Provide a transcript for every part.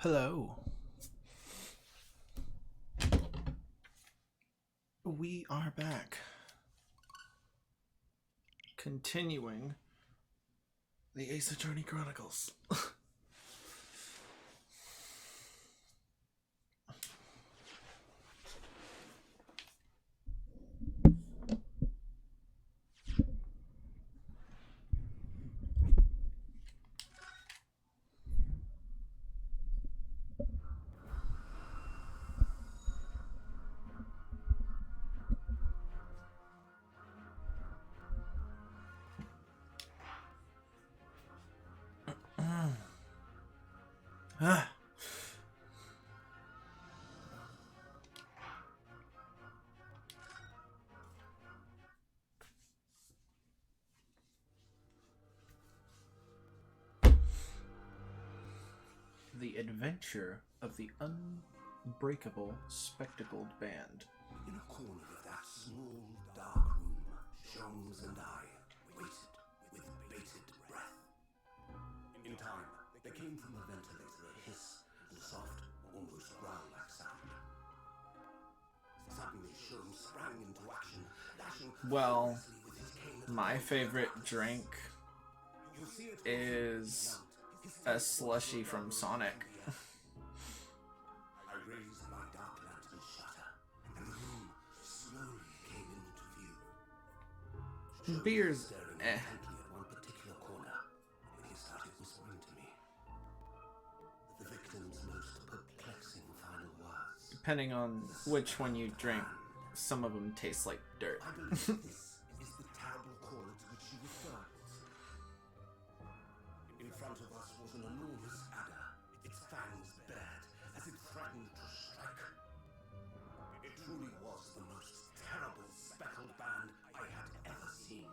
Hello. We are back. Continuing the Ace Attorney Chronicles. Ah. The Adventure of the Unbreakable Spectacled Band. In a corner of that small, dark room, Sholmes and I waited with bated breath. In time, there came from the ventilator a hiss and a soft, almost growl-like sound. Suddenly, Sholmes sprang into action, lashing Well, furiously with his cane. my favorite drink You see it is a slushy from Sonic. I raised my dark lantern shutter, and the room slowly came into view. Sholmes Beer's was staring eh. intently at one particular corner when he started whispering to me. The victim's most perplexing final words. Depending on which one you drink, some of them taste like dirt. I believe this is the terrible corner to which you referred. In front of us was an enormous adder, its fangs bared as it threatened to strike. It truly was the most terrible speckled band I had ever seen.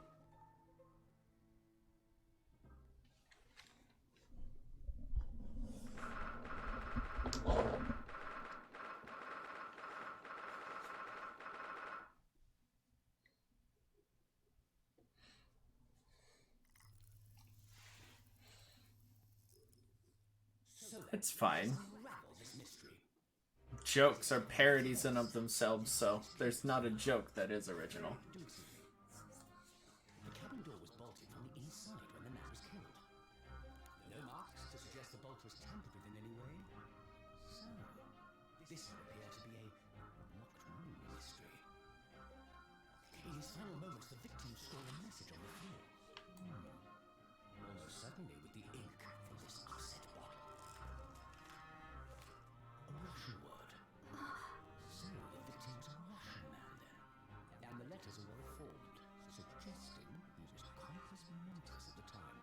It's fine. Jokes are parodies in of themselves, so there's not a joke that is original. The cabin door was bolted from the inside when the man was killed. No marks to suggest the bolt was tampered with in any way. So, this would appear to be a locked room mystery. In his final moments, the victim scrawled a message on the floor. Almost certainly with the ink from this upset bottle. A Russian word. So, the victim was a Russian man then. And the letters are well formed, suggesting he was compos mentis at the time.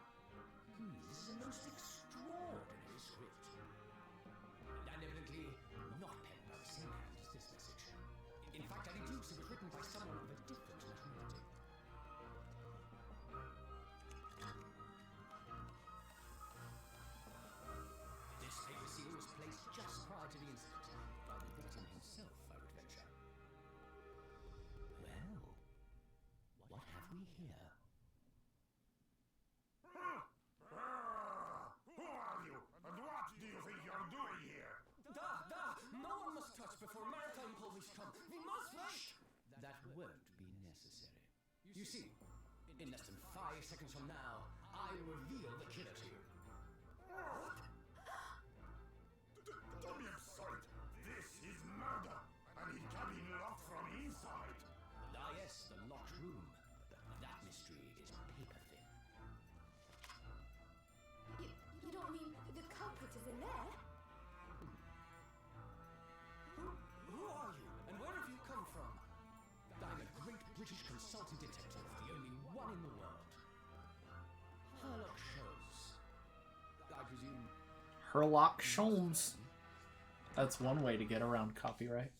This is a most extraordinary script. And evidently not penned by the same hand as this message. In fact, I deduce it was written by someone of a different nationality. This paper seal was placed just prior to the incident by the victim himself, I would venture. Well, what have we here? Who are you? And what do you think you're doing here? No one must touch before maritime police come. We must wait! That won't be necessary. You see, in less than 5 seconds from now, I will reveal the killer to you. Don't be absurd. This is murder, and it can be locked from inside. Ah yes, the locked room. That mystery is paper thin. You don't mean the culprit is in there? Who are you, and where have you come from? I'm a great British consultant detective, the only one in the world. Sherlock Holmes. I presume... Herlock Sholmes. That's one way to get around copyright.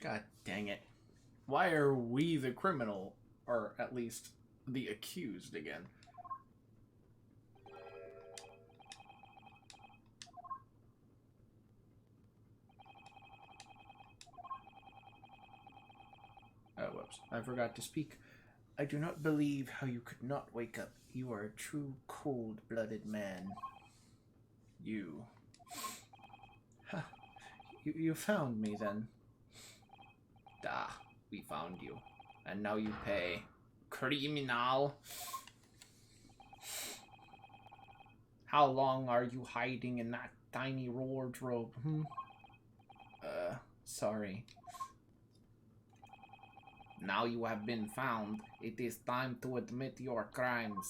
God dang it. Why are we the criminal? Or at least the accused again? Oh, whoops. I forgot to speak. I do not believe how you could not wake up. You are a true cold-blooded man. You. Huh. You found me then. Ah, we found you. And now you pay. Criminal. How long are you hiding in that tiny wardrobe? Sorry. Now you have been found. It is time to admit your crimes.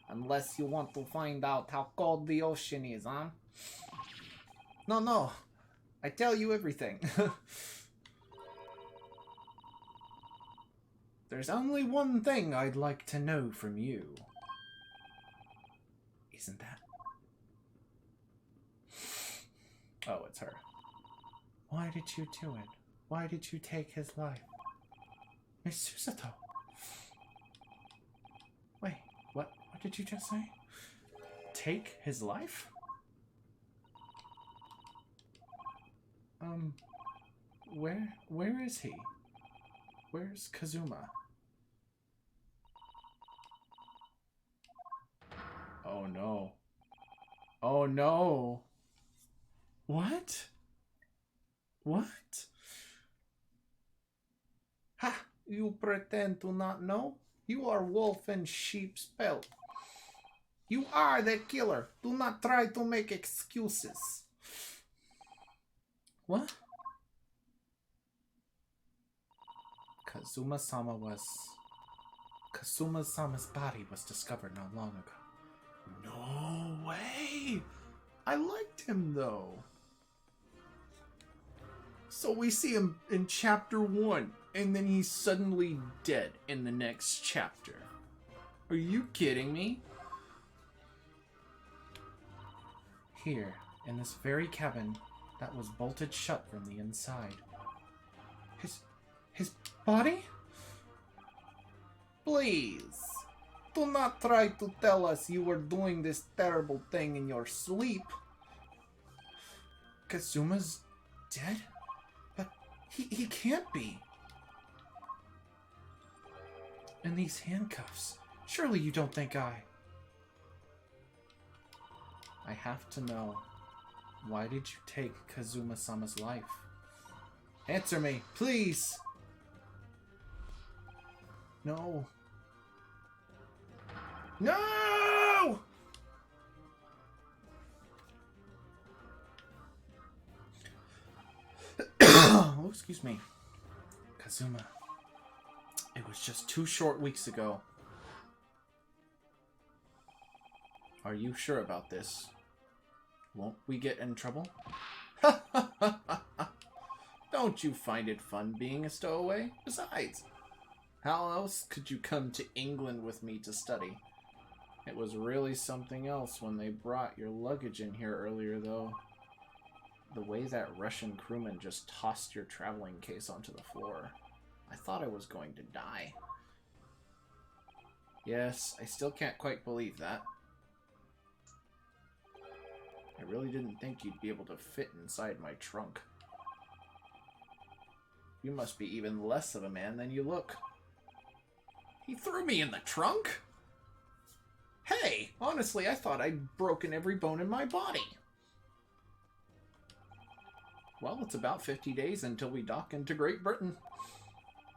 Unless you want to find out how cold the ocean is, huh? No. I tell you everything. There's only one thing I'd like to know from you. Isn't that? Oh, it's her. Why did you do it? Why did you take his life? Miss Susato. Wait, what did you just say? Take his life? Where is he? Where's Kazuma? Oh no. Oh no. What? What? Ha! You pretend to not know? You are wolf in sheep's pelt. You are the killer. Do not try to make excuses. What? Kazuma-sama's body was discovered not long ago. No way! I liked him though. So we see him in chapter 1, and then he's suddenly dead in the next chapter. Are you kidding me? Here, in this very cabin that was bolted shut from the inside. His body? Please, do not try to tell us you were doing this terrible thing in your sleep. Kazuma's dead? But he can't be. And these handcuffs. Surely you don't think I have to know. Why did you take Kazuma-sama's life? Answer me, please! No. No! Oh, excuse me. Kazuma. It was just 2 short weeks ago. Are you sure about this? Won't we get in trouble? Don't you find it fun being a stowaway? Besides, how else could you come to England with me to study? It was really something else when they brought your luggage in here earlier, though. The way that Russian crewman just tossed your traveling case onto the floor. I thought I was going to die. Yes, I still can't quite believe that. I really didn't think you'd be able to fit inside my trunk. You must be even less of a man than you look. He threw me in the trunk? Hey, honestly, I thought I'd broken every bone in my body. Well, it's about 50 days until we dock into Great Britain.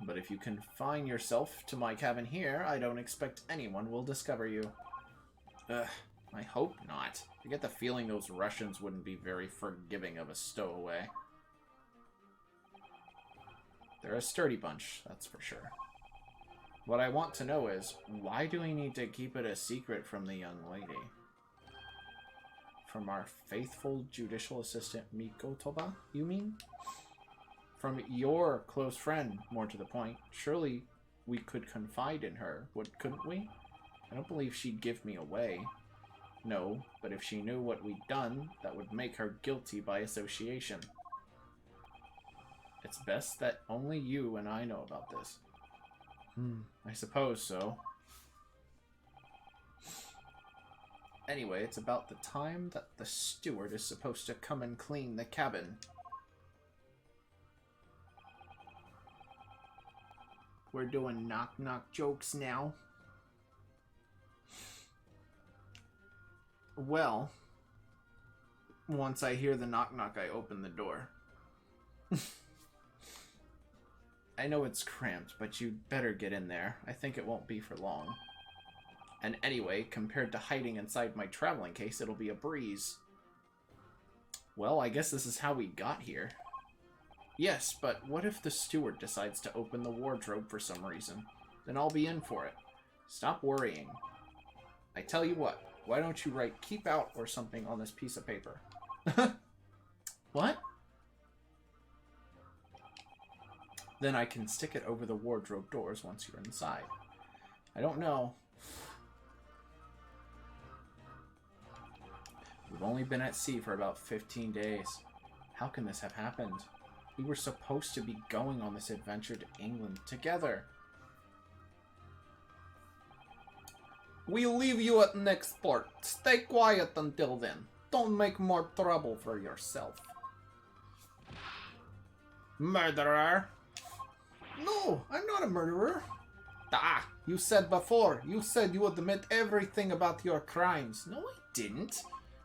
But if you confine yourself to my cabin here, I don't expect anyone will discover you. Ugh, I hope not. I get the feeling those Russians wouldn't be very forgiving of a stowaway. They're a sturdy bunch, that's for sure. What I want to know is, why do we need to keep it a secret from the young lady? From our faithful judicial assistant Miko Toba, you mean? From your close friend, more to the point. Surely we could confide in her, couldn't we? I don't believe she'd give me away. No, but if she knew what we'd done, that would make her guilty by association. It's best that only you and I know about this. I suppose so. Anyway, it's about the time that the steward is supposed to come and clean the cabin. We're doing knock-knock jokes now. Well, once I hear the knock-knock, I open the door. I know it's cramped, but you'd better get in there. I think it won't be for long. And anyway, compared to hiding inside my traveling case, it'll be a breeze. Well, I guess this is how we got here. Yes, but what if the steward decides to open the wardrobe for some reason? Then I'll be in for it. Stop worrying. I tell you what, why don't you write "keep out" or something on this piece of paper? What? Then I can stick it over the wardrobe doors once you're inside. I don't know. We've only been at sea for about 15 days. How can this have happened? We were supposed to be going on this adventure to England together. We'll leave you at next port. Stay quiet until then. Don't make more trouble for yourself. Murderer! No, I'm not a murderer. Ah, you said before. You said you would admit everything about your crimes. No, I didn't.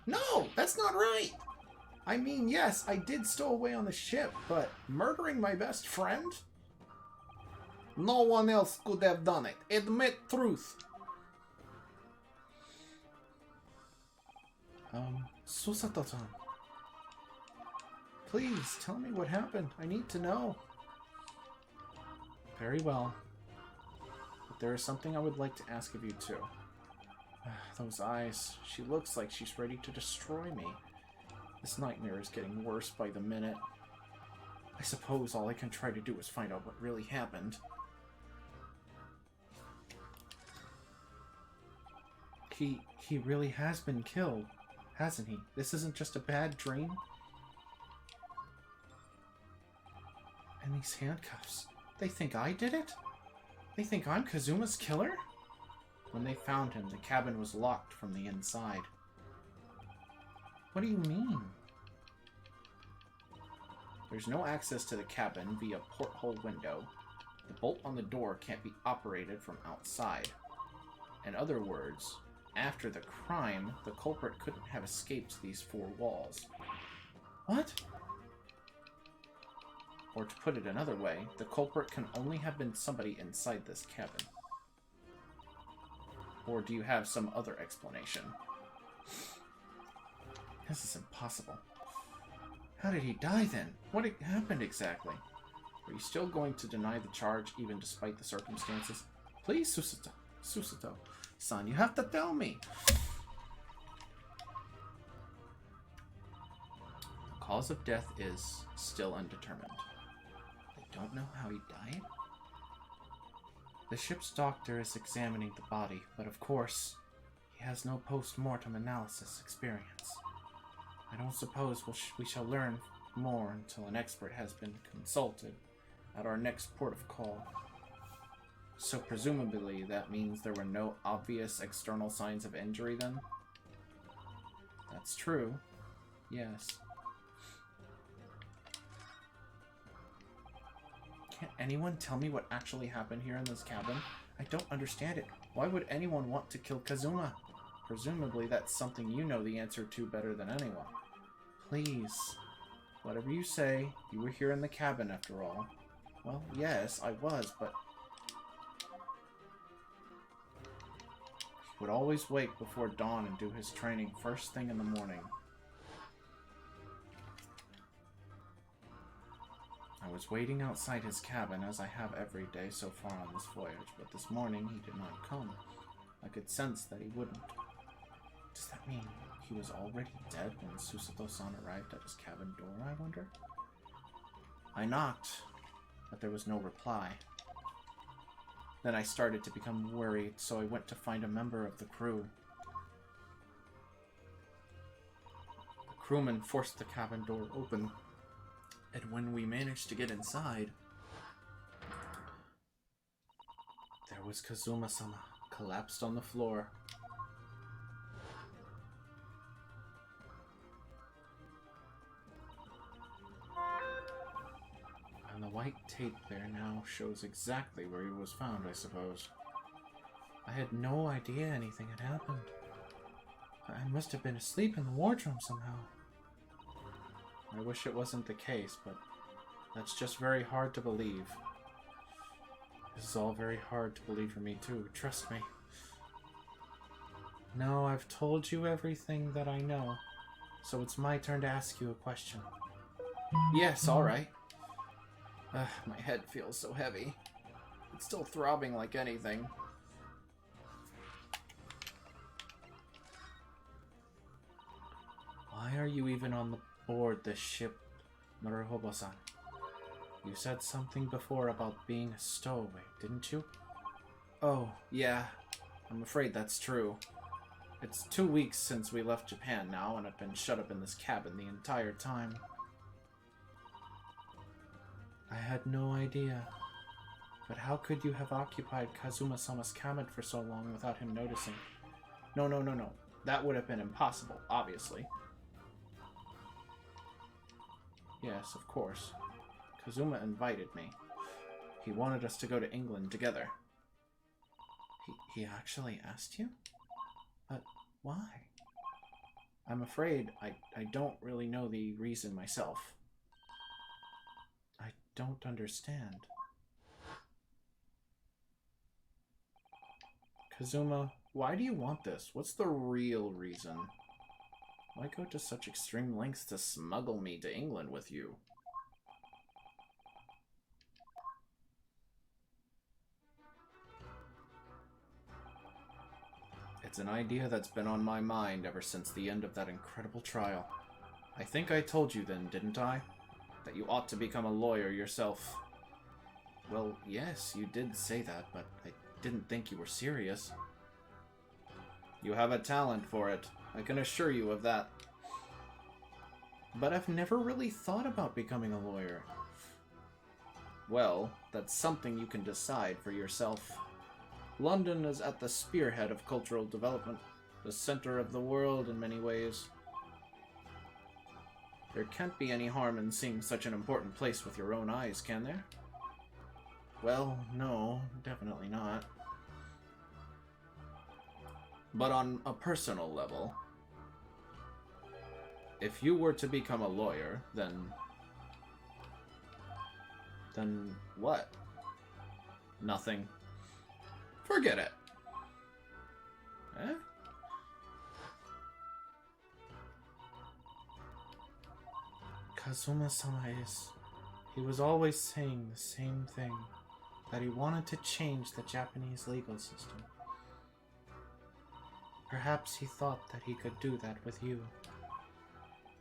No, that's not right. I mean, yes, I did stow away on the ship, but murdering my best friend? No one else could have done it. Admit truth. Susato-san. Please, tell me what happened. I need to know. Very well. But there is something I would like to ask of you, too. Those eyes. She looks like she's ready to destroy me. This nightmare is getting worse by the minute. I suppose all I can try to do is find out what really happened. He really has been killed, hasn't he? This isn't just a bad dream? And these handcuffs. They think I did it? They think I'm Kazuma's killer? When they found him, the cabin was locked from the inside. What do you mean? There's no access to the cabin via porthole window. The bolt on the door can't be operated from outside. In other words, after the crime, the culprit couldn't have escaped these four walls. What? Or to put it another way, the culprit can only have been somebody inside this cabin. Or do you have some other explanation? This is impossible. How did he die then? What happened exactly? Are you still going to deny the charge even despite the circumstances? Please, Susato-san, you have to tell me. The cause of death is still undetermined. They don't know how he died? The ship's doctor is examining the body, but of course, he has no post-mortem analysis experience. I don't suppose we shall learn more until an expert has been consulted at our next port of call. So presumably that means there were no obvious external signs of injury then? That's true. Yes. Can't anyone tell me what actually happened here in this cabin? I don't understand it. Why would anyone want to kill Kazuma? Presumably that's something you know the answer to better than anyone. Please. Whatever you say, you were here in the cabin after all. Well, yes, I was, but... He would always wake before dawn and do his training first thing in the morning. I was waiting outside his cabin, as I have every day so far on this voyage, but this morning he did not come. I could sense that he wouldn't. Does that mean he was already dead when Susato-san arrived at his cabin door, I wonder? I knocked, but there was no reply. Then I started to become worried, so I went to find a member of the crew. The crewman forced the cabin door open. And when we managed to get inside, there was Kazuma-sama, collapsed on the floor. And the white tape there now shows exactly where he was found, I suppose. I had no idea anything had happened. I must have been asleep in the wardroom somehow. I wish it wasn't the case, but that's just very hard to believe. This is all very hard to believe for me too, trust me. Now I've told you everything that I know, so it's my turn to ask you a question. Yes, alright. My head feels so heavy. It's still throbbing like anything. Why are you even on the board this ship, Maruhobo-san? You said something before about being a stowaway, didn't you? Oh, yeah. I'm afraid that's true. It's 2 weeks since we left Japan now, and I've been shut up in this cabin the entire time. I had no idea. But how could you have occupied Kazuma-sama's cabin for so long without him noticing? No. That would have been impossible, obviously. Yes, of course. Kazuma invited me. He wanted us to go to England together. He actually asked you? But why? I'm afraid I don't really know the reason myself. I don't understand. Kazuma, why do you want this? What's the real reason? Why go to such extreme lengths to smuggle me to England with you? It's an idea that's been on my mind ever since the end of that incredible trial. I think I told you then, didn't I? That you ought to become a lawyer yourself. Well, yes, you did say that, but I didn't think you were serious. You have a talent for it. I can assure you of that. But I've never really thought about becoming a lawyer. Well, that's something you can decide for yourself. London is at the spearhead of cultural development, the center of the world in many ways. There can't be any harm in seeing such an important place with your own eyes, can there? Well, no, definitely not. But on a personal level, if you were to become a lawyer, then what? Nothing. Forget it. Eh? Kazuma-sama he was always saying the same thing, that he wanted to change the Japanese legal system. Perhaps he thought that he could do that with you.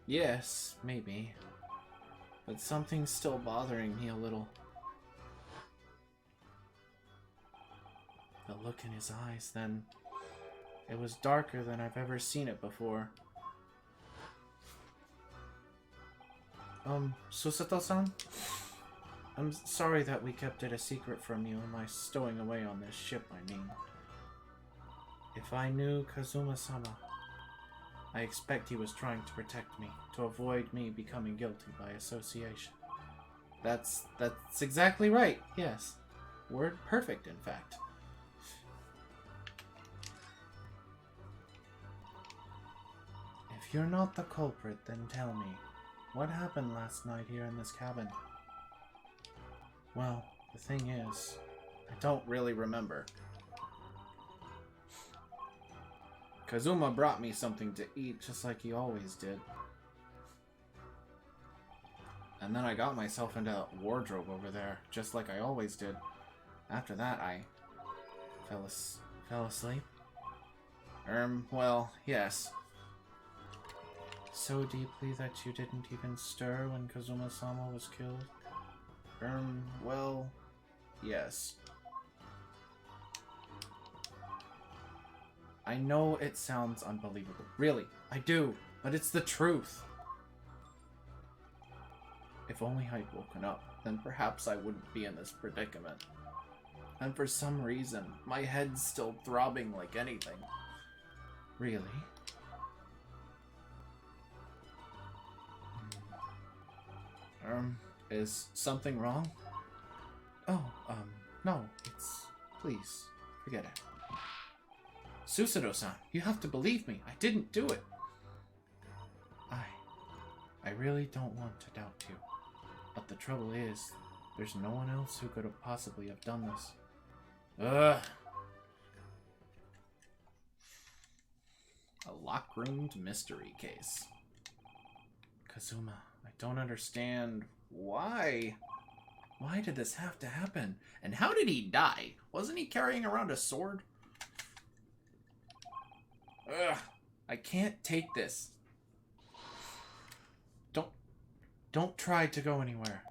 Yes, maybe. But something's still bothering me a little. The look in his eyes then. It was darker than I've ever seen it before. Susato-san? I'm sorry that we kept it a secret from you, my stowing away on this ship, I mean. If I knew Kazuma-sama, I expect he was trying to protect me, to avoid me becoming guilty by association. That's exactly right, yes. Word perfect, in fact. If you're not the culprit, then tell me, what happened last night here in this cabin? Well, the thing is, I don't really remember. Kazuma brought me something to eat just like he always did. And then I got myself into a wardrobe over there, just like I always did. After that, I fell asleep. Well, yes. So deeply that you didn't even stir when Kazuma-sama was killed? Well, yes. I know it sounds unbelievable. Really, I do. But it's the truth. If only I'd woken up, then perhaps I wouldn't be in this predicament. And for some reason, my head's still throbbing like anything. Really? Is something wrong? Oh, no, it's... Please, forget it. Susato-san, you have to believe me. I didn't do it. I really don't want to doubt you. But the trouble is, there's no one else who could have possibly have done this. Ugh. A lock-roomed mystery case. Kazuma, I don't understand why. Why did this have to happen? And how did he die? Wasn't he carrying around a sword? Ugh. I can't take this. Don't try to go anywhere.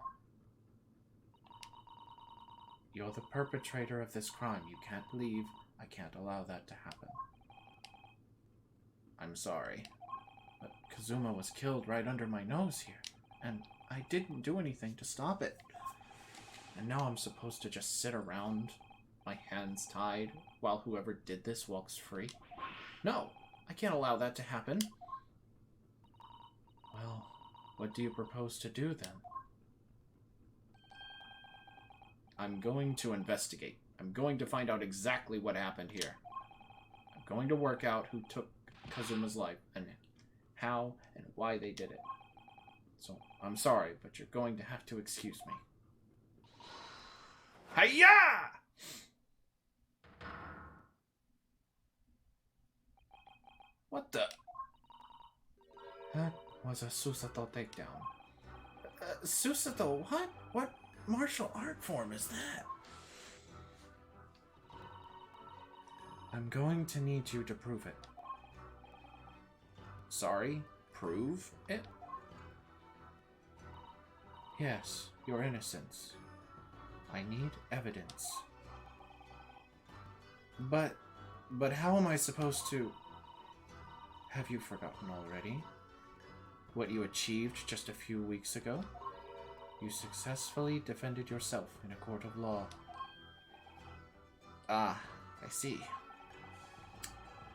You're the perpetrator of this crime. You can't leave. I can't allow that to happen. I'm sorry, but Kazuma was killed right under my nose here, and I didn't do anything to stop it. And now I'm supposed to just sit around, my hands tied, while whoever did this walks free? No, I can't allow that to happen. Well, what do you propose to do then? I'm going to investigate. I'm going to find out exactly what happened here. I'm going to work out who took Kazuma's life and how and why they did it. So, I'm sorry, but you're going to have to excuse me. Hiya! What the? That was a Susato takedown. Susato, what? What martial art form is that? I'm going to need you to prove it. Sorry? Prove it? Yes, your innocence. I need evidence. But how am I supposed to... Have you forgotten already? What you achieved just a few weeks ago? You successfully defended yourself in a court of law. Ah, I see.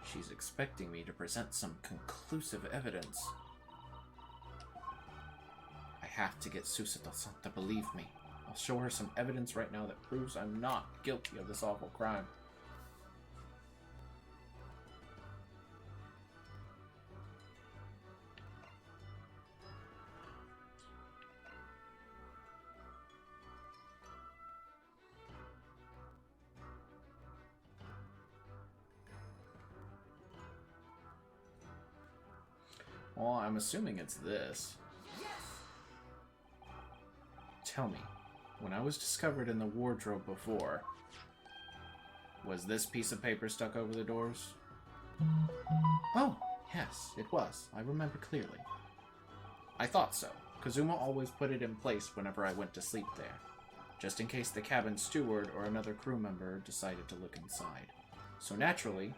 She's expecting me to present some conclusive evidence. I have to get Susato-san to believe me. I'll show her some evidence right now that proves I'm not guilty of this awful crime. Well, I'm assuming it's this. Yes! Tell me, when I was discovered in the wardrobe before, was this piece of paper stuck over the doors? Oh, yes, it was. I remember clearly. I thought so. Kazuma always put it in place whenever I went to sleep there, just in case the cabin steward or another crew member decided to look inside. So naturally,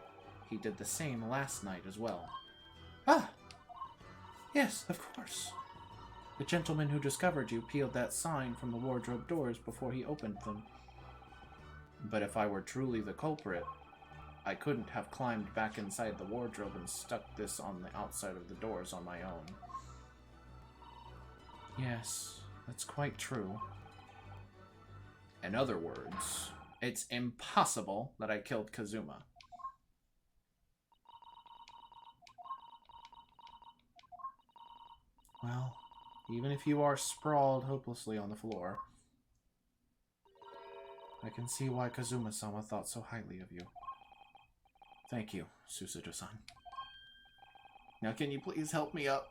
he did the same last night as well. Ah! Yes, of course. The gentleman who discovered you peeled that sign from the wardrobe doors before he opened them. But if I were truly the culprit, I couldn't have climbed back inside the wardrobe and stuck this on the outside of the doors on my own. Yes, that's quite true. In other words, it's impossible that I killed Kazuma. Well, even if you are sprawled hopelessly on the floor, I can see why Kazuma-sama thought so highly of you. Thank you, Susato-san. Now can you please help me up?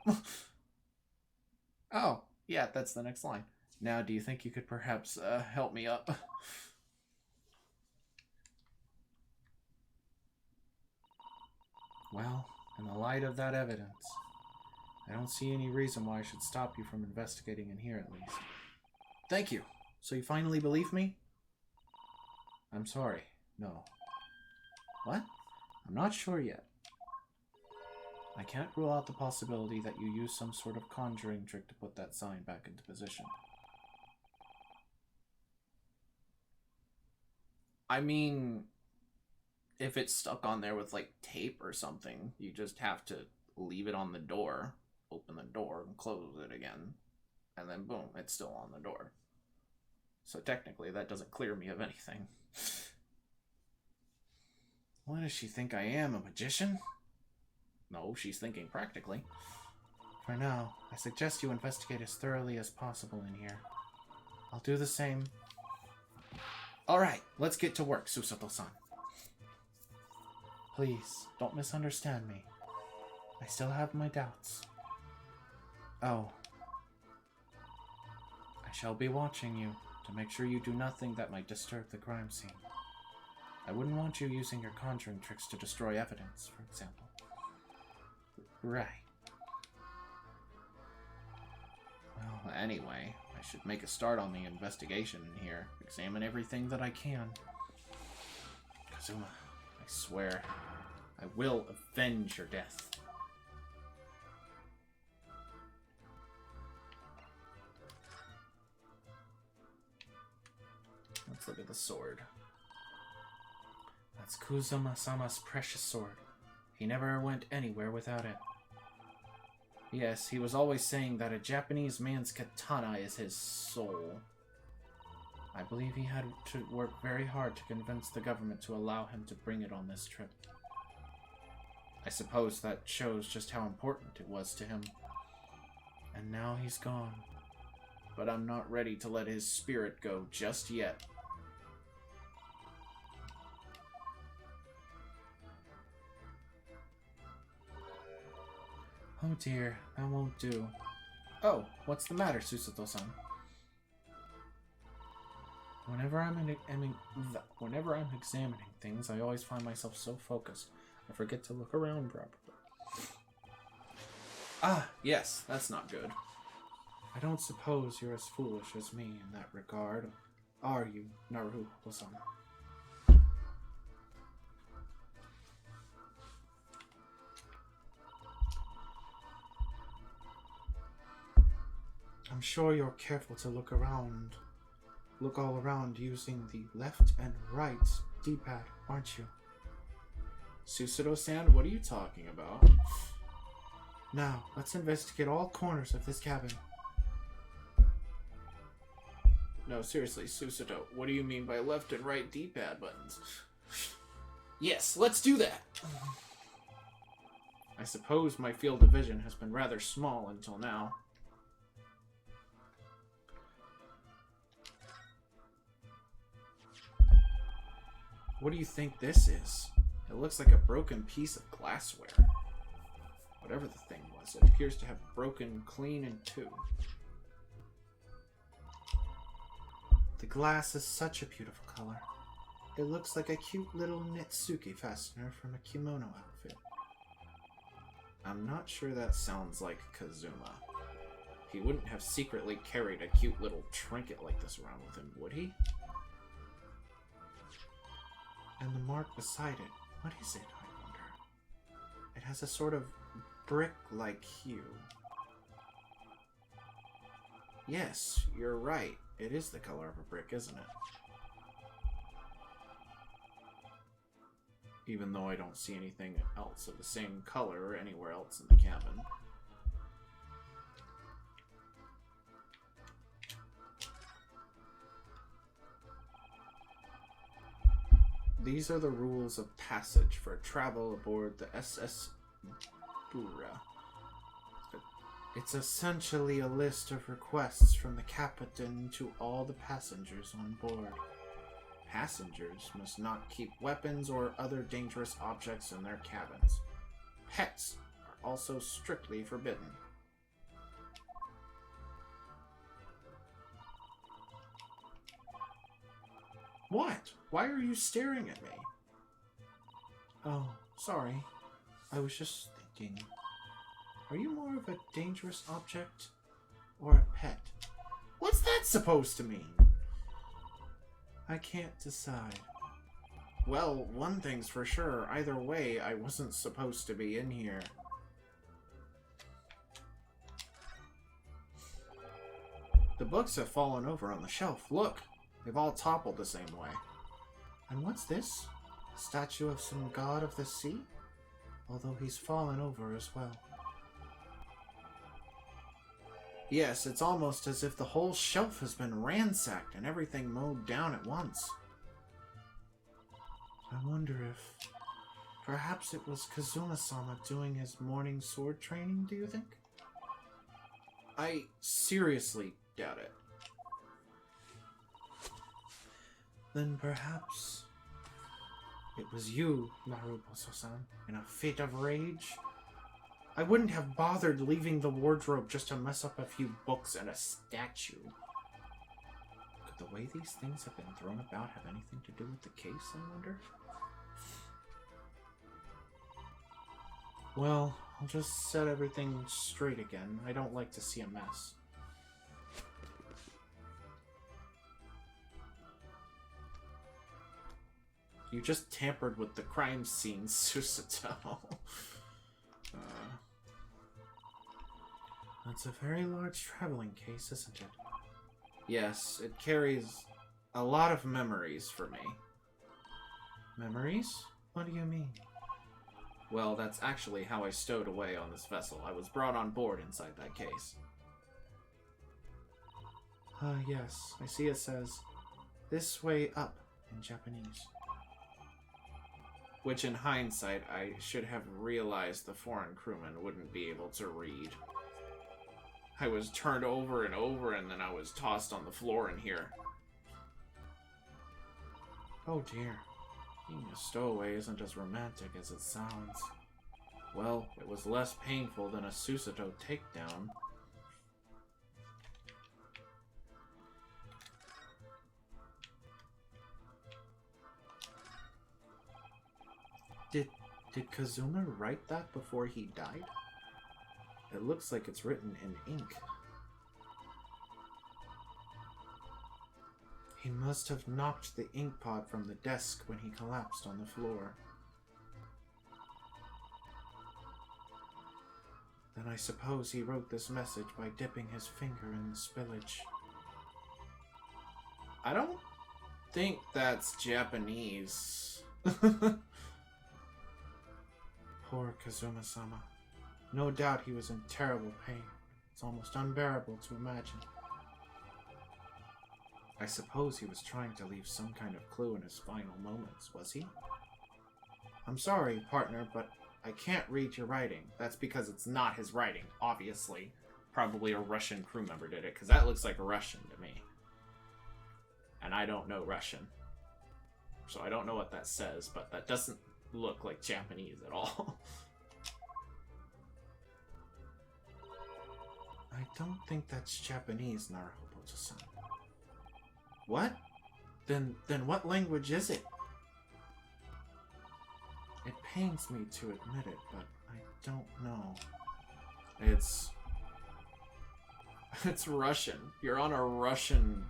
Oh, yeah, that's the next line. Now do you think you could perhaps help me up? Well, in the light of that evidence, I don't see any reason why I should stop you from investigating in here, at least. Thank you. So you finally believe me? I'm sorry. No. What? I'm not sure yet. I can't rule out the possibility that you use some sort of conjuring trick to put that sign back into position. I mean, if it's stuck on there with, like, tape or something, you just have to leave it on the door, open the door, and close it again. And then, boom, it's still on the door. So technically, that doesn't clear me of anything. What does she think I am, a magician? No, she's thinking practically. For now, I suggest you investigate as thoroughly as possible in here. I'll do the same. Alright, let's get to work, Susato-san. Please, don't misunderstand me. I still have my doubts. Oh. I shall be watching you to make sure you do nothing that might disturb the crime scene. I wouldn't want you using your conjuring tricks to destroy evidence, for example. Right. Well, anyway, I should make a start on the investigation in here. Examine everything that I can. Kazuma, I swear, I will avenge your death. Let's look at the sword. That's Kazuma-sama's precious sword. He never went anywhere without it. Yes, he was always saying that a Japanese man's katana is his soul. I believe he had to work very hard to convince the government to allow him to bring it on this trip. I suppose that shows just how important it was to him. And now he's gone. But I'm not ready to let his spirit go just yet. Oh dear, that won't do. Oh, what's the matter, Susato-san? Whenever I'm examining things, I always find myself so focused, I forget to look around properly. Ah, yes, that's not good. I don't suppose you're as foolish as me in that regard, are you, Naruto-san? I'm sure you're careful to look all around using the left and right D-pad, aren't you? Susato-san, what are you talking about? Now, let's investigate all corners of this cabin. No, seriously, Susato, what do you mean by left and right D-pad buttons? Yes, let's do that! I suppose my field of vision has been rather small until now. What do you think this is? It looks like a broken piece of glassware. Whatever the thing was, it appears to have broken clean in two. The glass is such a beautiful color. It looks like a cute little Nitsuki fastener from a kimono outfit. I'm not sure that sounds like Kazuma. He wouldn't have secretly carried a cute little trinket like this around with him, would he? And the mark beside it, what is it, I wonder? It has a sort of brick-like hue. Yes, you're right. It is the color of a brick, isn't it? Even though I don't see anything else of the same color anywhere else in the cabin. These are the rules of passage for travel aboard the SS Bura. It's essentially a list of requests from the captain to all the passengers on board. Passengers must not keep weapons or other dangerous objects in their cabins. Pets are also strictly forbidden. What? Why are you staring at me? Oh, sorry. I was just thinking. Are you more of a dangerous object or a pet? What's that supposed to mean? I can't decide. Well, one thing's for sure. Either way, I wasn't supposed to be in here. The books have fallen over on the shelf. Look! They've all toppled the same way. And what's this? A statue of some god of the sea? Although he's fallen over as well. Yes, it's almost as if the whole shelf has been ransacked and everything mowed down at once. I wonder if... perhaps it was Kazuma-sama doing his morning sword training, do you think? I seriously doubt it. Then perhaps... it was you, Naruto-san, in a fit of rage? I wouldn't have bothered leaving the wardrobe just to mess up a few books and a statue. Could the way these things have been thrown about have anything to do with the case, I wonder? Well, I'll just set everything straight again. I don't like to see a mess. You just tampered with the crime scene, Susato. That's a very large traveling case, isn't it? Yes, it carries a lot of memories for me. Memories? What do you mean? Well, that's actually how I stowed away on this vessel. I was brought on board inside that case. Yes. I see it says, "This way up," in Japanese. Which, in hindsight, I should have realized the foreign crewman wouldn't be able to read. I was turned over and over, and then I was tossed on the floor in here. Oh dear. Being a stowaway isn't as romantic as it sounds. Well, it was less painful than a Susato takedown. Did Kazuma write that before he died? It looks like it's written in ink. He must have knocked the ink pot from the desk when he collapsed on the floor. Then I suppose he wrote this message by dipping his finger in the spillage. I don't think that's Japanese. Poor Kazuma-sama. No doubt he was in terrible pain. It's almost unbearable to imagine. I suppose he was trying to leave some kind of clue in his final moments, was he? I'm sorry, partner, but I can't read your writing. That's because it's not his writing, obviously. Probably a Russian crew member did it, because that looks like a Russian to me. And I don't know Russian. So I don't know what that says, but that doesn't look like Japanese at all. I don't think that's Japanese, Naruto-san. What? Then what language is it? It pains me to admit it, but I don't know. It's Russian. You're on a Russian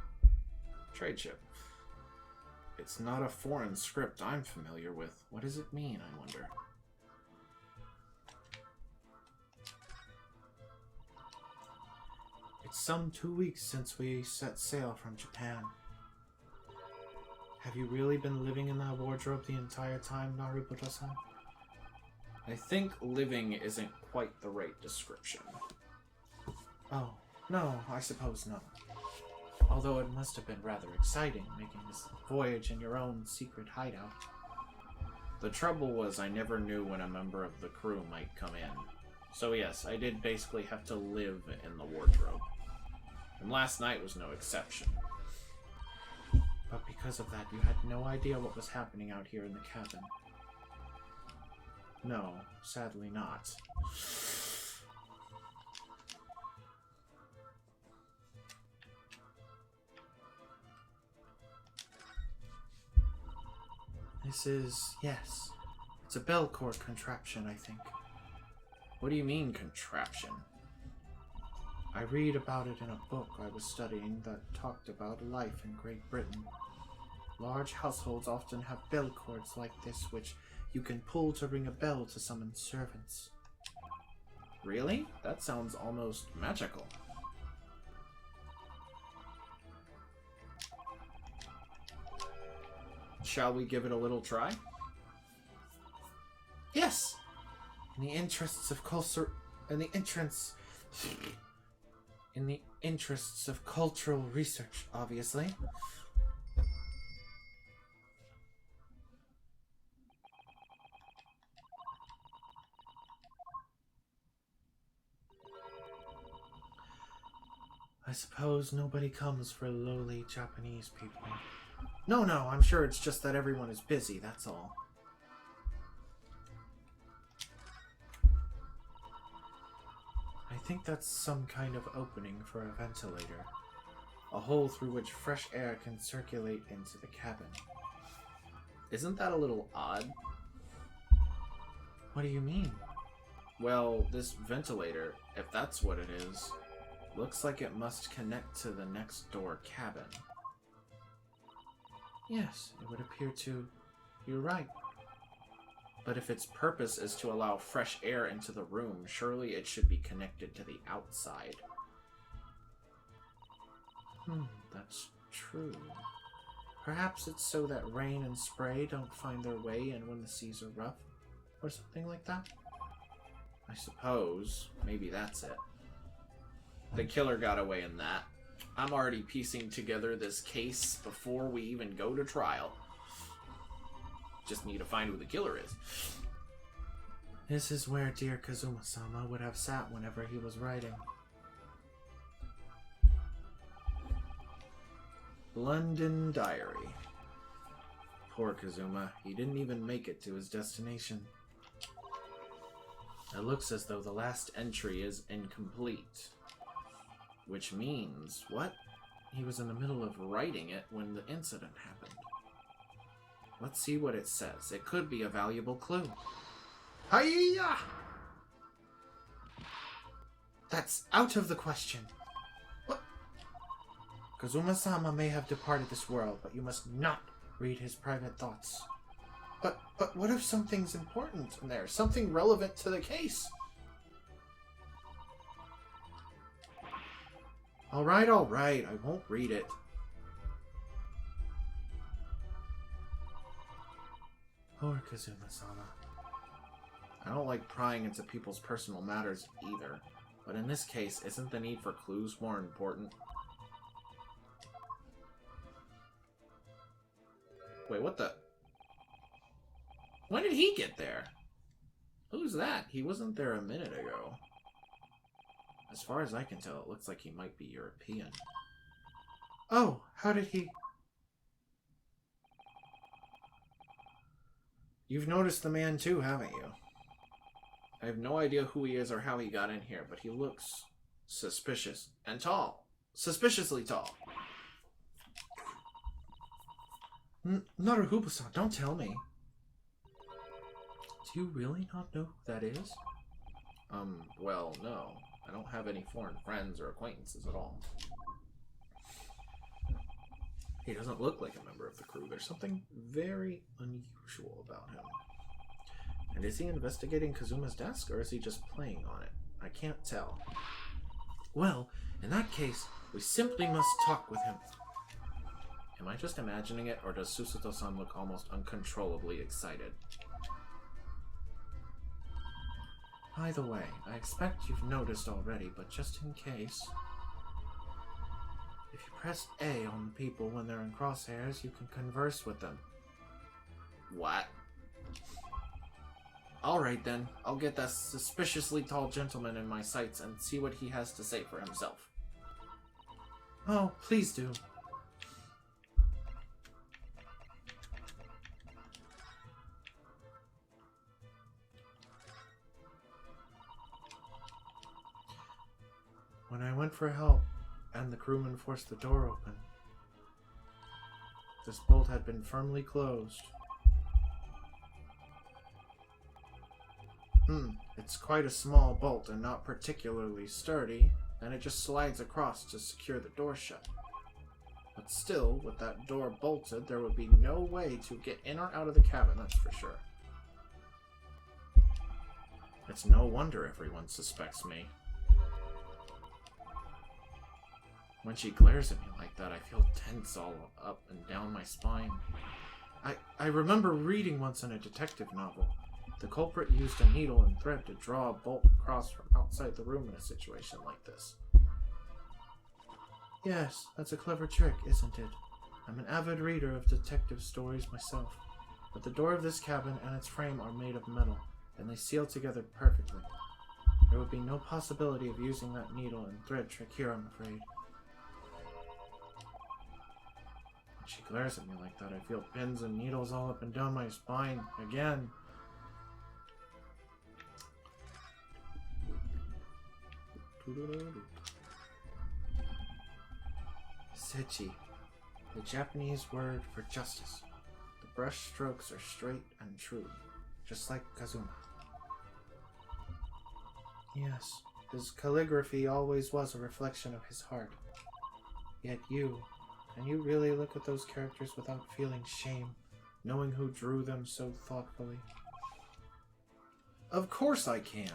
trade ship. It's not a foreign script I'm familiar with. What does it mean, I wonder? It's some 2 weeks since we set sail from Japan. Have you really been living in that wardrobe the entire time, Naruto-san? I think living isn't quite the right description. Oh, no, I suppose not. Although it must have been rather exciting, making this voyage in your own secret hideout. The trouble was I never knew when a member of the crew might come in. So yes, I did basically have to live in the wardrobe. And last night was no exception. But because of that, you had no idea what was happening out here in the cabin. No, sadly not. This is... yes. It's a bell cord contraption, I think. What do you mean, contraption? I read about it in a book I was studying that talked about life in Great Britain. Large households often have bell cords like this, which you can pull to ring a bell to summon servants. Really? That sounds almost magical. Shall we give it a little try? Yes! In the interests of culture... In the interests of cultural research, obviously. I suppose nobody comes for lowly Japanese people. No, I'm sure it's just that everyone is busy, that's all. I think that's some kind of opening for a ventilator. A hole through which fresh air can circulate into the cabin. Isn't that a little odd? What do you mean? Well, this ventilator, if that's what it is, looks like it must connect to the next door cabin. Yes, it would appear to. You're right. But if its purpose is to allow fresh air into the room, surely it should be connected to the outside. That's true. Perhaps it's so that rain and spray don't find their way in when the seas are rough, or something like that? I suppose. Maybe that's it. The killer got away in that. I'm already piecing together this case before we even go to trial. Just need to find who the killer is. This is where dear Kazuma-sama would have sat whenever he was writing. London Diary. Poor Kazuma. He didn't even make it to his destination. It looks as though the last entry is incomplete. Which means, what? He was in the middle of writing it when the incident happened. Let's see what it says. It could be a valuable clue. Hiya! That's out of the question. What? Kazuma-sama may have departed this world, but you must not read his private thoughts. But what if something's important in there? Something relevant to the case? Alright, I won't read it. Poor Kazuma-sama. I don't like prying into people's personal matters either, but in this case, isn't the need for clues more important? Wait, what the... When did he get there? Who's that? He wasn't there a minute ago. As far as I can tell, it looks like he might be European. Oh, how did he... You've noticed the man too, haven't you? I have no idea who he is or how he got in here, but he looks suspicious and tall. Suspiciously tall. Naruhubu-san, don't tell me. Do you really not know who that is? Well, no. I don't have any foreign friends or acquaintances at all. He doesn't look like a member of the crew. There's something very unusual about him. And is he investigating Kazuma's desk, or is he just playing on it? I can't tell. Well, in that case, we simply must talk with him. Am I just imagining it, or does Susato-san look almost uncontrollably excited? By the way, I expect you've noticed already, but just in case... If you press A on people when they're in crosshairs, you can converse with them. What? Alright then, I'll get that suspiciously tall gentleman in my sights and see what he has to say for himself. Oh, please do. When I went for help, and the crewman forced the door open, this bolt had been firmly closed. It's quite a small bolt and not particularly sturdy, and it just slides across to secure the door shut. But still, with that door bolted, there would be no way to get in or out of the cabin, that's for sure. It's no wonder everyone suspects me. When she glares at me like that, I feel tense all up and down my spine. I remember reading once in a detective novel. The culprit used a needle and thread to draw a bolt across from outside the room in a situation like this. Yes, that's a clever trick, isn't it? I'm an avid reader of detective stories myself, but the door of this cabin and its frame are made of metal, and they seal together perfectly. There would be no possibility of using that needle and thread trick here, I'm afraid. When she glares at me like that, I feel pins and needles all up and down my spine, again. Sechi, the Japanese word for justice. The brush strokes are straight and true, just like Kazuma. Yes, his calligraphy always was a reflection of his heart. Yet can you really look at those characters without feeling shame, knowing who drew them so thoughtfully? Of course I can.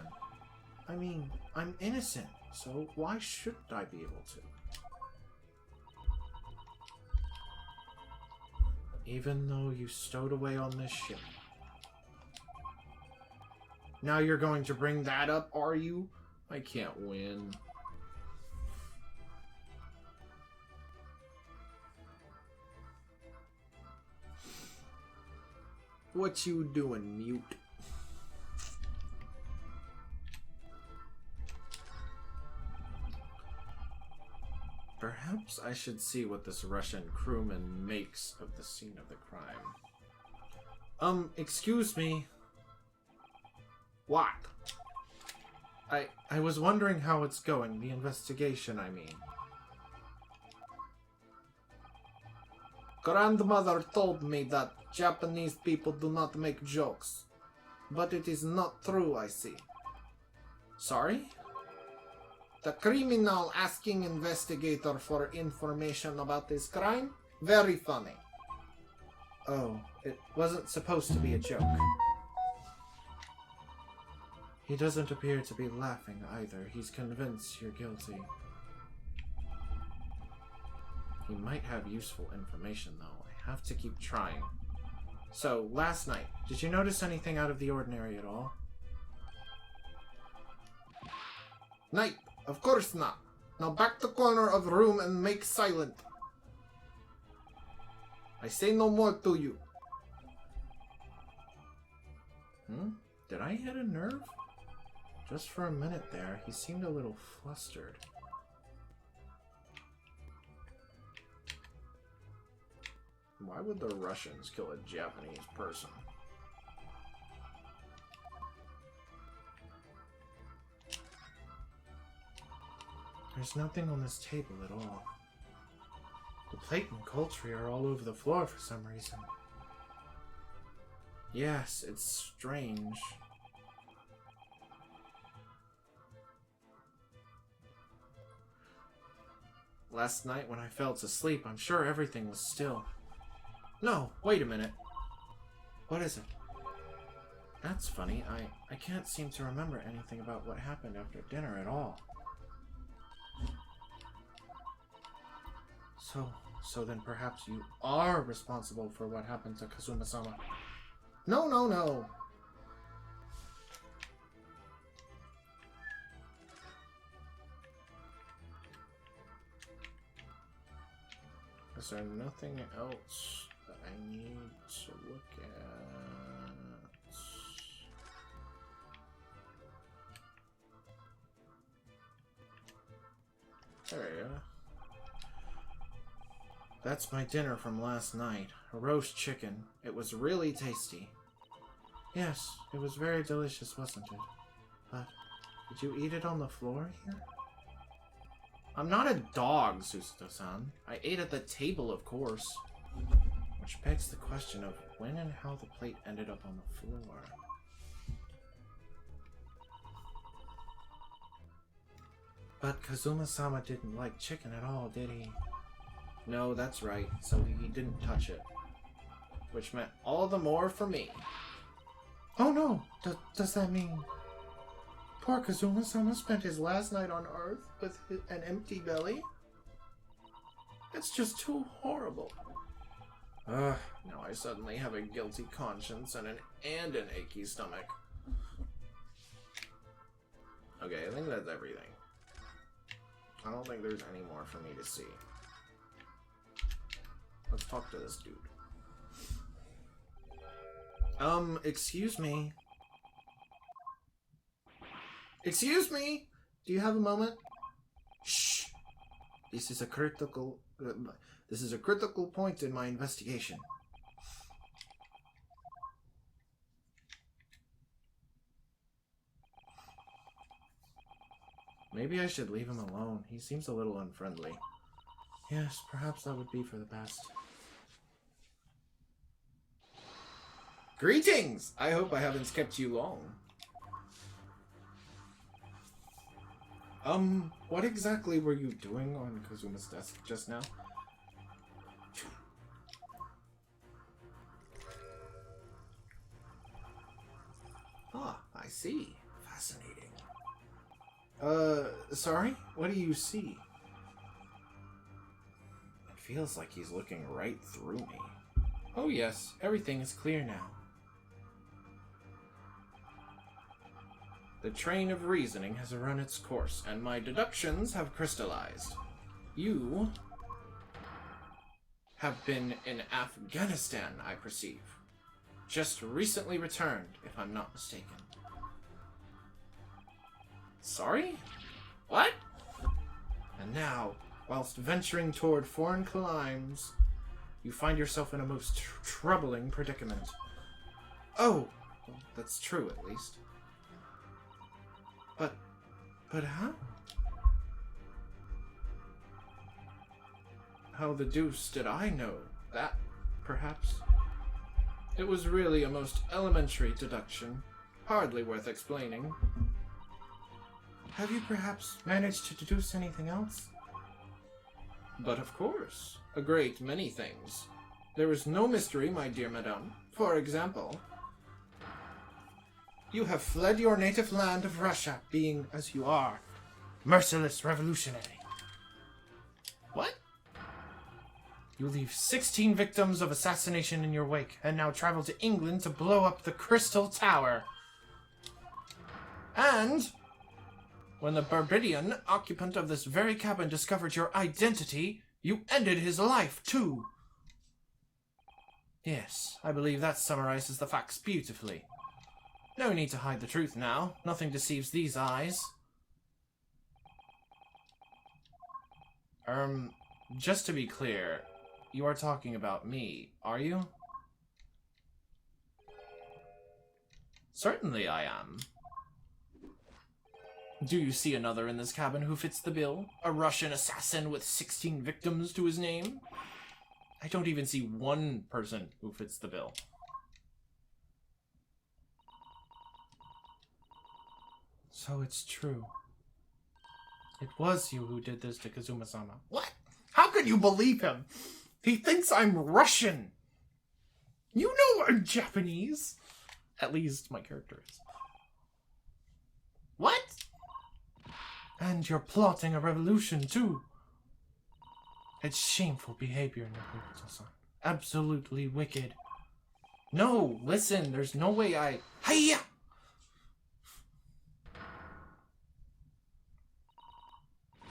I mean, I'm innocent, so why shouldn't I be able to? Even though you stowed away on this ship. Now you're going to bring that up, are you? I can't win. What you doing, mute? Perhaps I should see what this Russian crewman makes of the scene of the crime. Excuse me. What? I was wondering how it's going, the investigation, I mean. Grandmother told me that Japanese people do not make jokes. But it is not true, I see. Sorry? The criminal asking investigator for information about this crime? Very funny. Oh, it wasn't supposed to be a joke. He doesn't appear to be laughing either. He's convinced you're guilty. He might have useful information, though. I have to keep trying. So, last night, did you notice anything out of the ordinary at all? Night! Of course not. Now back to corner of room and make silent. I say no more to you. Did I hit a nerve? Just for a minute there, he seemed a little flustered. Why would the Russians kill a Japanese person? There's nothing on this table at all. The plate and poultry are all over the floor for some reason. Yes, it's strange. Last night when I fell to sleep, I'm sure everything was still. No, wait a minute. What is it? That's funny. I can't seem to remember anything about what happened after dinner at all. So then perhaps you are responsible for what happened to Kazuma-sama. No, no, no. Is there nothing else that I need to look at? There you go. That's my dinner from last night. A roast chicken. It was really tasty. Yes, it was very delicious, wasn't it? But, did you eat it on the floor here? I'm not a dog, Susato-san. I ate at the table, of course. Which begs the question of when and how the plate ended up on the floor. But Kazuma-sama didn't like chicken at all, did he? No, that's right, so he didn't touch it. Which meant all the more for me. Oh no! Does that mean... Poor Kazuma-sama spent his last night on Earth with an empty belly? It's just too horrible. Now I suddenly have a guilty conscience and an achy stomach. Okay, I think that's everything. I don't think there's any more for me to see. Let's talk to this dude. Excuse me. Excuse me? Do you have a moment? Shh. This is a critical point in my investigation. Maybe I should leave him alone. He seems a little unfriendly. Yes, perhaps that would be for the best. Greetings! I hope I haven't kept you long. What exactly were you doing on Kazuma's desk just now? Ah, I see. Fascinating. Sorry? What do you see? It feels like he's looking right through me. Oh yes, everything is clear now. The train of reasoning has run its course, and my deductions have crystallized. You have been in Afghanistan, I perceive. Just recently returned, if I'm not mistaken. Sorry? What? And now, whilst venturing toward foreign climes, you find yourself in a most troubling predicament. Oh, well, that's true at least. But how? How the deuce did I know that, perhaps? It was really a most elementary deduction, hardly worth explaining. Have you perhaps managed to deduce anything else? But of course, a great many things. There is no mystery, my dear madame. For example, you have fled your native land of Russia, being, as you are, merciless revolutionary. What? You leave 16 victims of assassination in your wake, and now travel to England to blow up the Crystal Tower. And when the Barbadian occupant of this very cabin discovered your identity, you ended his life, too. Yes, I believe that summarizes the facts beautifully. No need to hide the truth now. Nothing deceives these eyes. Just to be clear, you are talking about me, are you? Certainly I am. Do you see another in this cabin who fits the bill? A Russian assassin with 16 victims to his name? I don't even see one person who fits the bill. So it's true. It was you who did this to Kazuma-sama. What? How could you believe him? He thinks I'm Russian. You know I'm Japanese. At least my character is. What? And you're plotting a revolution, too. It's shameful behavior, Naruto-san. Absolutely wicked. No, listen, there's no way I... Hiya!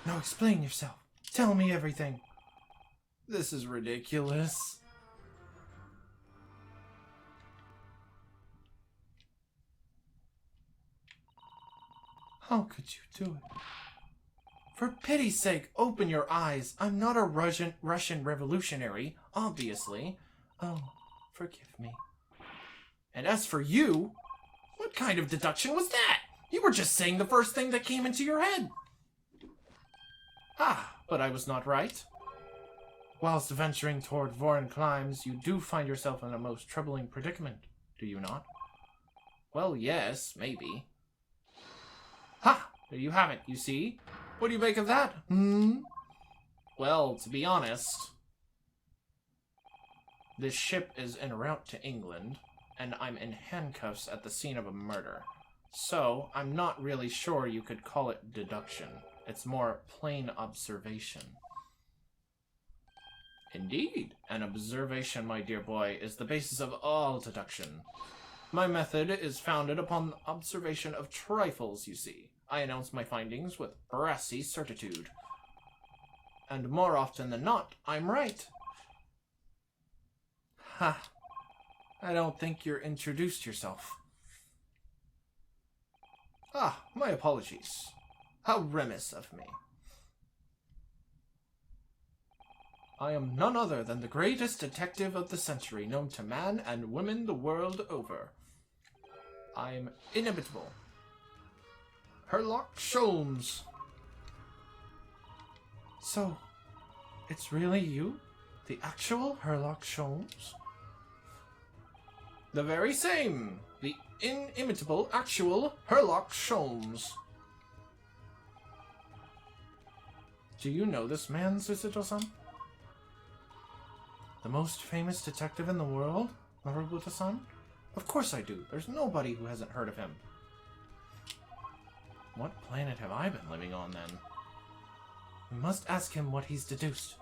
Now explain yourself. Tell me everything. This is ridiculous. How could you do it? For pity's sake, open your eyes. I'm not a Russian revolutionary, obviously. Oh, forgive me. And as for you, what kind of deduction was that? You were just saying the first thing that came into your head. Ah, but I was not right. Whilst venturing toward foreign climes, you do find yourself in a most troubling predicament, do you not? Well, yes, maybe. Ha! There you have it, you see? What do you make of that? Well, to be honest, this ship is en route to England, and I'm in handcuffs at the scene of a murder. So, I'm not really sure you could call it deduction. It's more plain observation. Indeed. An observation, my dear boy, is the basis of all deduction. My method is founded upon observation of trifles, you see. I announce my findings with brassy certitude. And more often than not, I'm right. Ha! I don't think you're introduced yourself. Ah, my apologies. How remiss of me. I am none other than the greatest detective of the century, known to man and woman the world over. I'm inimitable. Sherlock Sholmes. So, it's really you? The actual Sherlock Sholmes? The very same. The inimitable, actual Sherlock Sholmes. Do you know this man, Susato-san? The most famous detective in the world, Marubuta-san? Of course I do. There's nobody who hasn't heard of him. What planet have I been living on, then? We must ask him what he's deduced.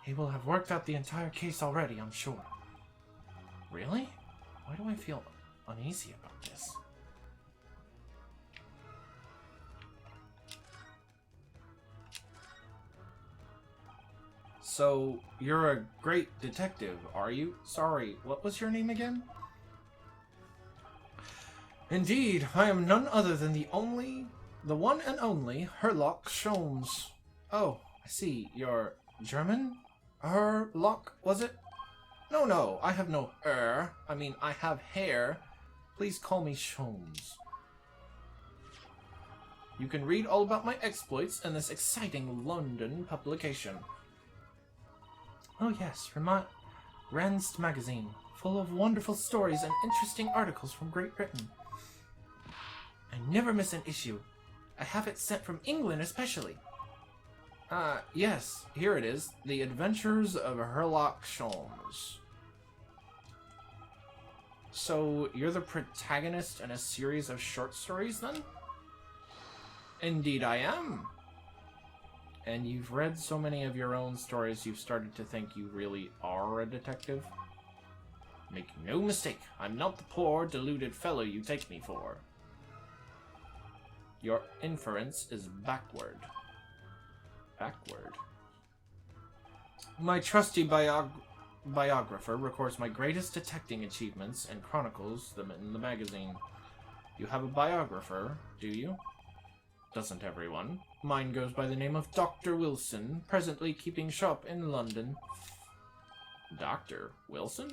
He will have worked out the entire case already, I'm sure. Really? Why do I feel uneasy about this? So, you're a great detective, are you? Sorry, what was your name again? Indeed, I am none other than the one and only Sherlock Sholmes. Oh, I see. You're German? Herlock, was it? No, I have no I have hair. Please call me Sholmes. You can read all about my exploits in this exciting London publication. Oh yes, Randst magazine, full of wonderful stories and interesting articles from Great Britain. I never miss an issue. I have it sent from England especially. Yes, here it is. The Adventures of Sherlock Sholmes. So, you're the protagonist in a series of short stories, then? Indeed I am. And you've read so many of your own stories, you've started to think you really are a detective? Make no mistake, I'm not the poor, deluded fellow you take me for. Your inference is backward. My trusty biographer records my greatest detecting achievements and chronicles them in the magazine. You have a biographer, do you? Doesn't everyone? Mine goes by the name of Dr. Wilson, presently keeping shop in London. Dr. Wilson?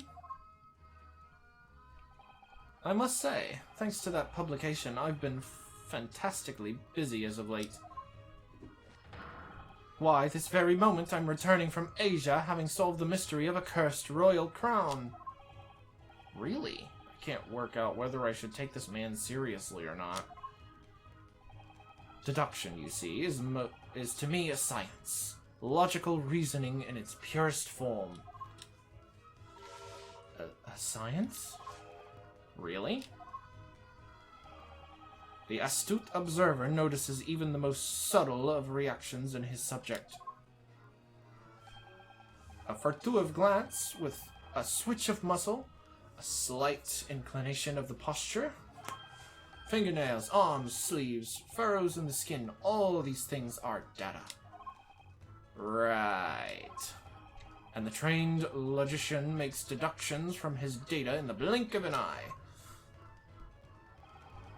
I must say, thanks to that publication, I've been fantastically busy as of late. Why, this very moment I'm returning from Asia, having solved the mystery of a cursed royal crown. Really? I can't work out whether I should take this man seriously or not. Deduction, you see, is to me a science. Logical reasoning in its purest form. A science? Really? The astute observer notices even the most subtle of reactions in his subject. A furtive glance with a switch of muscle, a slight inclination of the posture, fingernails, arms, sleeves, furrows in the skin, all these things are data. Right. And the trained logician makes deductions from his data in the blink of an eye.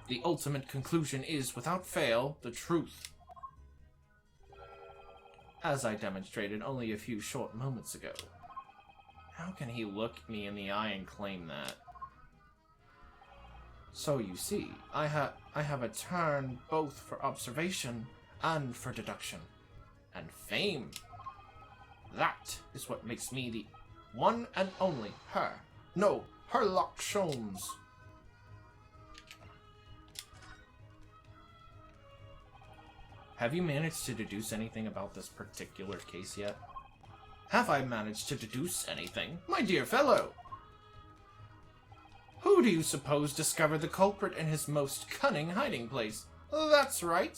The ultimate conclusion is, without fail, the truth. As I demonstrated only a few short moments ago. How can he look me in the eye and claim that? So you see, I have a turn both for observation and for deduction. And fame. That is what makes me the one and only Sherlock Sholmes. Have you managed to deduce anything about this particular case yet? Have I managed to deduce anything? My dear fellow! Who do you suppose discovered the culprit in his most cunning hiding place? That's right.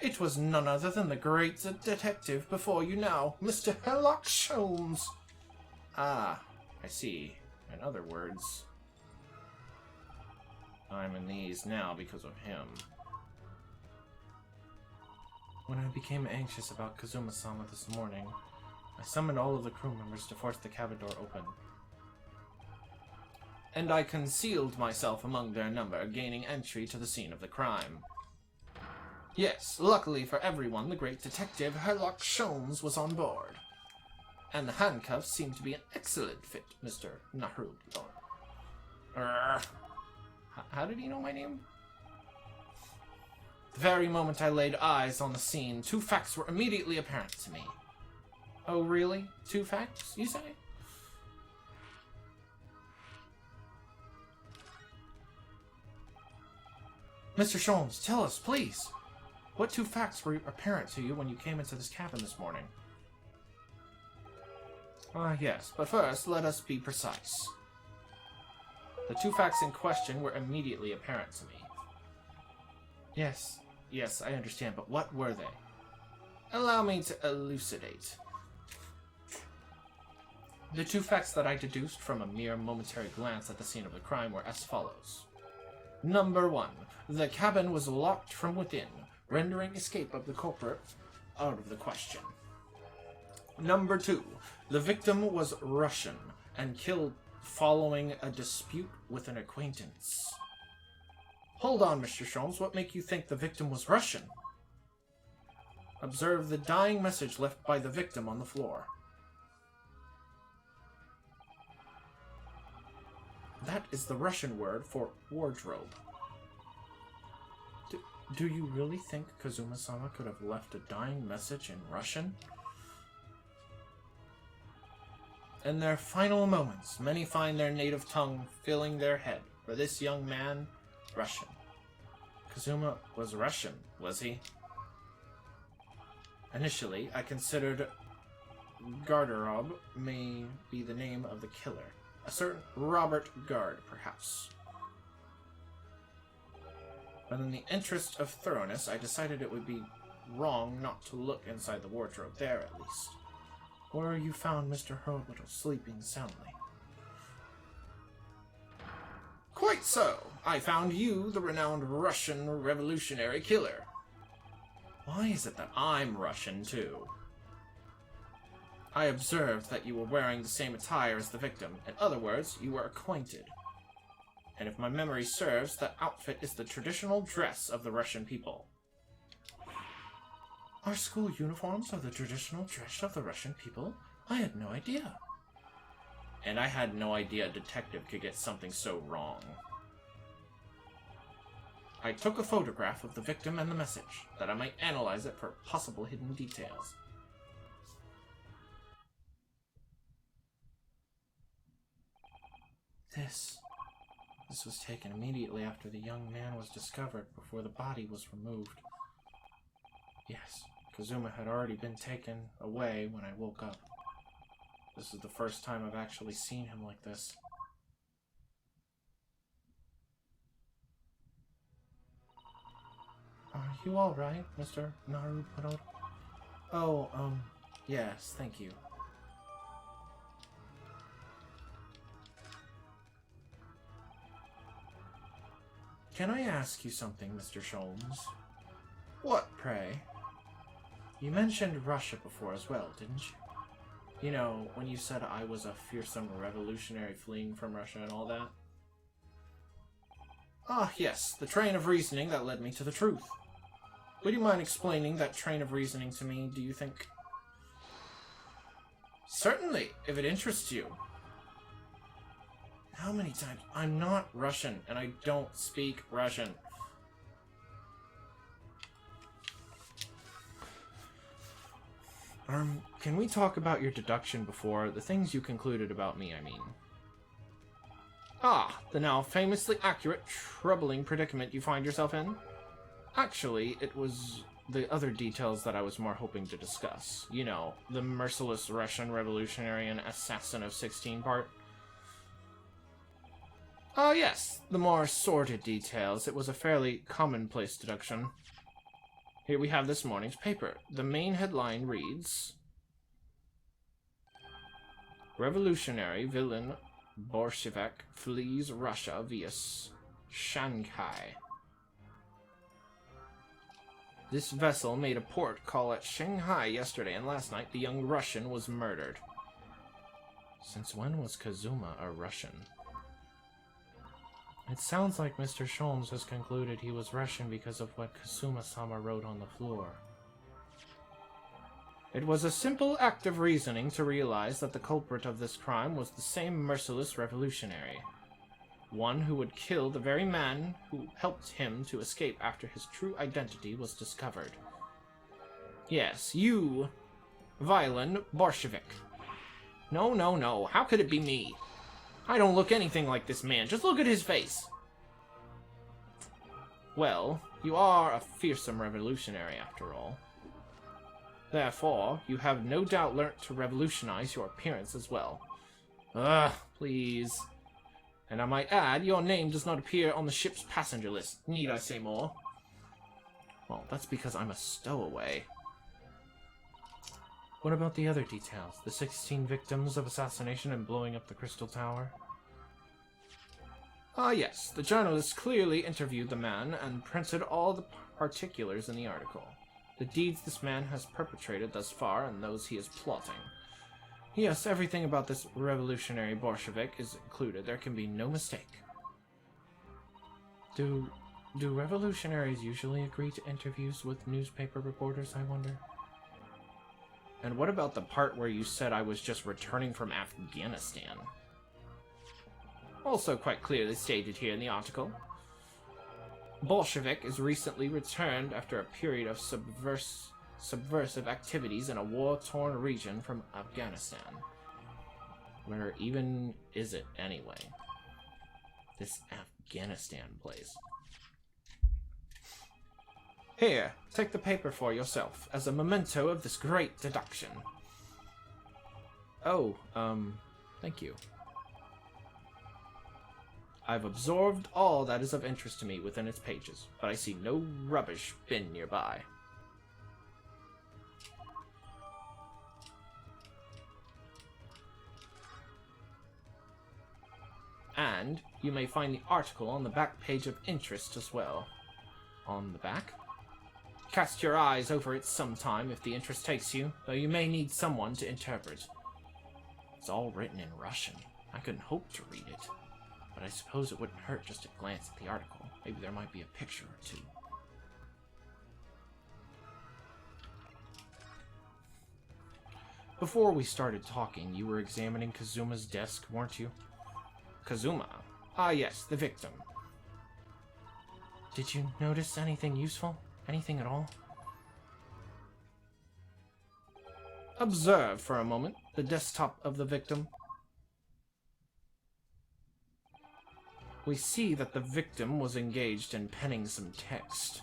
It was none other than the great detective before you now, Mr. Sherlock Holmes. Ah, I see. In other words, I'm in these now because of him. When I became anxious about Kazuma-sama this morning, I summoned all of the crew members to force the cabin door open. And I concealed myself among their number, gaining entry to the scene of the crime. Yes, luckily for everyone, the great detective Sherlock Holmes was on board. And the handcuffs seem to be an excellent fit, Mr. Naruto. How did he know my name? The very moment I laid eyes on the scene, 2 facts were immediately apparent to me. Oh, really? 2 facts, you say? Mr. Sholmes, tell us, please. What 2 facts were apparent to you when you came into this cabin this morning? Yes, but first, let us be precise. The 2 facts in question were immediately apparent to me. Yes, I understand, but what were they? Allow me to elucidate. The 2 facts that I deduced from a mere momentary glance at the scene of the crime were as follows. Number 1, the cabin was locked from within, rendering escape of the culprit out of the question. Number 2, the victim was Russian and killed following a dispute with an acquaintance. Hold on, Mr. Sholmes, what makes you think the victim was Russian? Observe the dying message left by the victim on the floor. That is the Russian word for wardrobe. Do you really think Kazuma-sama could have left a dying message in Russian? In their final moments, many find their native tongue filling their head. For this young man, Russian. Kazuma was Russian, was he? Initially, I considered Garderob may be the name of the killer. A certain Robert Gard, perhaps. But in the interest of thoroughness, I decided it would be wrong not to look inside the wardrobe there, at least. Where you found Mr. Hurlbuttle sleeping soundly. Quite so. I found you, the renowned Russian revolutionary killer. Why is it that I'm Russian, too? I observed that you were wearing the same attire as the victim. In other words, you were acquainted. And if my memory serves, that outfit is the traditional dress of the Russian people. Our school uniforms are the traditional dress of the Russian people? I had no idea. And I had no idea a detective could get something so wrong. I took a photograph of the victim and the message, that I might analyze it for possible hidden details. This was taken immediately after the young man was discovered, before the body was removed. Yes, Kazuma had already been taken away when I woke up. This is the first time I've actually seen him like this. Are you alright, Mr. Naruto? Oh, yes, thank you. Can I ask you something, Mr. Sholmes? What, pray? You mentioned Russia before as well, didn't you? You know, when you said I was a fearsome revolutionary fleeing from Russia and all that? Ah, yes, the train of reasoning that led me to the truth. Would you mind explaining that train of reasoning to me, do you think? Certainly, if it interests you. How many times? I'm not Russian, and I don't speak Russian. Can we talk about your deduction before? The things you concluded about me, I mean. Ah, the now famously accurate, troubling predicament you find yourself in? Actually, it was the other details that I was more hoping to discuss. You know, the merciless Russian revolutionary and assassin of 16 part. Ah, yes, the more sordid details. It was a fairly commonplace deduction. Here we have this morning's paper. The main headline reads, Revolutionary villain Bolshevik flees Russia via Shanghai. This vessel made a port call at Shanghai yesterday, and last night the young Russian was murdered. Since when was Kazuma a Russian? It sounds like Mr. Sholmes has concluded he was Russian because of what Kazuma-sama wrote on the floor. It was a simple act of reasoning to realize that the culprit of this crime was the same merciless revolutionary. One who would kill the very man who helped him to escape after his true identity was discovered. Yes, you, Violin Bolshevik. No, no, no, how could it be me? I don't look anything like this man, just look at his face. Well, you are a fearsome revolutionary after all. Therefore, you have no doubt learnt to revolutionize your appearance as well. Ugh, please. And I might add, your name does not appear on the ship's passenger list. Need I say more? Well, that's because I'm a stowaway. What about the other details? The 16 victims of assassination and blowing up the Crystal Tower? Ah, yes. The journalist clearly interviewed the man and printed all the particulars in the article. The deeds this man has perpetrated thus far and those he is plotting. Yes, everything about this revolutionary Bolshevik is included. There can be no mistake. Do revolutionaries usually agree to interviews with newspaper reporters, I wonder? And what about the part where you said I was just returning from Afghanistan? Also quite clearly stated here in the article. Bolshevik is recently returned after a period of subversive activities in a war-torn region from Afghanistan. Where even is it anyway? This Afghanistan place. Here, take the paper for yourself, as a memento of this great deduction. Oh, thank you. I've absorbed all that is of interest to me within its pages, but I see no rubbish bin nearby. And you may find the article on the back page of interest as well. On the back? Cast your eyes over it sometime if the interest takes you, though you may need someone to interpret. It's all written in Russian. I couldn't hope to read it, but I suppose it wouldn't hurt just to glance at the article. Maybe there might be a picture or two. Before we started talking, you were examining Kazuma's desk, weren't you? Kazuma? Ah, yes, the victim. Did you notice anything useful? Anything at all? Observe for a moment the desktop of the victim. We see that the victim was engaged in penning some text.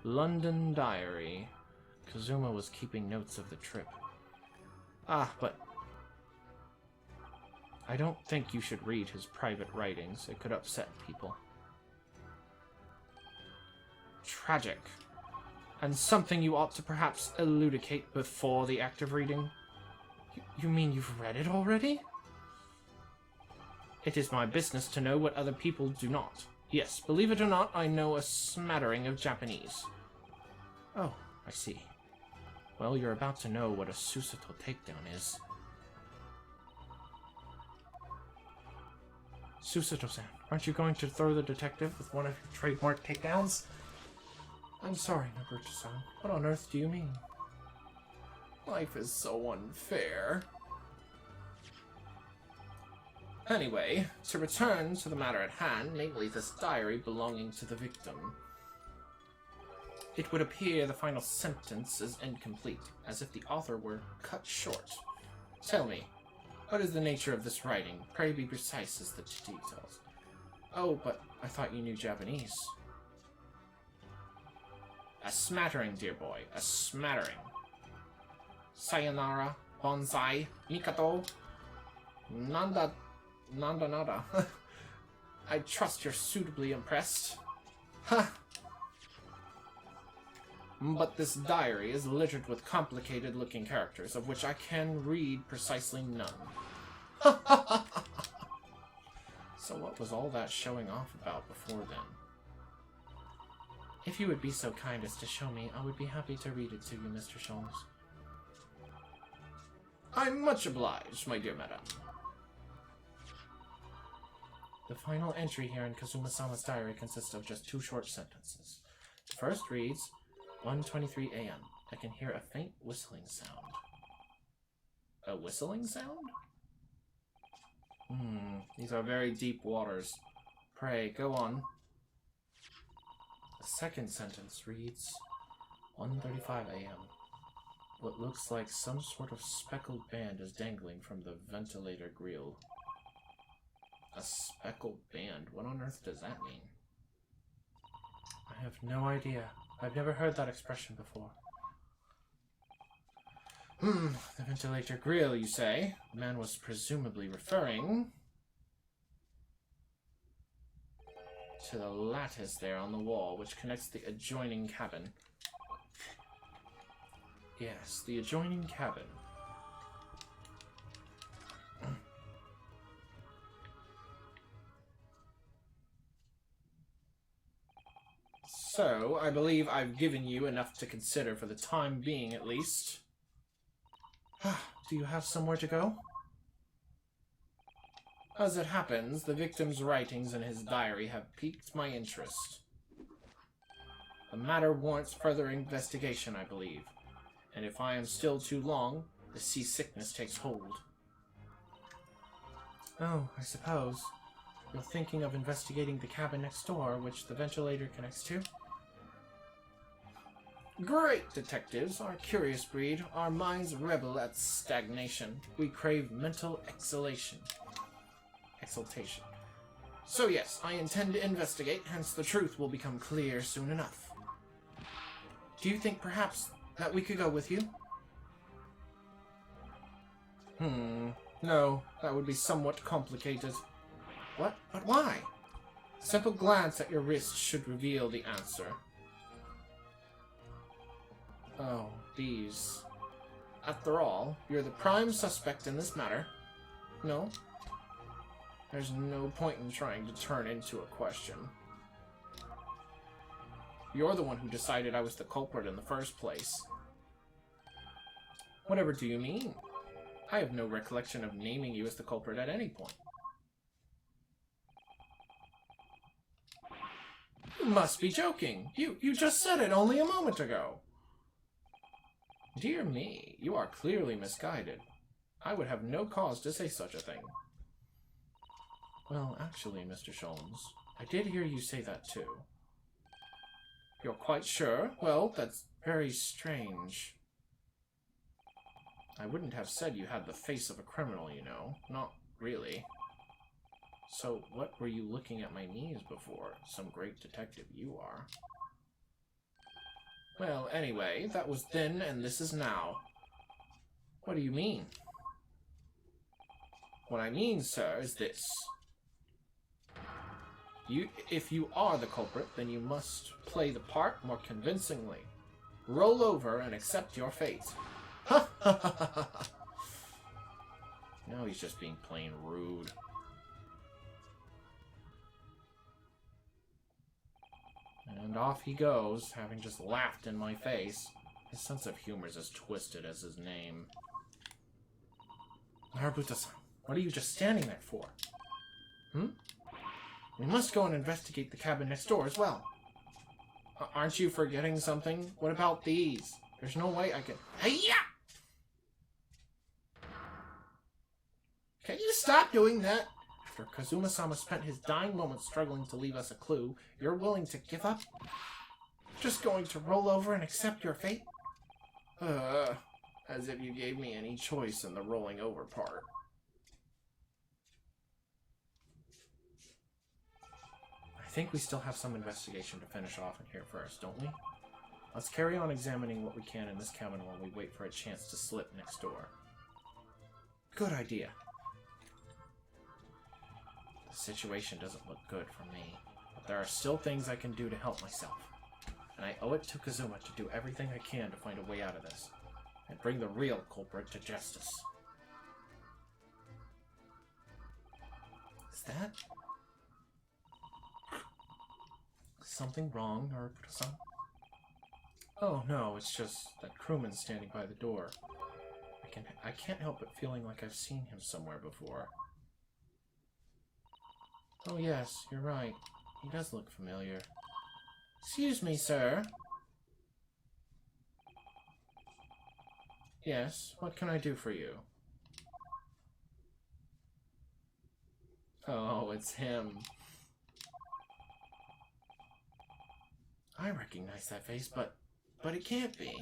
London Diary. Kazuma was keeping notes of the trip. Ah, but I don't think you should read his private writings. It could upset people. Tragic. And something you ought to perhaps elucidate before the act of reading? You mean you've read it already? It is my business to know what other people do not. Yes, believe it or not, I know a smattering of Japanese. Oh, I see. Well, you're about to know what a Susato takedown is. Susato-san, aren't you going to throw the detective with one of your trademark takedowns? I'm sorry, Naruto-san. What on earth do you mean? Life is so unfair. Anyway, to return to the matter at hand, namely this diary belonging to the victim. It would appear the final sentence is incomplete, as if the author were cut short. Tell me, what is the nature of this writing? Pray be precise as the details. Oh, but I thought you knew Japanese. A smattering, dear boy, a smattering. Sayonara, bonsai, mikato, nanda nada. I trust you're suitably impressed. Ha! But this diary is littered with complicated-looking characters, of which I can read precisely none. So what was all that showing off about before then? If you would be so kind as to show me, I would be happy to read it to you, Mr. Sholmes. I'm much obliged, my dear madam. The final entry here in Kazuma-sama's diary consists of just 2 short sentences. The first reads, 1:23 a.m. I can hear a faint whistling sound. A whistling sound? These are very deep waters. Pray, go on. The second sentence reads, 1:35 a.m. What looks like some sort of speckled band is dangling from the ventilator grill. A speckled band? What on earth does that mean? I have no idea. I've never heard that expression before. The ventilator grill, you say? The man was presumably referring to the lattice there on the wall, which connects the adjoining cabin. Yes, the adjoining cabin. So, I believe I've given you enough to consider for the time being, at least. Do you have somewhere to go? As it happens, the victim's writings in his diary have piqued my interest. The matter warrants further investigation, I believe. And if I am still too long, the seasickness takes hold. Oh, I suppose. You're thinking of investigating the cabin next door, which the ventilator connects to? Great detectives, our curious breed. Our minds rebel at stagnation. We crave mental exhaltation. So yes, I intend to investigate, hence the truth will become clear soon enough. Do you think perhaps that we could go with you? No, that would be somewhat complicated. What? But why? A simple glance at your wrist should reveal the answer. Oh, these. After all, you're the prime suspect in this matter. No? There's no point in trying to turn into a question. You're the one who decided I was the culprit in the first place. Whatever do you mean? I have no recollection of naming you as the culprit at any point. You must be joking. You just said it only a moment ago. Dear me, you are clearly misguided. I would have no cause to say such a thing. Well, actually, Mr. Sholmes, I did hear you say that too. You're quite sure? Well, that's very strange. I wouldn't have said you had the face of a criminal, you know. Not really. So, what were you looking at my knees before? Some great detective you are. Well, anyway, that was then and this is now. What do you mean? What I mean, sir, is this. If you are the culprit, then you must play the part more convincingly. Roll over and accept your fate. Ha ha ha ha ha! Now he's just being plain rude. And off he goes, having just laughed in my face. His sense of humor is as twisted as his name. Narubuta-san, what are you just standing there for? We must go and investigate the cabin next door as well. Aren't you forgetting something? What about these? There's no way I can... Hey-ya! Can you stop doing that? After Kazuma-sama spent his dying moments struggling to leave us a clue, you're willing to give up? Just going to roll over and accept your fate? As if you gave me any choice in the rolling over part. I think we still have some investigation to finish off in here first, don't we? Let's carry on examining what we can in this cabin while we wait for a chance to slip next door. Good idea. The situation doesn't look good for me, but there are still things I can do to help myself. and I owe it to Kazuma to do everything I can to find a way out of this, and bring the real culprit to justice. Is that something wrong, or something? Oh no, it's just that crewman's standing by the door. I can't help but feeling like I've seen him somewhere before. Oh yes, you're right. He does look familiar. Excuse me, sir. Yes, what can I do for you? Oh, it's him. I recognize that face, but it can't be.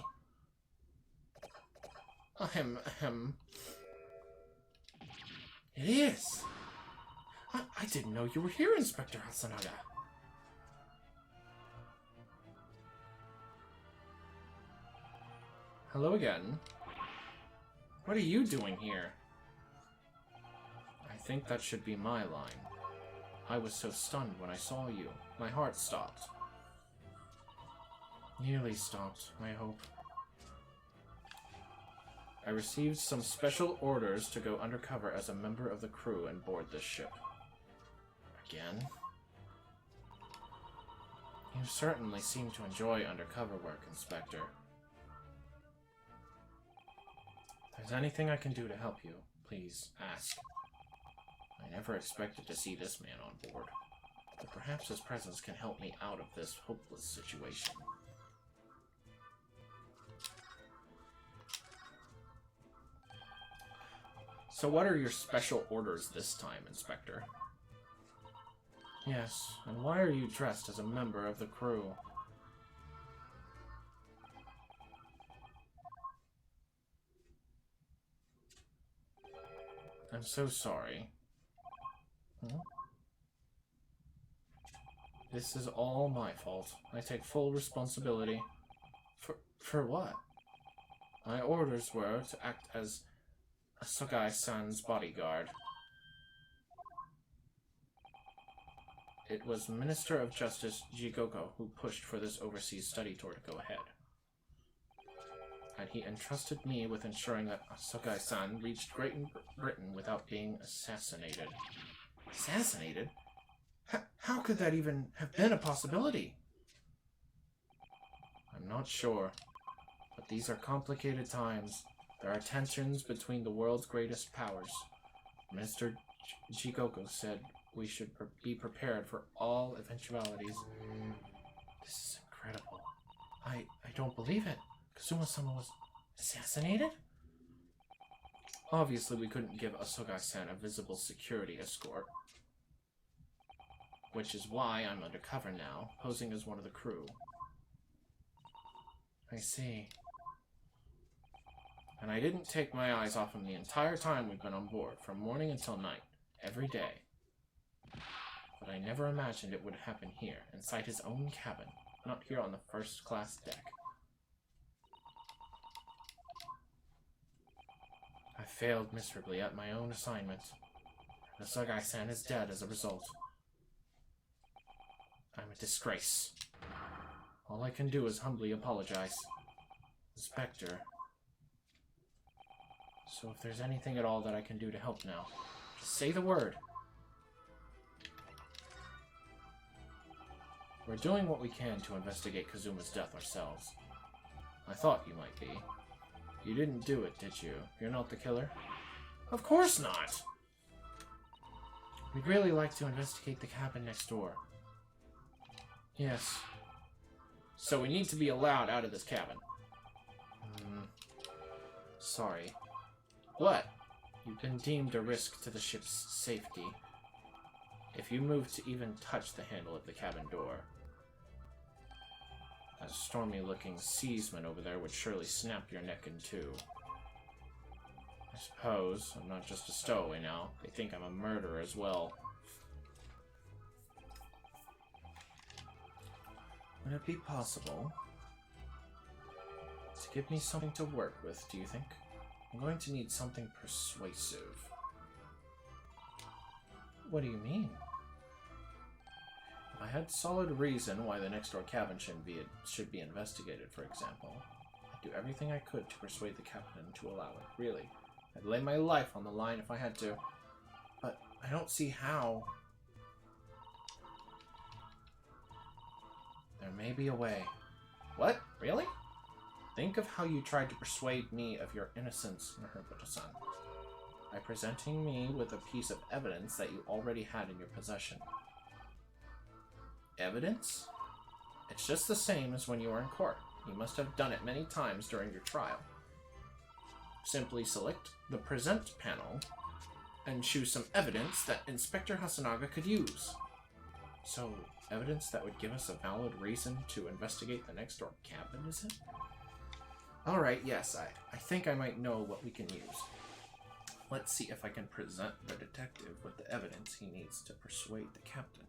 It is! I didn't know you were here, Inspector Hasanaga. Hello again. What are you doing here? I think that should be my line. I was so stunned when I saw you. My heart stopped. Nearly stopped, I hope. I received some special orders to go undercover as a member of the crew and board this ship. Again? You certainly seem to enjoy undercover work, Inspector. If there's anything I can do to help you, please ask. I never expected to see this man on board, but perhaps his presence can help me out of this hopeless situation. So what are your special orders this time, Inspector? Yes, and why are you dressed as a member of the crew? I'm so sorry. This is all my fault. I take full responsibility. For what? My orders were to act as Asogai-san's bodyguard. It was Minister of Justice Jigoko who pushed for this overseas study tour to go ahead. And he entrusted me with ensuring that Asogai-san reached Great Britain without being assassinated. Assassinated? How could that even have been a possibility? I'm not sure, but these are complicated times. There are tensions between the world's greatest powers. Minister Jigoko said we should be prepared for all eventualities. This is incredible. I don't believe it. Kazuma-sama was assassinated? Obviously, we couldn't give Asogai-san a visible security escort. Which is why I'm undercover now, posing as one of the crew. I see. And I didn't take my eyes off him the entire time we've been on board, from morning until night, every day. But I never imagined it would happen here, inside his own cabin, not here on the first-class deck. I failed miserably at my own assignment. Asogai-san is dead as a result. I'm a disgrace. All I can do is humbly apologize. Inspector. So if there's anything at all that I can do to help now, just say the word. We're doing what we can to investigate Kazuma's death ourselves. I thought you might be. You didn't do it, did you? You're not the killer? Of course not! We'd really like to investigate the cabin next door. Yes. So we need to be allowed out of this cabin. Sorry. What? You've been deemed a risk to the ship's safety. If you move to even touch the handle of the cabin door, that stormy-looking seaman over there would surely snap your neck in two. I suppose I'm not just a stowaway now. They think I'm a murderer as well. Would it be possible to give me something to work with, do you think? I'm going to need something persuasive. What do you mean? If I had solid reason why the next-door cabin should be investigated, for example. I'd do everything I could to persuade the captain to allow it, really. I'd lay my life on the line if I had to. But I don't see how. There may be a way. What? Really? Think of how you tried to persuade me of your innocence, Naruto-san. By presenting me with a piece of evidence that you already had in your possession. Evidence? It's just the same as when you were in court. You must have done it many times during your trial. Simply select the present panel and choose some evidence that Inspector Hasanaga could use. So, evidence that would give us a valid reason to investigate the next door cabin, is it? Alright, yes, I think I might know what we can use. Let's see if I can present the detective with the evidence he needs to persuade the captain.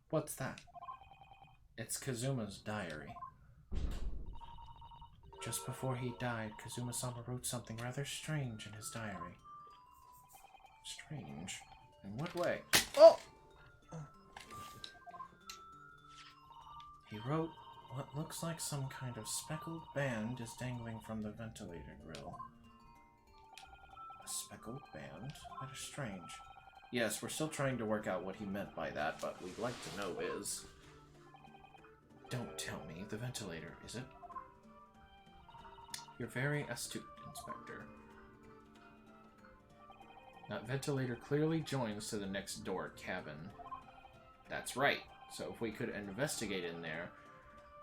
What's that? It's Kazuma's diary. Just before he died, Kazuma-sama wrote something rather strange in his diary. Strange? In what way? Oh! He wrote, what looks like some kind of speckled band is dangling from the ventilator grill. A speckled band? That is strange. Yes, we're still trying to work out what he meant by that, but we'd like to know is... Don't tell me the ventilator, is it? You're very astute, Inspector. That ventilator clearly joins to the next door cabin. That's right. So if we could investigate in there,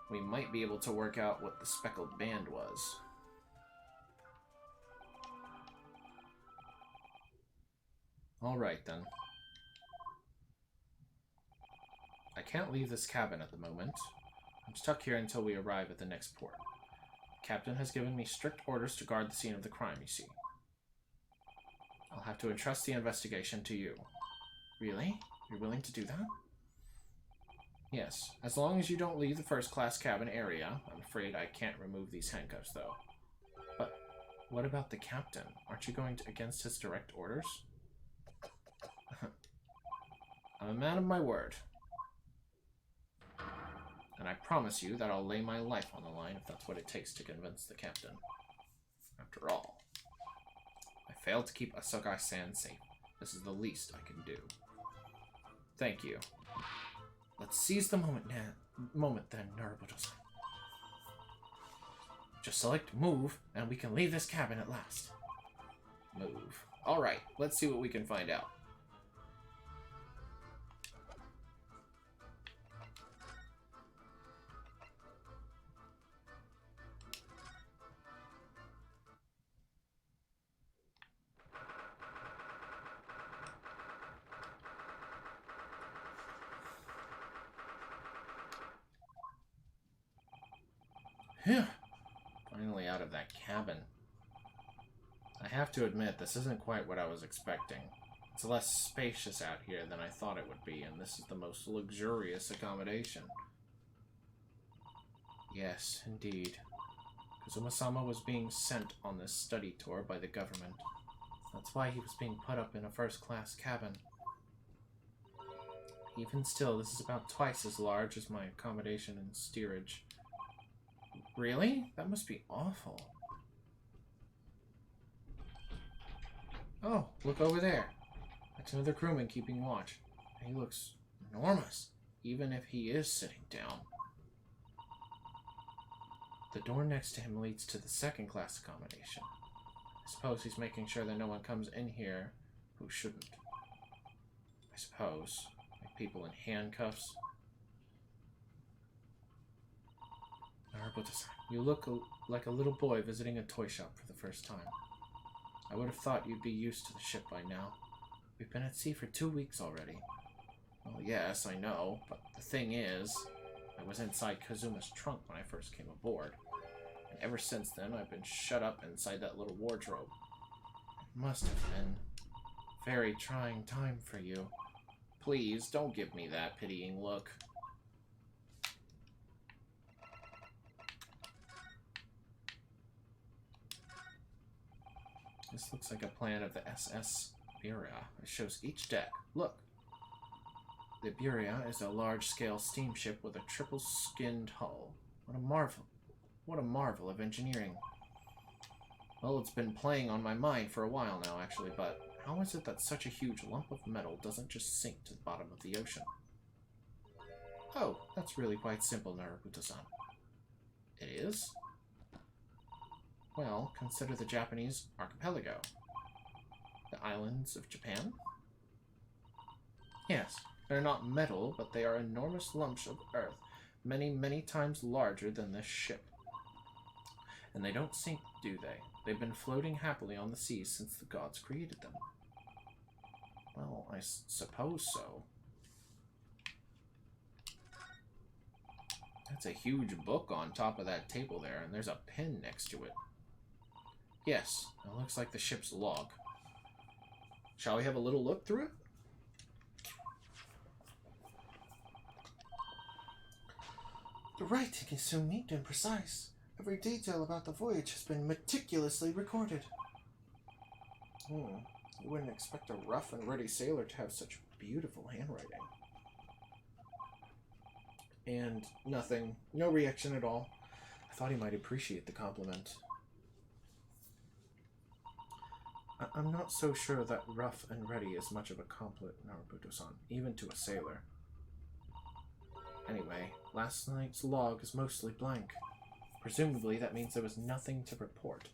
we might be able to work out what the speckled band was. Alright then. I can't leave this cabin at the moment. I'm stuck here until we arrive at the next port. The captain has given me strict orders to guard the scene of the crime, you see. I'll have to entrust the investigation to you. Really? You're willing to do that? Yes, as long as you don't leave the first-class cabin area. I'm afraid I can't remove these handcuffs, though. But what about the captain? Aren't you going against his direct orders? I'm a man of my word. And I promise you that I'll lay my life on the line if that's what it takes to convince the captain. After all, I failed to keep Asogai-san safe. This is the least I can do. Thank you. Let's seize the moment then, Naruto-san. Just select move, and we can leave this cabin at last. Move. Alright, let's see what we can find out. Phew. Finally out of that cabin. I have to admit, this isn't quite what I was expecting. It's less spacious out here than I thought it would be, and this is the most luxurious accommodation. Yes, indeed. Kazuma-sama was being sent on this study tour by the government. That's why he was being put up in a first-class cabin. Even still, this is about twice as large as my accommodation in steerage. Really? That must be awful. Oh, look over there. That's another crewman keeping watch. He looks enormous, even if he is sitting down. The door next to him leads to the second-class accommodation. I suppose he's making sure that no one comes in here who shouldn't. I suppose. Like people in handcuffs. You look like a little boy visiting a toy shop for the first time. I would have thought you'd be used to the ship by now. We've been at sea for 2 weeks already. Well, yes, I know, but the thing is, I was inside Kazuma's trunk when I first came aboard. And ever since then, I've been shut up inside that little wardrobe. It must have been a very trying time for you. Please, don't give me that pitying look. This looks like a plan of the SS Buria. It shows each deck. Look. The Buria is a large-scale steamship with a triple-skinned hull. What a marvel. What a marvel of engineering. Well, it's been playing on my mind for a while now, actually, but how is it that such a huge lump of metal doesn't just sink to the bottom of the ocean? Oh, that's really quite simple, Naruto-san. It is? Well, consider the Japanese archipelago. The islands of Japan? Yes, they're not metal, but they are enormous lumps of earth, many, many times larger than this ship. And they don't sink, do they? They've been floating happily on the seas since the gods created them. Well, I suppose so. That's a huge book on top of that table there, and there's a pen next to it. Yes, it looks like the ship's log. Shall we have a little look through it? The writing is so neat and precise. Every detail about the voyage has been meticulously recorded. You wouldn't expect a rough and ready sailor to have such beautiful handwriting. And nothing. No reaction at all. I thought he might appreciate the compliment. I'm not so sure that rough and ready is much of a compliment, Naruto-san, even to a sailor. Anyway, last night's log is mostly blank. Presumably that means there was nothing to report.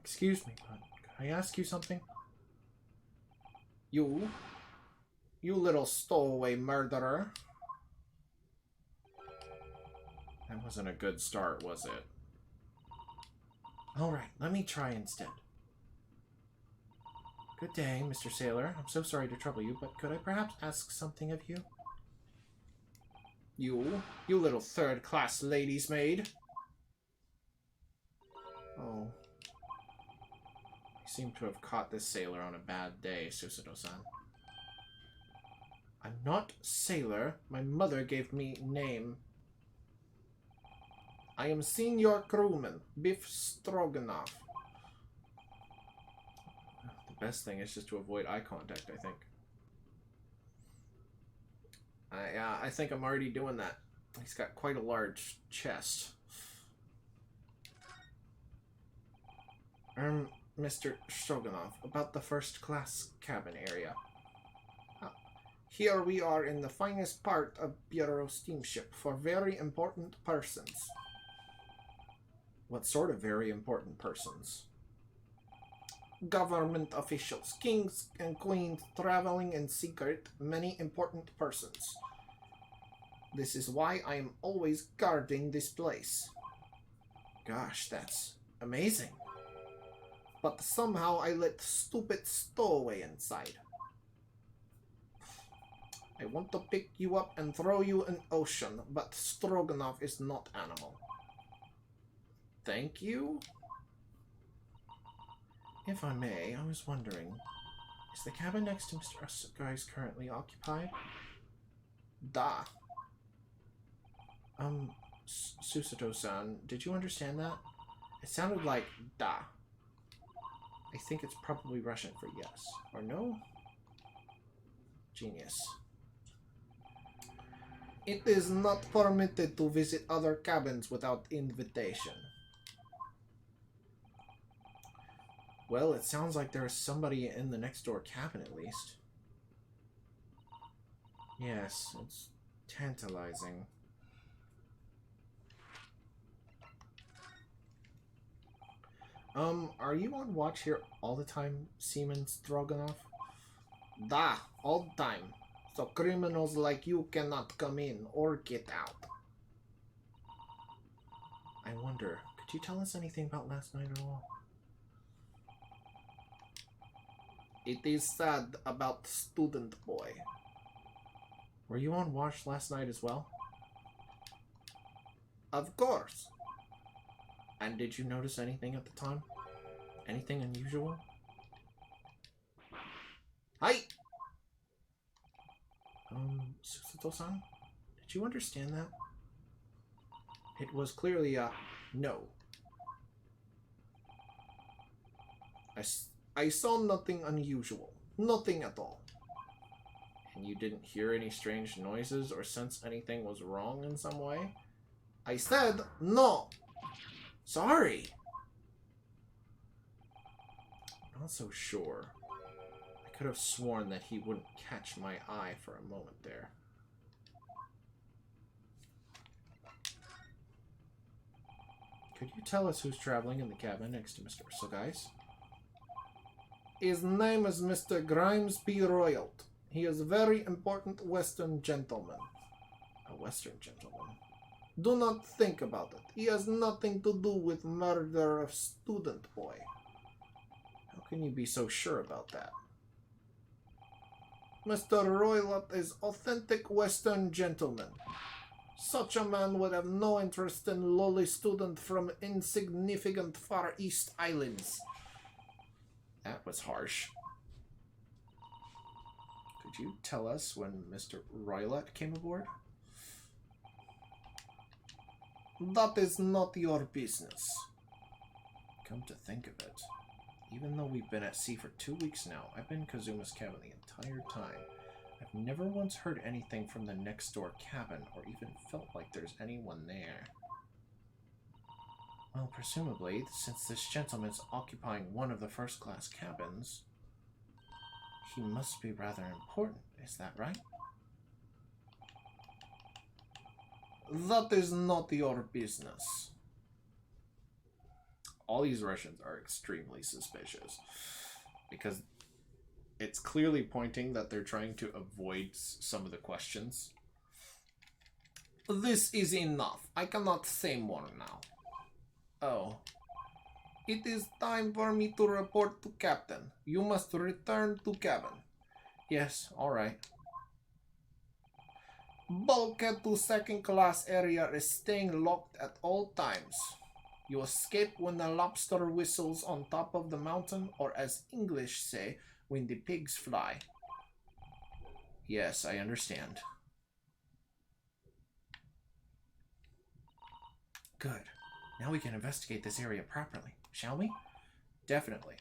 Excuse me, but can I ask you something? You little stowaway murderer. That wasn't a good start, was it? Alright, let me try instead. Good day, Mr. Sailor. I'm so sorry to trouble you, but could I perhaps ask something of you? You little third-class lady's maid. Oh. You seem to have caught this sailor on a bad day, Susato-san. I'm not sailor. My mother gave me name. I am senior crewman, Biff Stroganoff. The best thing is just to avoid eye contact, I think. I think I'm already doing that. He's got quite a large chest. Mr. Stroganoff, about the first-class cabin area. Here we are in the finest part of Bureau steamship for very important persons. What sort of very important persons? Government officials, kings and queens traveling in secret, many important persons. This is why I am always guarding this place. Gosh, that's amazing. But somehow I let stupid stowaway inside. I want to pick you up and throw you in ocean, but Stroganoff is not animal. Thank you? If I may, I was wondering, is the cabin next to Mr. Asagai's currently occupied? Da. Susato-san, did you understand that? It sounded like da. I think it's probably Russian for yes. Or no? Genius. It is not permitted to visit other cabins without invitation. Well, it sounds like there is somebody in the next door cabin at least. Yes, it's tantalizing. Are you on watch here all the time, Seaman Stroganoff? Da, all the time. So criminals like you cannot come in or get out. I wonder, could you tell us anything about last night at all? It is sad about student boy. Were you on watch last night as well? Of course. And did you notice anything at the time? Anything unusual? Hi! Susato-san? Did you understand that? It was clearly a no. I saw nothing unusual. Nothing at all. And you didn't hear any strange noises or sense anything was wrong in some way? I said no! Sorry! Not so sure. I could have sworn that he wouldn't catch my eye for a moment there. Could you tell us who's traveling in the cabin next to Mr. Sugais? His name is Mr. Grimes P. Royalt. He is a very important Western gentleman. A Western gentleman? Do not think about it. He has nothing to do with murder of student boy. How can you be so sure about that? Mr. Royalt is authentic Western gentleman. Such a man would have no interest in lowly student from insignificant Far East Islands. That was harsh. Could you tell us when Mr. Royalt came aboard? That is not your business. Come to think of it, even though we've been at sea for 2 weeks now, I've been in Kazuma's cabin the entire time. I've never once heard anything from the next door cabin, or even felt like there's anyone there. Well, presumably, since this gentleman's occupying one of the first-class cabins, he must be rather important, is that right? That is not your business. All these Russians are extremely suspicious, because it's clearly pointing that they're trying to avoid some of the questions. This is enough. I cannot say more now. Oh. It is time for me to report to Captain. You must return to cabin. Yes, alright. Bulkhead to second class area is staying locked at all times. You escape when the lobster whistles on top of the mountain, or as English say, when the pigs fly. Yes, I understand. Good. Now we can investigate this area properly, shall we? Definitely.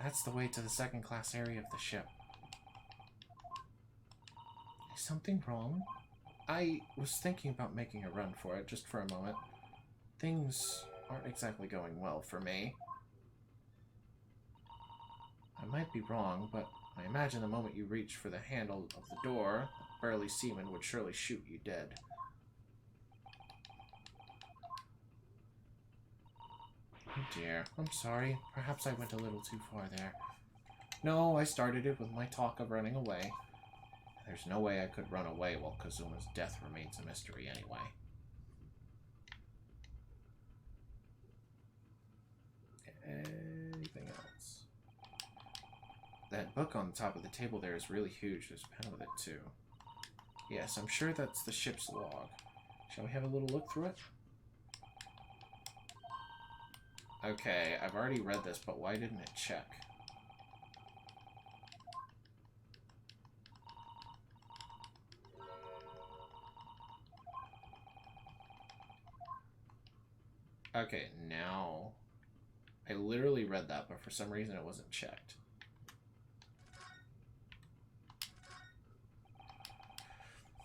That's the way to the second class area of the ship. Is something wrong? I was thinking about making a run for it, just for a moment. Things aren't exactly going well for me. I might be wrong, but I imagine the moment you reach for the handle of the door, the burly seaman would surely shoot you dead. Oh dear, I'm sorry. Perhaps I went a little too far there. No, I started it with my talk of running away. There's no way I could run away while Kazuma's death remains a mystery anyway. Anything else? That book on the top of the table there is really huge. There's a pen with it too. Yes, I'm sure that's the ship's log. Shall we have a little look through it? Okay, I've already read this, but why didn't it check? Okay, now... I literally read that, but for some reason it wasn't checked.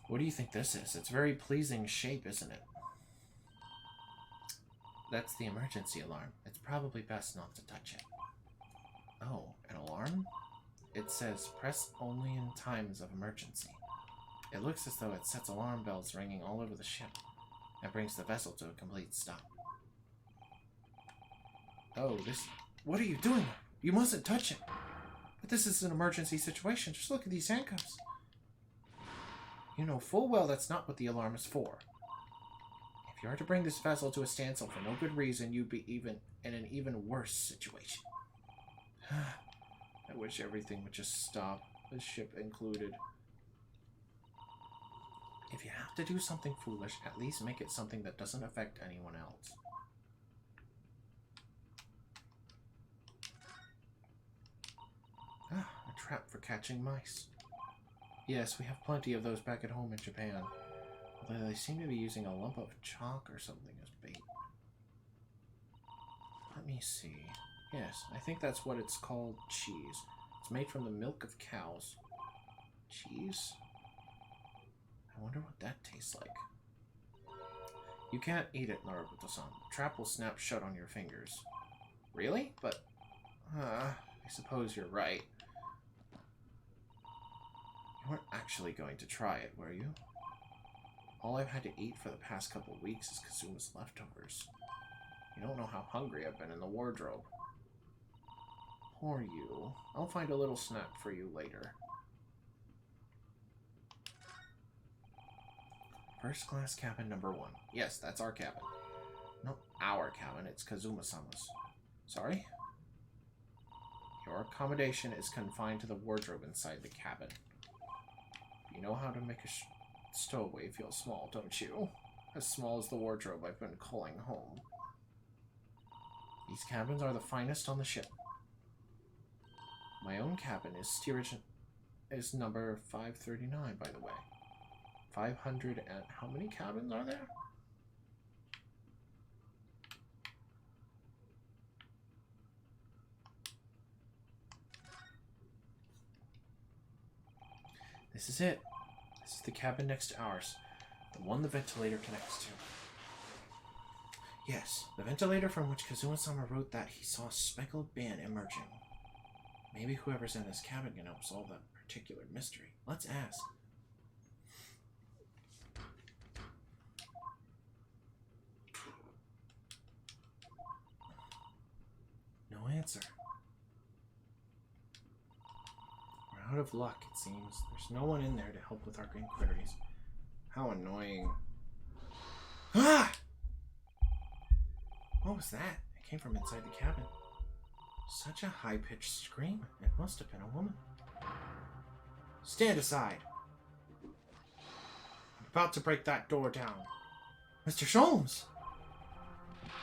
What do you think this is? It's a very pleasing shape, isn't it? That's the emergency alarm. It's probably best not to touch it. Oh, an alarm? It says, press only in times of emergency. It looks as though it sets alarm bells ringing all over the ship and brings the vessel to a complete stop. Oh, this... What are you doing? You mustn't touch it. But this is an emergency situation. Just look at these handcuffs. You know full well that's not what the alarm is for. If you are to bring this vessel to a standstill for no good reason, you'd be in an even worse situation. I wish everything would just stop, the ship included. If you have to do something foolish, at least make it something that doesn't affect anyone else. Ah, a trap for catching mice. Yes, we have plenty of those back at home in Japan. Although they seem to be using a lump of chalk or something as bait. Let me see. Yes, I think that's what it's called, cheese. It's made from the milk of cows. Cheese? I wonder what that tastes like. You can't eat it, Naruto-san. The trap will snap shut on your fingers. Really? But, I suppose you're right. You weren't actually going to try it, were you? All I've had to eat for the past couple weeks is Kazuma's leftovers. You don't know how hungry I've been in the wardrobe. Poor you. I'll find a little snack for you later. First class cabin number 1. Yes, that's our cabin. Not our cabin, it's Kazuma-sama's. Sorry? Your accommodation is confined to the wardrobe inside the cabin. You know how to make a stowaway feel small, don't you? As small as the wardrobe I've been calling home. These cabins are the finest on the ship. My own cabin is steerage is number 539, by the way. 500 and... How many cabins are there? This is it. This is the cabin next to ours. The one the ventilator connects to. Yes, the ventilator from which Kazuma-sama wrote that he saw a speckled band emerging. Maybe whoever's in this cabin can help solve that particular mystery. Let's ask. No answer. We're out of luck, it seems. There's no one in there to help with our inquiries. How annoying. Ah! What was that? It came from inside the cabin. Such a high-pitched scream. It must have been a woman. Stand aside. I'm about to break that door down. Mr. Sholmes!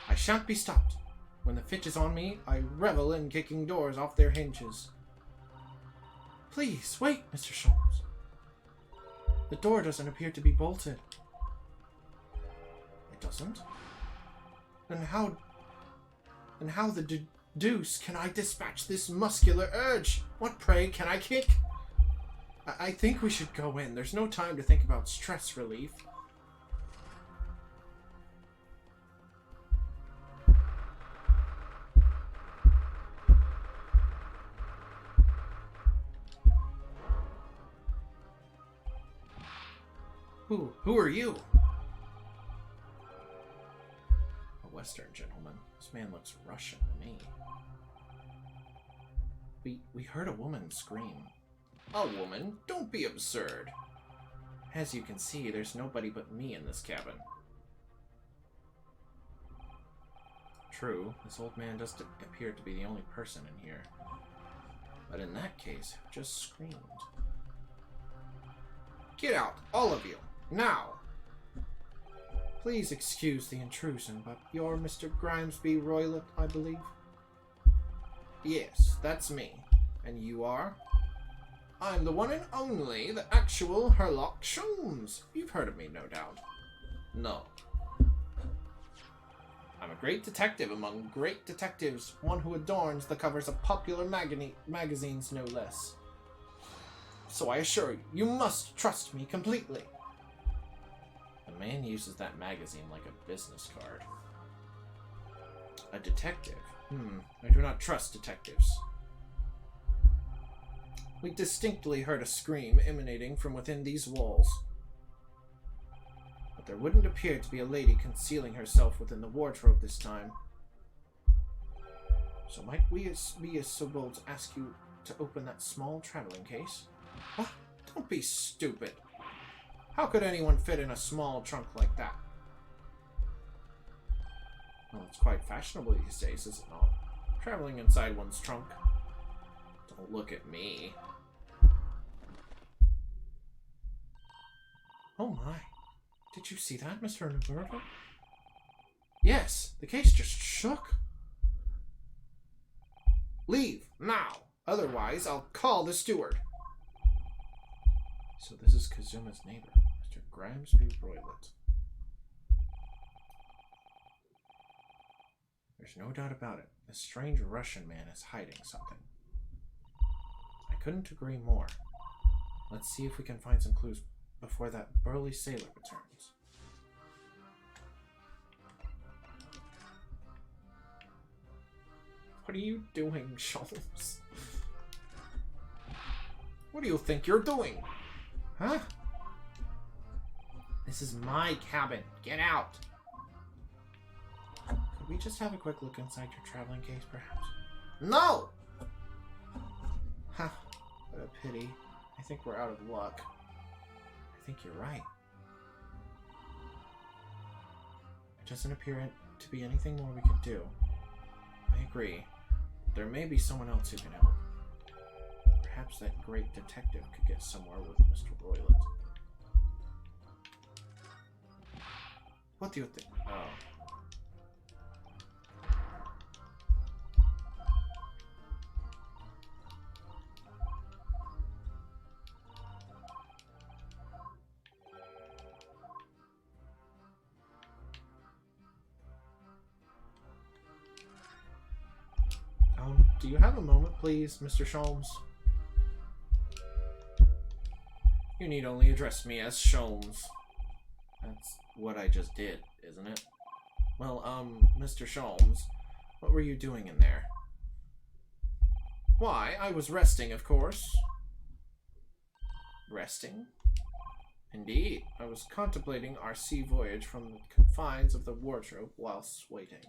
I shan't be stopped. When the fitch is on me, I revel in kicking doors off their hinges. Please, wait, Mr. Sholmes. The door doesn't appear to be bolted. It doesn't? Then how the deuce can I dispatch this muscular urge? What, pray, can I kick? I think we should go in. There's no time to think about stress relief. Who are you? A Western gentleman. This man looks Russian to me. We heard a woman scream. A woman? Don't be absurd. As you can see, there's nobody but me in this cabin. True, this old man does appear to be the only person in here. But in that case, who just screamed? Get out, all of you! Now! Please excuse the intrusion, but you're Mr. Grimesby Roylott, I believe? Yes, that's me. And you are? I'm the one and only, the actual Herlock Sholmes. You've heard of me, no doubt. No. I'm a great detective among great detectives, one who adorns the covers of popular magazines, no less. So I assure you, you must trust me completely. The man uses that magazine like a business card. A detective? I do not trust detectives. We distinctly heard a scream emanating from within these walls. But there wouldn't appear to be a lady concealing herself within the wardrobe this time. So might we be so bold to ask you to open that small traveling case? What? Don't be stupid. How could anyone fit in a small trunk like that? Well, it's quite fashionable these days, is it not? Traveling inside one's trunk. Don't look at me. Oh my. Did you see that, Mr. Naruto? Yes, the case just shook. Leave, now! Otherwise, I'll call the steward. So this is Kazuma's neighbor, Mr. Grimsby Roylott. There's no doubt about it. This strange Russian man is hiding something. I couldn't agree more. Let's see if we can find some clues before that burly sailor returns. What are you doing, Sholmes? What do you think you're doing? Huh? This is my cabin. Get out! Could we just have a quick look inside your traveling case, perhaps? No! Huh. What a pity. I think we're out of luck. I think you're right. It doesn't appear to be anything more we can do. I agree. There may be someone else who can help. Perhaps that great detective could get somewhere with Mr. Roylott. What do you think? Oh. Do you have a moment, please, Mr. Sholmes? You need only address me as Sholmes. That's what I just did, isn't it? Well, Mr. Sholmes, what were you doing in there? Why, I was resting, of course. Resting? Indeed, I was contemplating our sea voyage from the confines of the wardrobe whilst waiting.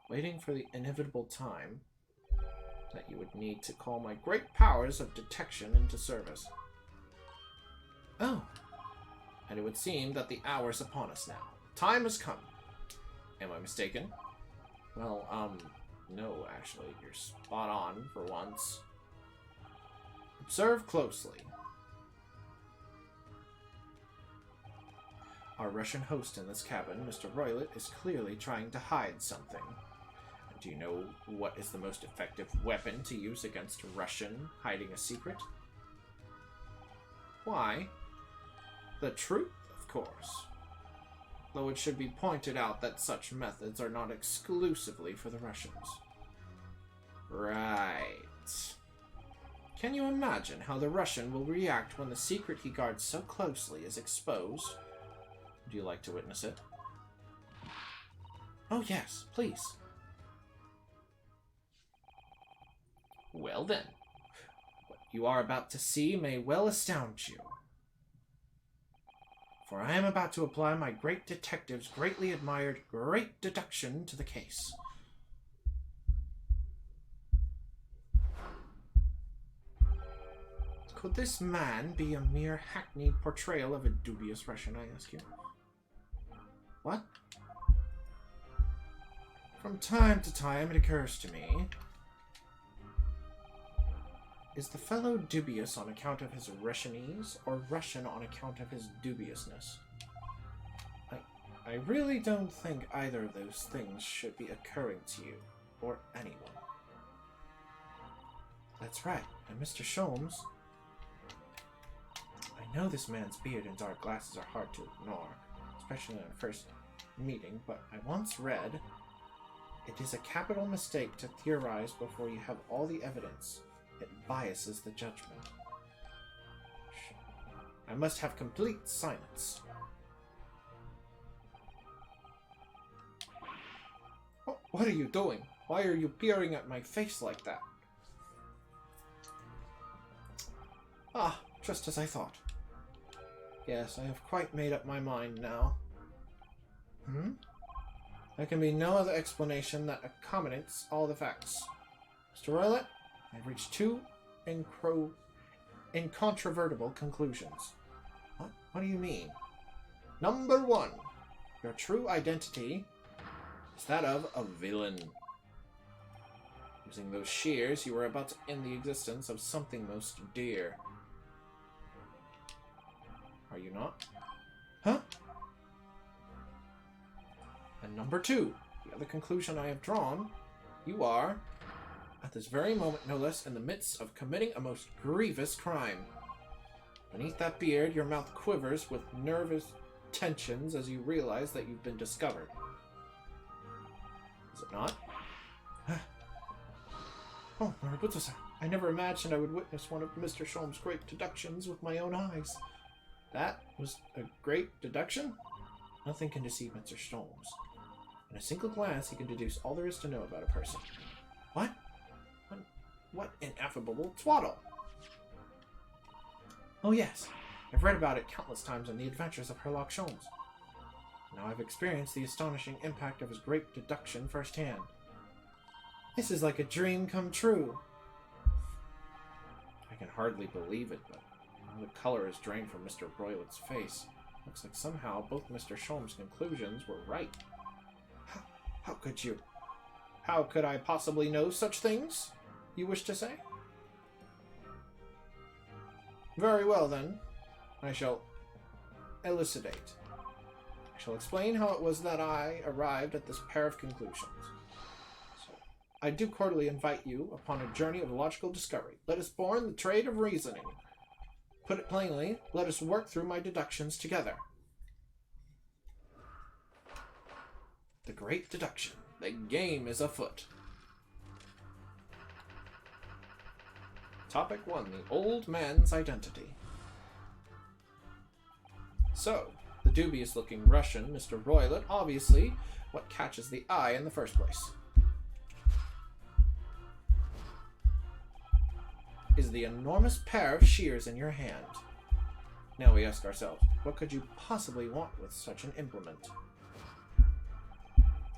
Waiting for the inevitable time that you would need to call my great powers of detection into service. Oh. And it would seem that the hour's upon us now. Time has come. Am I mistaken? Well, no, actually. You're spot on, for once. Observe closely. Our Russian host in this cabin, Mr. Roylott, is clearly trying to hide something. Do you know what is the most effective weapon to use against a Russian hiding a secret? Why? The truth, of course. Though it should be pointed out that such methods are not exclusively for the Russians. Right. Can you imagine how the Russian will react when the secret he guards so closely is exposed? Would you like to witness it? Oh yes, please. Well then, what you are about to see may well astound you. For I am about to apply my great detective's greatly admired great deduction to the case. Could this man be a mere hackneyed portrayal of a dubious Russian, I ask you? What? From time to time it occurs to me, is the fellow dubious on account of his Russianese, or Russian on account of his dubiousness? I really don't think either of those things should be occurring to you, or anyone. That's right, and Mr. Sholmes, I know this man's beard and dark glasses are hard to ignore, especially in a first meeting, but I once read, it is a capital mistake to theorize before you have all the evidence. It biases the judgment. I must have complete silence. What are you doing? Why are you peering at my face like that? Ah, just as I thought. Yes, I have quite made up my mind now. There can be no other explanation that accommodates all the facts. Mr. Roylett, I've reached two incontrovertible conclusions. What do you mean? Number one, your true identity is that of a villain. Using those shears, you were about to end the existence of something most dear. Are you not? Huh? And number two, the other conclusion I have drawn, you are, at this very moment no less, in the midst of committing a most grievous crime. Beneath that beard, your mouth quivers with nervous tensions as you realize that you've been discovered. Is it not? Oh, Marabuta-san, I never imagined I would witness one of Mr. Sholm's great deductions with my own eyes. That was a great deduction? Nothing can deceive Mr. Sholmes. In a single glance, he can deduce all there is to know about a person. What? What ineffable twaddle! Oh yes, I've read about it countless times in the adventures of Herlock Sholmes. Now I've experienced the astonishing impact of his great deduction firsthand. This is like a dream come true. I can hardly believe it, but now the color is drained from Mr. Roylett's face. Looks like somehow both Mr. Sholmes' conclusions were right. How could you? How could I possibly know such things, you wish to say? Very well, then. I shall elucidate. I shall explain how it was that I arrived at this pair of conclusions. So, I do cordially invite you upon a journey of logical discovery. Let us born the trade of reasoning. Put it plainly, let us work through my deductions together. The great deduction. The game is afoot. Topic 1. The old man's identity. So, the dubious-looking Russian, Mr. Roylett, obviously what catches the eye in the first place. Is the enormous pair of shears in your hand. Now we ask ourselves, what could you possibly want with such an implement?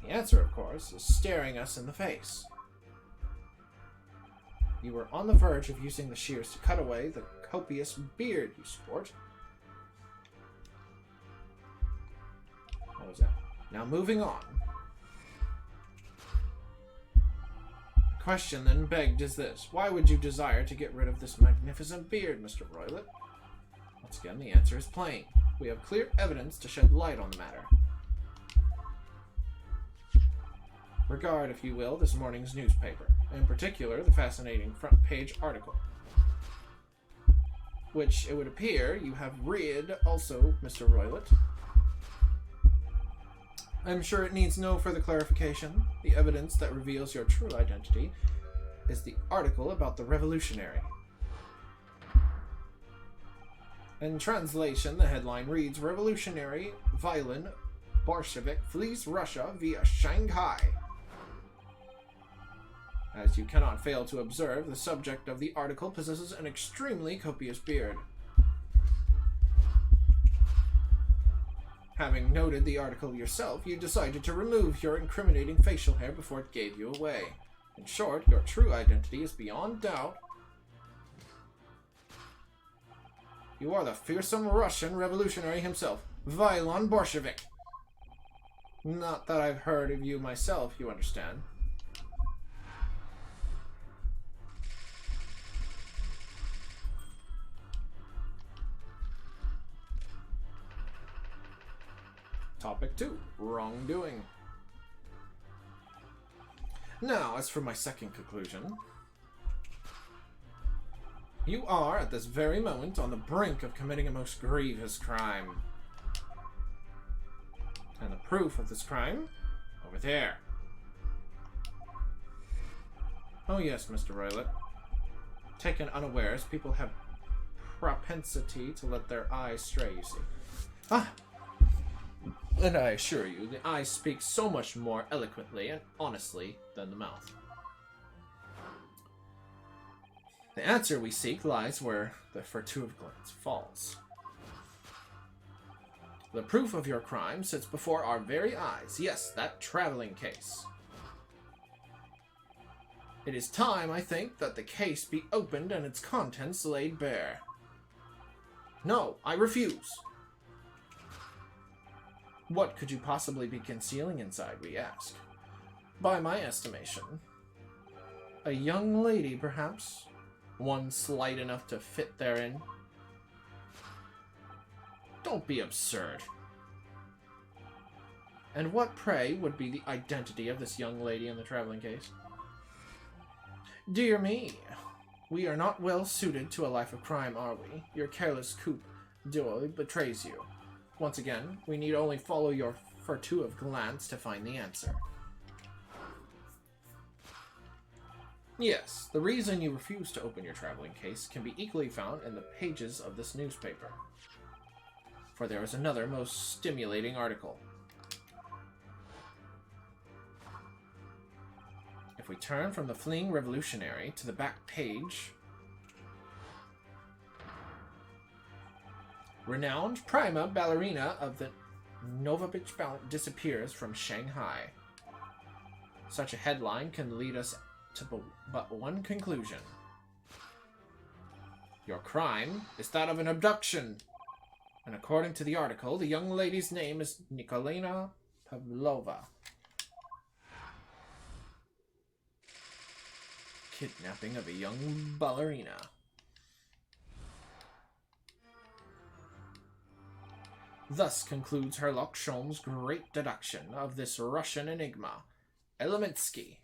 The answer, of course, is staring us in the face. You were on the verge of using the shears to cut away the copious beard you sport. What was that? Now moving on. The question then begged is this. Why would you desire to get rid of this magnificent beard, Mr. Roylett? Once again, the answer is plain. We have clear evidence to shed light on the matter. Regard, if you will, this morning's newspaper, in particular the fascinating front page article, which, it would appear, you have read also, Mr. Roylett. I'm sure it needs no further clarification. The evidence that reveals your true identity is the article about the revolutionary. In translation, the headline reads, Revolutionary Violin Bolshevik flees Russia via Shanghai. As you cannot fail to observe, the subject of the article possesses an extremely copious beard. Having noted the article yourself, you decided to remove your incriminating facial hair before it gave you away. In short, your true identity is beyond doubt. You are the fearsome Russian revolutionary himself, Violin Bolshevik. Not that I've heard of you myself, you understand. Topic 2. Wrongdoing. Now, as for my second conclusion, you are, at this very moment, on the brink of committing a most grievous crime. And the proof of this crime? Over there. Oh yes, Mr. Roylett. Taken unawares, people have propensity to let their eyes stray, you see. And I assure you, the eyes speak so much more eloquently and honestly than the mouth. The answer we seek lies where the furtive glance falls. The proof of your crime sits before our very eyes. Yes, that traveling case. It is time, I think, that the case be opened and its contents laid bare. No, I refuse. What could you possibly be concealing inside, we ask? By my estimation, a young lady, perhaps? One slight enough to fit therein? Don't be absurd. And what, pray, would be the identity of this young lady in the traveling case? Dear me, we are not well suited to a life of crime, are we? Your careless coup d'oeil betrays you. Once again, we need only follow your furtive glance to find the answer. Yes, the reason you refuse to open your traveling case can be equally found in the pages of this newspaper. For there is another most stimulating article. If we turn from the fleeing revolutionary to the back page, renowned prima ballerina of the Novabich ballet disappears from Shanghai. Such a headline can lead us to but one conclusion. Your crime is that of an abduction. And according to the article, the young lady's name is Nikolina Pavlova. Kidnapping of a young ballerina. Thus concludes Herlock Sholmes' great deduction of this Russian enigma, Elemensky.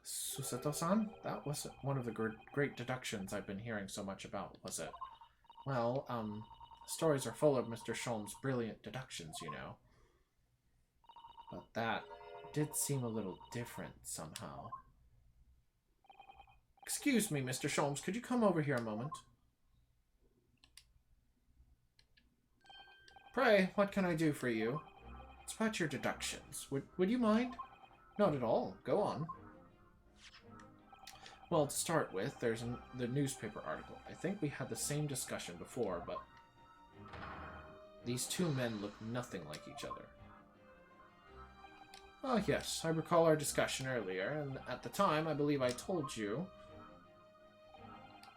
Susato-san? That was one of the great deductions I've been hearing so much about, was it? Well, stories are full of Mr. Sholmes' brilliant deductions, you know. But that did seem a little different somehow. Excuse me, Mr. Sholmes, could you come over here a moment? Pray, what can I do for you? It's about your deductions. Would you mind? Not at all. Go on. Well, to start with, there's the newspaper article. I think we had the same discussion before, but these two men look nothing like each other. Oh, yes, I recall our discussion earlier, and at the time, I believe I told you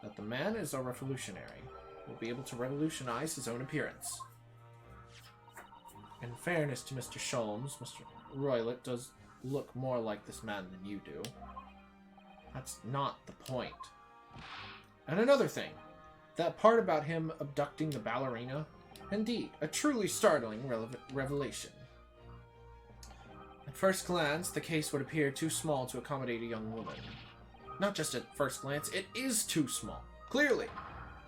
that the man is a revolutionary. Will be able to revolutionize his own appearance. In fairness to Mr. Sholmes, Mr. Roylott does look more like this man than you do. That's not the point. And another thing, that part about him abducting the ballerina, indeed, a truly startling revelation. At first glance, the case would appear too small to accommodate a young woman. Not just at first glance, it is too small. Clearly.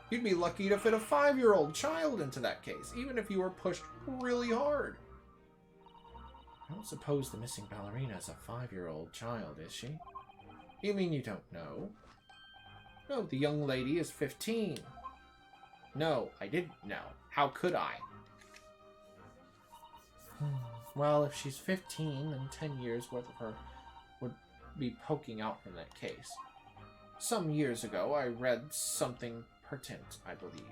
You'd be lucky to fit a 5-year-old child into that case, even if you were pushed really hard. I don't suppose the missing ballerina is a 5-year-old child, is she? You mean you don't know? No, the young lady is 15. No, I didn't know. How could I? Well, if she's 15, then 10 years worth of her would be poking out from that case. Some years ago, I read something pertinent, I believe.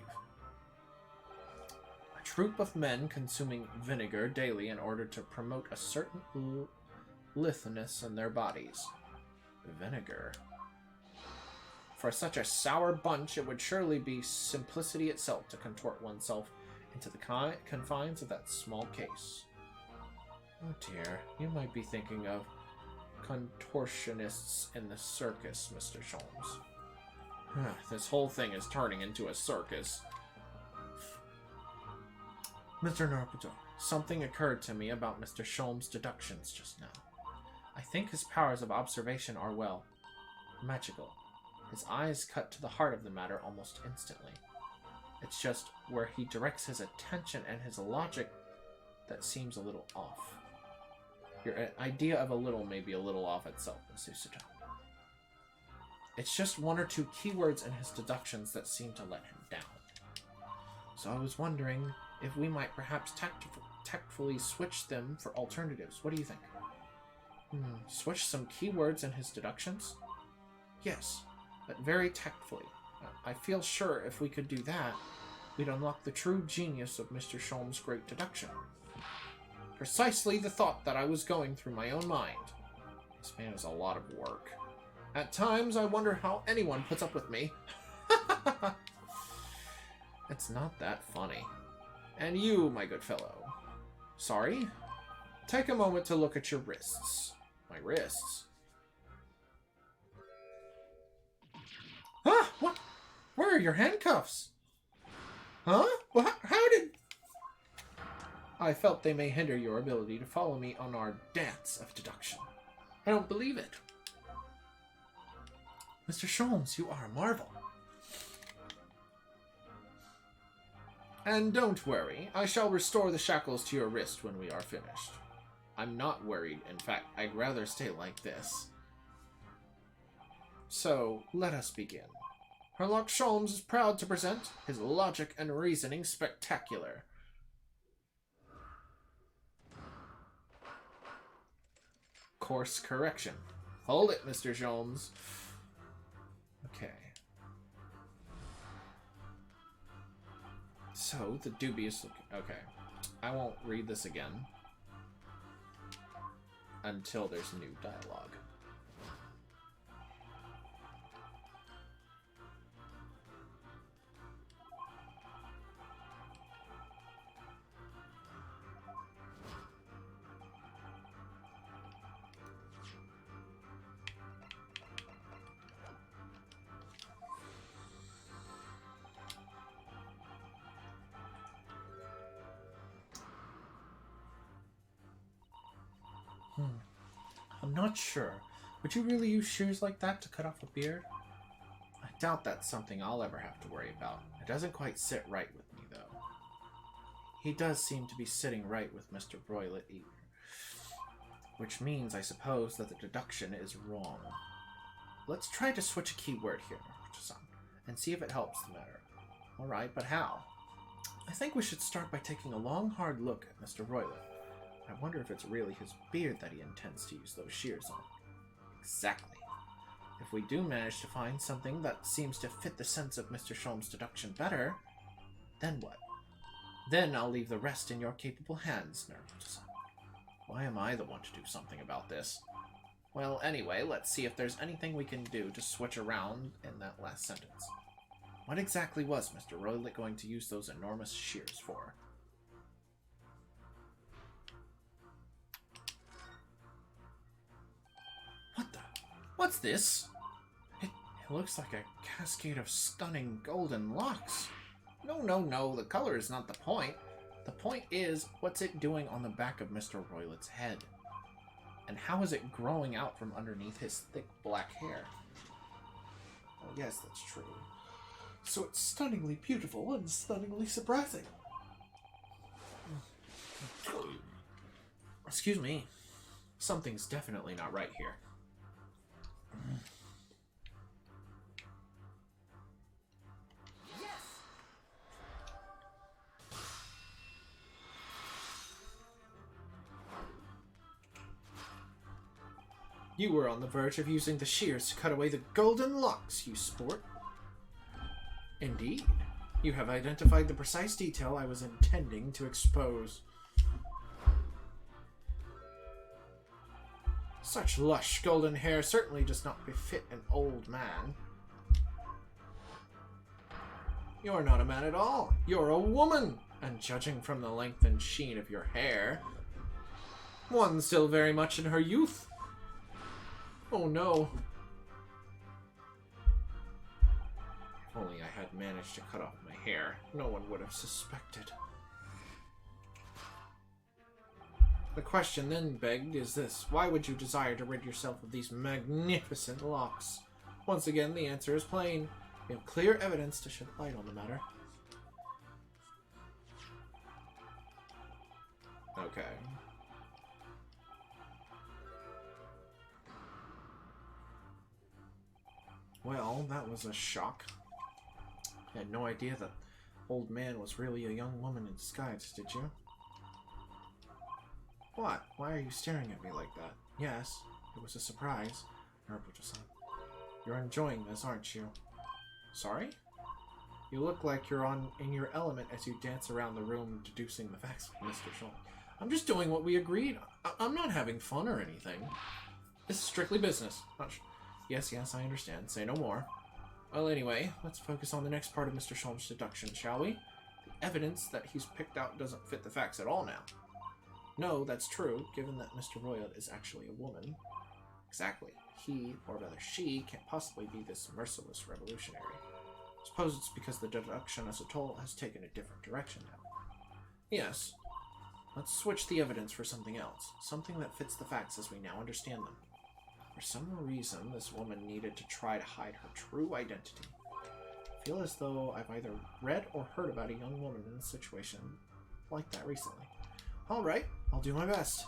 A troop of men consuming vinegar daily in order to promote a certain litheness in their bodies. Vinegar. For such a sour bunch, it would surely be simplicity itself to contort oneself into the confines of that small case. Oh dear, you might be thinking of contortionists in the circus, Mr. Sholmes. This whole thing is turning into a circus. Mr. Naruto, something occurred to me about Mr. Sholmes' deductions just now. I think his powers of observation are, well, magical. His eyes cut to the heart of the matter almost instantly. It's just where he directs his attention and his logic that seems a little off. Your idea of a little may be a little off itself, Susato. It's just one or two keywords in his deductions that seem to let him down. So I was wondering if we might perhaps tactfully switch them for alternatives. What do you think? Switch some keywords in his deductions? Yes, but very tactfully. I feel sure if we could do that, we'd unlock the true genius of Mr. Sholm's great deduction. Precisely the thought that I was going through my own mind. This man is a lot of work. At times, I wonder how anyone puts up with me. It's not that funny. And you, my good fellow. Sorry? Take a moment to look at your wrists. My wrists? Ah! What? Where are your handcuffs? Huh? Well, how did... I felt they may hinder your ability to follow me on our dance of deduction. I don't believe it. Mr. Sholmes, you are a marvel. And don't worry, I shall restore the shackles to your wrist when we are finished. I'm not worried. In fact, I'd rather stay like this. So, let us begin. Herlock Sholmes is proud to present his logic and reasoning spectacular. Course correction. Hold it, Mr. Sholmes. Okay. So, the dubious... Okay. I won't read this again until there's new dialogue. I'm not sure. Would you really use shears like that to cut off a beard? I doubt that's something I'll ever have to worry about. It doesn't quite sit right with me, though. He does seem to be sitting right with Mr. Broylet either. Which means, I suppose, that the deduction is wrong. Let's try to switch a keyword here, and see if it helps the matter. Alright, but how? I think we should start by taking a long, hard look at Mr. Broylet. I wonder if it's really his beard that he intends to use those shears on. Exactly. If we do manage to find something that seems to fit the sense of Mr. Sholmes' deduction better, then what? Then I'll leave the rest in your capable hands, Naruto-san. Why am I the one to do something about this? Well, anyway, let's see if there's anything we can do to switch around in that last sentence. What exactly was Mr. Broylet going to use those enormous shears for? What the? What's this? It looks like a cascade of stunning golden locks. No, the color is not the point. The point is, what's it doing on the back of Mr. Broylet's head? And how is it growing out from underneath his thick black hair? Oh yes, that's true. So it's stunningly beautiful and stunningly surprising. Excuse me. Something's definitely not right here. You were on the verge of using the shears to cut away the golden locks, you sport. Indeed. You have identified the precise detail I was intending to expose. Such lush golden hair certainly does not befit an old man. You're not a man at all. You're a woman. And judging from the length and sheen of your hair, one still very much in her youth. Oh no. If only I had managed to cut off my hair, no one would have suspected. The question then begged is this: why would you desire to rid yourself of these magnificent locks? Once again, the answer is plain. We have clear evidence to shed light on the matter. Okay. Well, that was a shock. I had no idea that old man was really a young woman in disguise, did you? What? Why are you staring at me like that? Yes, it was a surprise, Naruto-san. You're enjoying this, aren't you? Sorry? You look like you're in your element as you dance around the room deducing the facts, Mr. Schultz. I'm just doing what we agreed. I'm not having fun or anything. This is strictly business. Yes, I understand. Say no more. Well, anyway, let's focus on the next part of Mr. Schultz's deduction, shall we? The evidence that he's picked out doesn't fit the facts at all now. No, that's true, given that Mr. Royal is actually a woman. Exactly. He, or rather she, can't possibly be this merciless revolutionary. Suppose it's because the deduction as a whole has taken a different direction now. Yes. Let's switch the evidence for something else. Something that fits the facts as we now understand them. For some reason, this woman needed to try to hide her true identity. I feel as though I've either read or heard about a young woman in a situation like that recently. Alright, I'll do my best.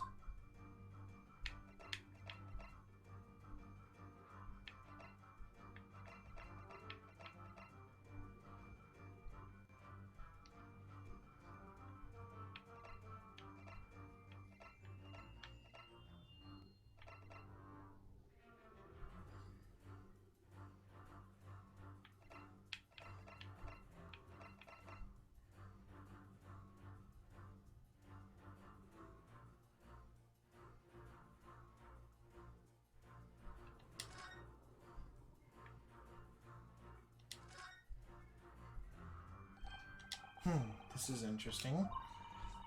This is interesting.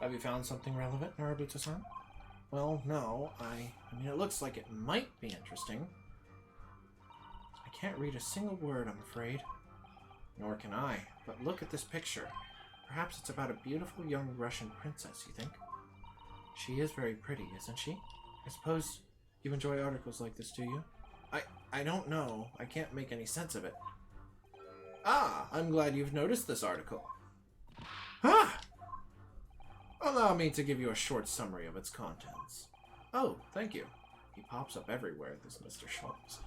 Have you found something relevant, Naruto-san? Well, no. I mean, it looks like it might be interesting. I can't read a single word, I'm afraid. Nor can I. But look at this picture. Perhaps it's about a beautiful young Russian princess, you think? She is very pretty, isn't she? I suppose you enjoy articles like this, do you? I don't know. I can't make any sense of it. Ah, I'm glad you've noticed this article. Ah! Allow me to give you a short summary of its contents. Oh, thank you. He pops up everywhere, this Mr. Schultz.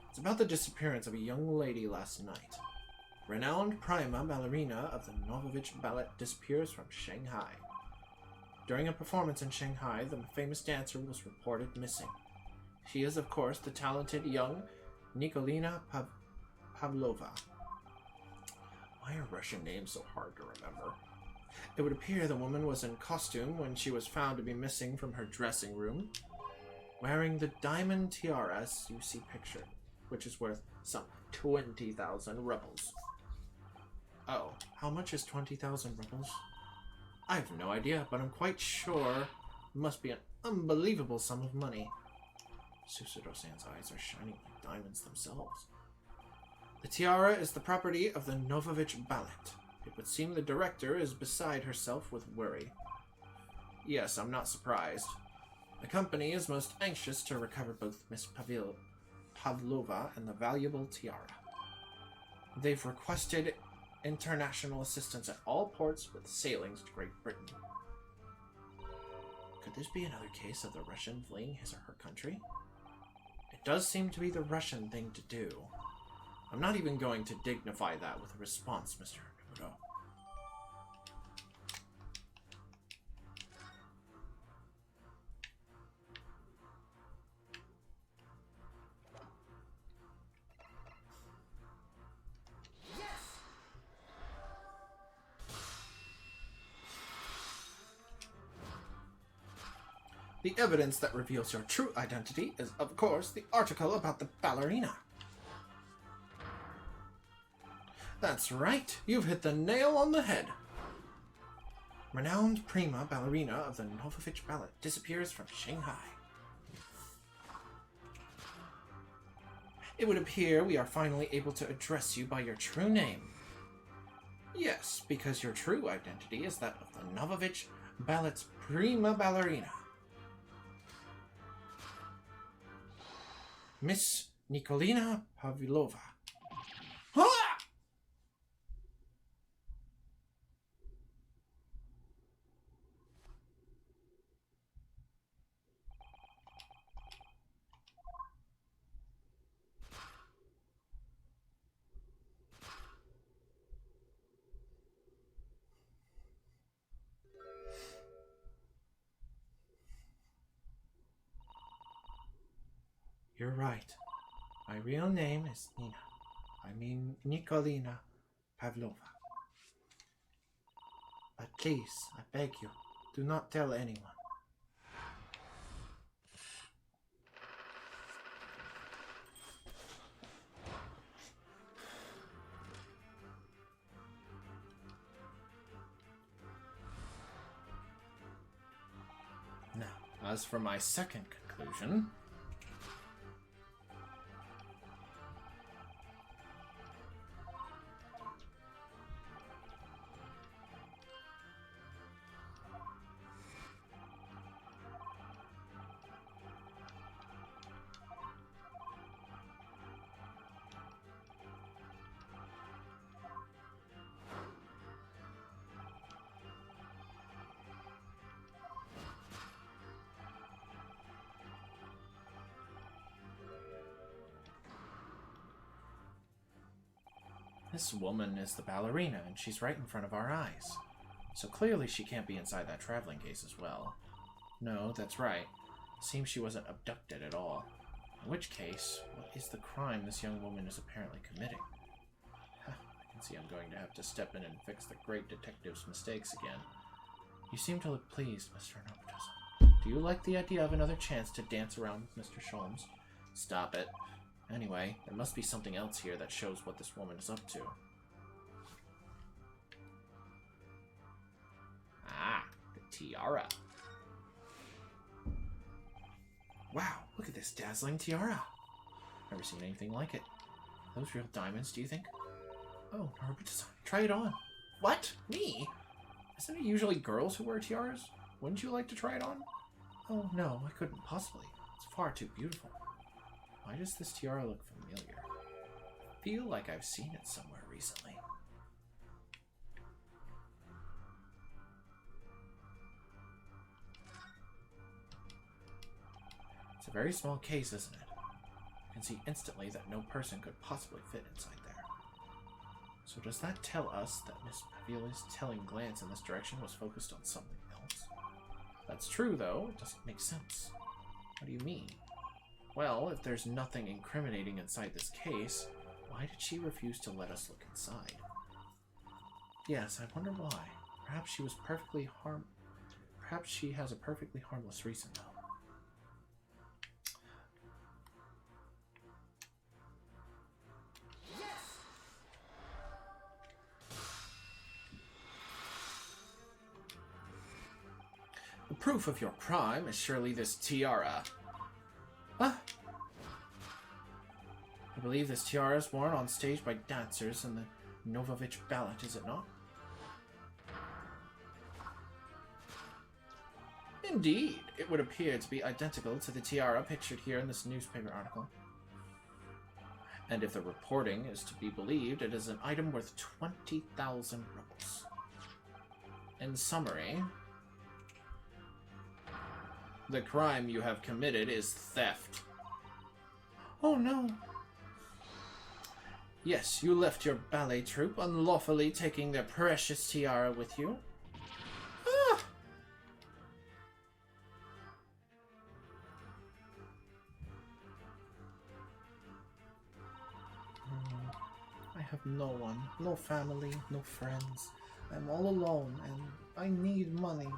It's about the disappearance of a young lady last night. Renowned prima ballerina of the Novovich Ballet disappears from Shanghai. During a performance in Shanghai, the famous dancer was reported missing. She is, of course, the talented young Nikolina Pavlova. Why are Russian names so hard to remember? It would appear the woman was in costume when she was found to be missing from her dressing room, wearing the diamond tiara as you see pictured, which is worth some 20,000 rubles. Oh, how much is 20,000 rubles? I have no idea, but I'm quite sure it must be an unbelievable sum of money. Susudo-san's eyes are shining like diamonds themselves. The tiara is the property of the Novovich Ballet. It would seem the director is beside herself with worry. Yes, I'm not surprised. The company is most anxious to recover both Miss Pavlova and the valuable tiara. They've requested international assistance at all ports with sailings to Great Britain. Could this be another case of the Russian fleeing his or her country? It does seem to be the Russian thing to do. I'm not even going to dignify that with a response, Mr. Naruto. The evidence that reveals your true identity is, of course, the article about the ballerina. That's right. You've hit the nail on the head. Renowned prima ballerina of the Novovich Ballet disappears from Shanghai. It would appear we are finally able to address you by your true name. Yes, because your true identity is that of the Novovich Ballet's prima ballerina, Miss Nikolina Pavlova. Ah! You're right. My real name is Nina. I mean Nikolina Pavlova. But please, I beg you, do not tell anyone. Now, as for my second conclusion, this woman is the ballerina, and she's right in front of our eyes. So clearly she can't be inside that traveling case as well. No, that's right. Seems she wasn't abducted at all. In which case, what is the crime this young woman is apparently committing? I can see I'm going to have to step in and fix the great detective's mistakes again. You seem to look pleased, Mr. Nobutosa. Do you like the idea of another chance to dance around with Mr. Sholmes? Stop it. Anyway, there must be something else here that shows what this woman is up to. Ah, the tiara. Wow, look at this dazzling tiara. Never seen anything like it. Are those real diamonds, do you think? Oh, Nobuto-san, try it on. What? Me? Isn't it usually girls who wear tiaras? Wouldn't you like to try it on? Oh, no, I couldn't possibly. It's far too beautiful. Why does this tiara look familiar? I feel like I've seen it somewhere recently. It's a very small case, isn't it? You can see instantly that no person could possibly fit inside there. So does that tell us that Miss Pavila's telling glance in this direction was focused on something else? That's true, though. It doesn't make sense. What do you mean? Well, if there's nothing incriminating inside this case, why did she refuse to let us look inside? Yes, I wonder why. Perhaps she has a perfectly harmless reason, though. The proof of your crime is surely this tiara. What? I believe this tiara is worn on stage by dancers in the Novovich ballet, is it not? Indeed, it would appear to be identical to the tiara pictured here in this newspaper article. And if the reporting is to be believed, it is an item worth 20,000 rubles. In summary, the crime you have committed is theft. Oh no. Yes, you left your ballet troupe unlawfully, taking their precious tiara with you. Ah! I have no one, no family, no friends. I'm all alone and I need money.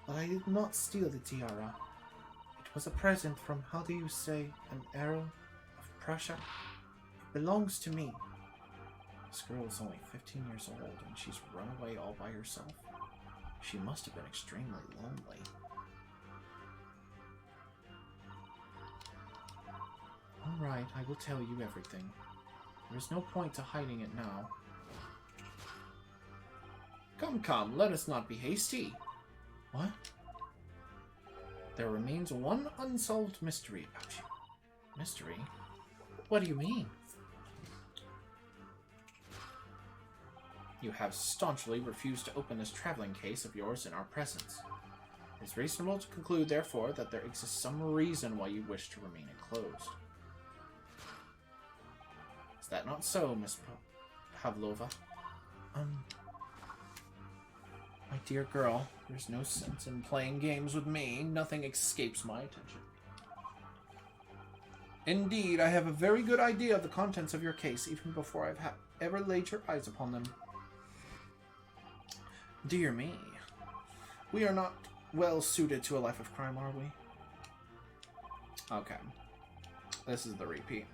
But I did not steal the tiara. It was a present from, how do you say, an Earl of Prussia? It belongs to me. This girl is only 15 years old and she's run away all by herself. She must have been extremely lonely. Alright, I will tell you everything. There is no point to hiding it now. Come, come, let us not be hasty. What? There remains one unsolved mystery about you. Mystery? What do you mean? You have staunchly refused to open this traveling case of yours in our presence. It is reasonable to conclude, therefore, that there exists some reason why you wish to remain it closed. Is that not so, Miss Pavlova? My dear girl, there's no sense in playing games with me. Nothing escapes my attention. Indeed, I have a very good idea of the contents of your case, even before I've ever laid your eyes upon them. Dear me. We are not well suited to a life of crime, are we? Okay. This is the repeat.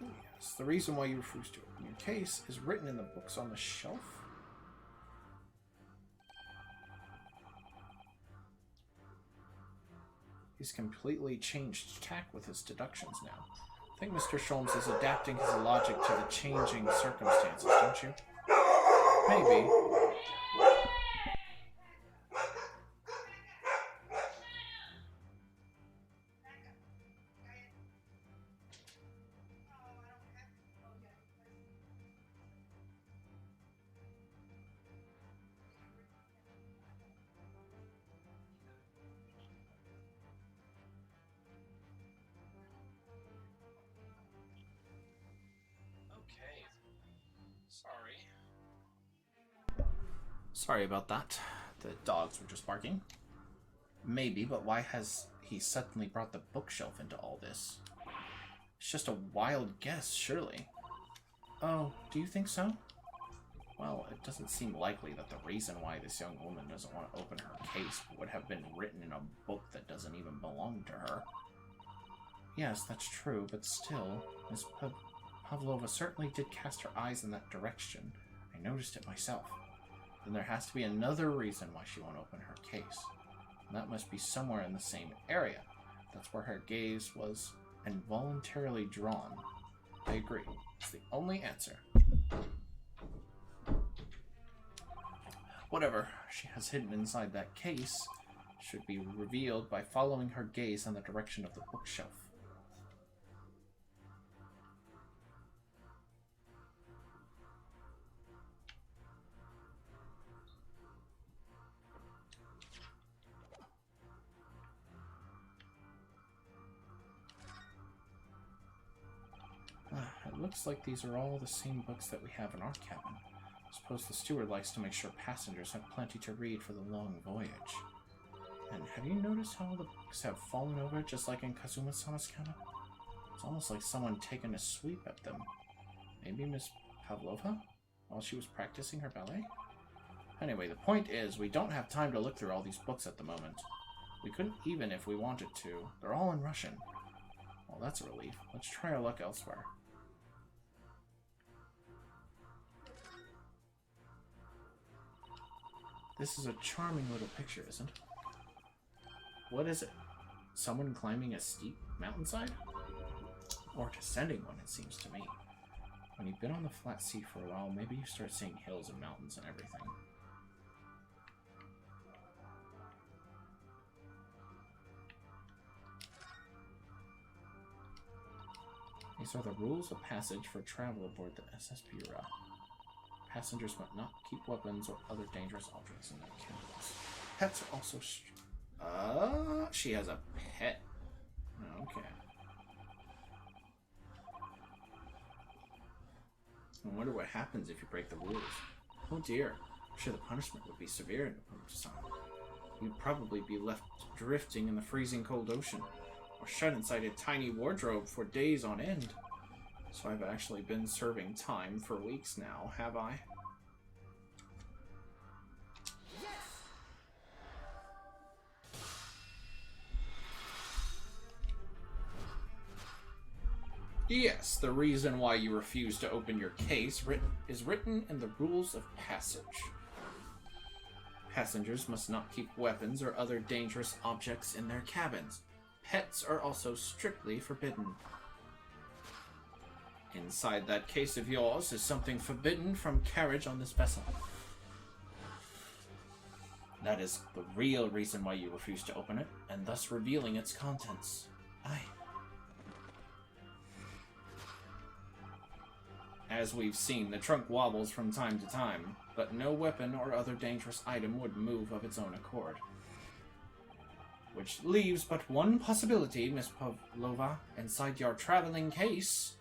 Yes, the reason why you refuse to open your case is written in the books on the shelf. He's completely changed tack with his deductions now. I think Mr. Sholmes is adapting his logic to the changing circumstances, don't you? Maybe. Sorry about that. The dogs were just barking. Maybe, but why has he suddenly brought the bookshelf into all this? It's just a wild guess, surely. Oh, do you think so? Well, it doesn't seem likely that the reason why this young woman doesn't want to open her case would have been written in a book that doesn't even belong to her. Yes, that's true, but still, Miss Pavlova certainly did cast her eyes in that direction. I noticed it myself. Then there has to be another reason why she won't open her case. And that must be somewhere in the same area. That's where her gaze was involuntarily drawn. I agree. It's the only answer. Whatever she has hidden inside that case should be revealed by following her gaze in the direction of the bookshelf. It looks like these are all the same books that we have in our cabin. I suppose the steward likes to make sure passengers have plenty to read for the long voyage. And have you noticed how the books have fallen over just like in Kazuma-sama's cabin? It's almost like someone taken a sweep at them. Maybe Miss Pavlova? While she was practicing her ballet? Anyway, the point is, we don't have time to look through all these books at the moment. We couldn't even if we wanted to. They're all in Russian. Well, that's a relief. Let's try our luck elsewhere. This is a charming little picture, isn't it? What is it? Someone climbing a steep mountainside? Or descending one, it seems to me. When you've been on the flat sea for a while, maybe you start seeing hills and mountains and everything. These are the rules of passage for travel aboard the SS Bureau. Passengers must not keep weapons or other dangerous objects in their cabins. Pets are also... she has a pet. Okay. I wonder what happens if you break the rules. Oh dear. I'm sure the punishment would be severe in some. You'd probably be left drifting in the freezing cold ocean, or shut inside a tiny wardrobe for days on end. So I've actually been serving time for weeks now, have I? Yes, the reason why you refuse to open your case is written in the rules of passage. Passengers must not keep weapons or other dangerous objects in their cabins. Pets are also strictly forbidden. Inside that case of yours is something forbidden from carriage on this vessel. That is the real reason why you refuse to open it, and thus revealing its contents. Aye. As we've seen, the trunk wobbles from time to time, but no weapon or other dangerous item would move of its own accord. Which leaves but one possibility, Miss Pavlova, inside your traveling case.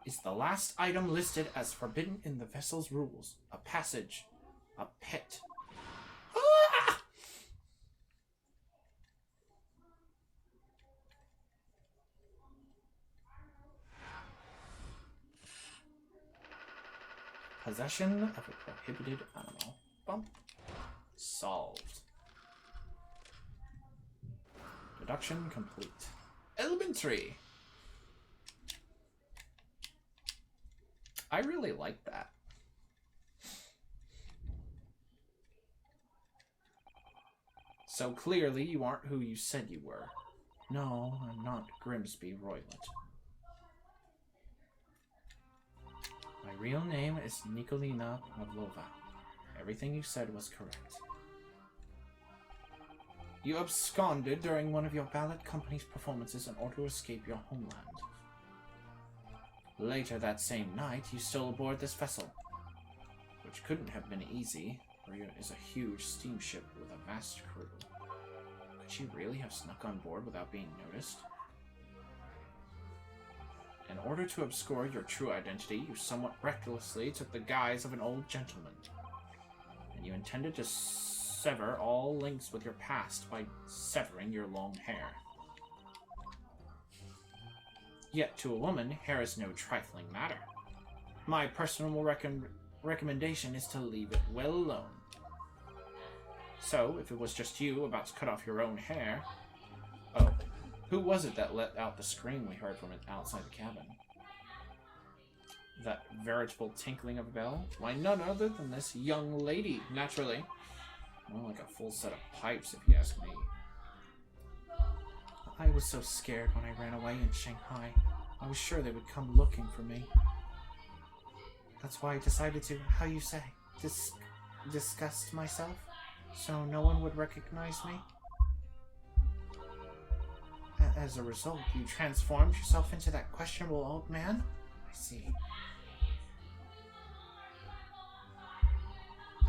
Is the last item listed as forbidden in the vessel's rules, a passage A pet. Ah! Possession of a prohibited animal. Bump. Solved. Deduction complete. Elementary. I really like that. So clearly you aren't who you said you were. No, I'm not Grimsby Roylet. My real name is Nikolina Pavlova. Everything you said was correct. You absconded during one of your ballet company's performances in order to escape your homeland. Later that same night, you stole aboard this vessel, which couldn't have been easy, for it is a huge steamship with a vast crew. Could she really have snuck on board without being noticed? In order to obscure your true identity, you somewhat recklessly took the guise of an old gentleman, and you intended to sever all links with your past by severing your long hair. Yet to a woman, hair is no trifling matter. My personal recommendation is to leave it well alone. So, if it was just you about to cut off your own hair... Oh, who was it that let out the scream we heard from outside the cabin? That veritable tinkling of a bell? Why, none other than this young lady, naturally. More like a full set of pipes, if you ask me. I was so scared when I ran away in Shanghai. I was sure they would come looking for me. That's why I decided to, how you say, disgust myself, so no one would recognize me. As a result, you transformed yourself into that questionable old man? I see.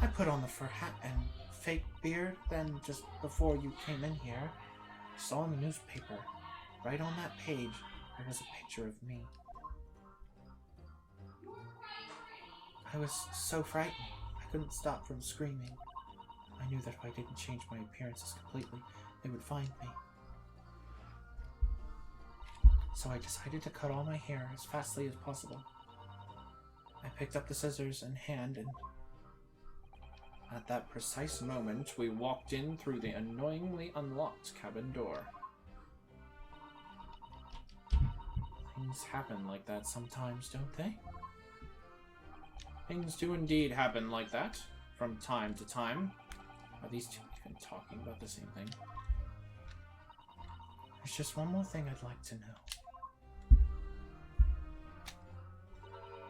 I put on the fur hat and fake beard, then just before you came in here, I saw in the newspaper, right on that page, there was a picture of me. I was so frightened, I couldn't stop from screaming. I knew that if I didn't change my appearances completely, they would find me. So I decided to cut all my hair as fastly as possible. I picked up the scissors in hand and... At that precise moment, we walked in through the annoyingly unlocked cabin door. Things happen like that sometimes, don't they? Things do indeed happen like that, from time to time. Are these two even talking about the same thing? There's just one more thing I'd like to know.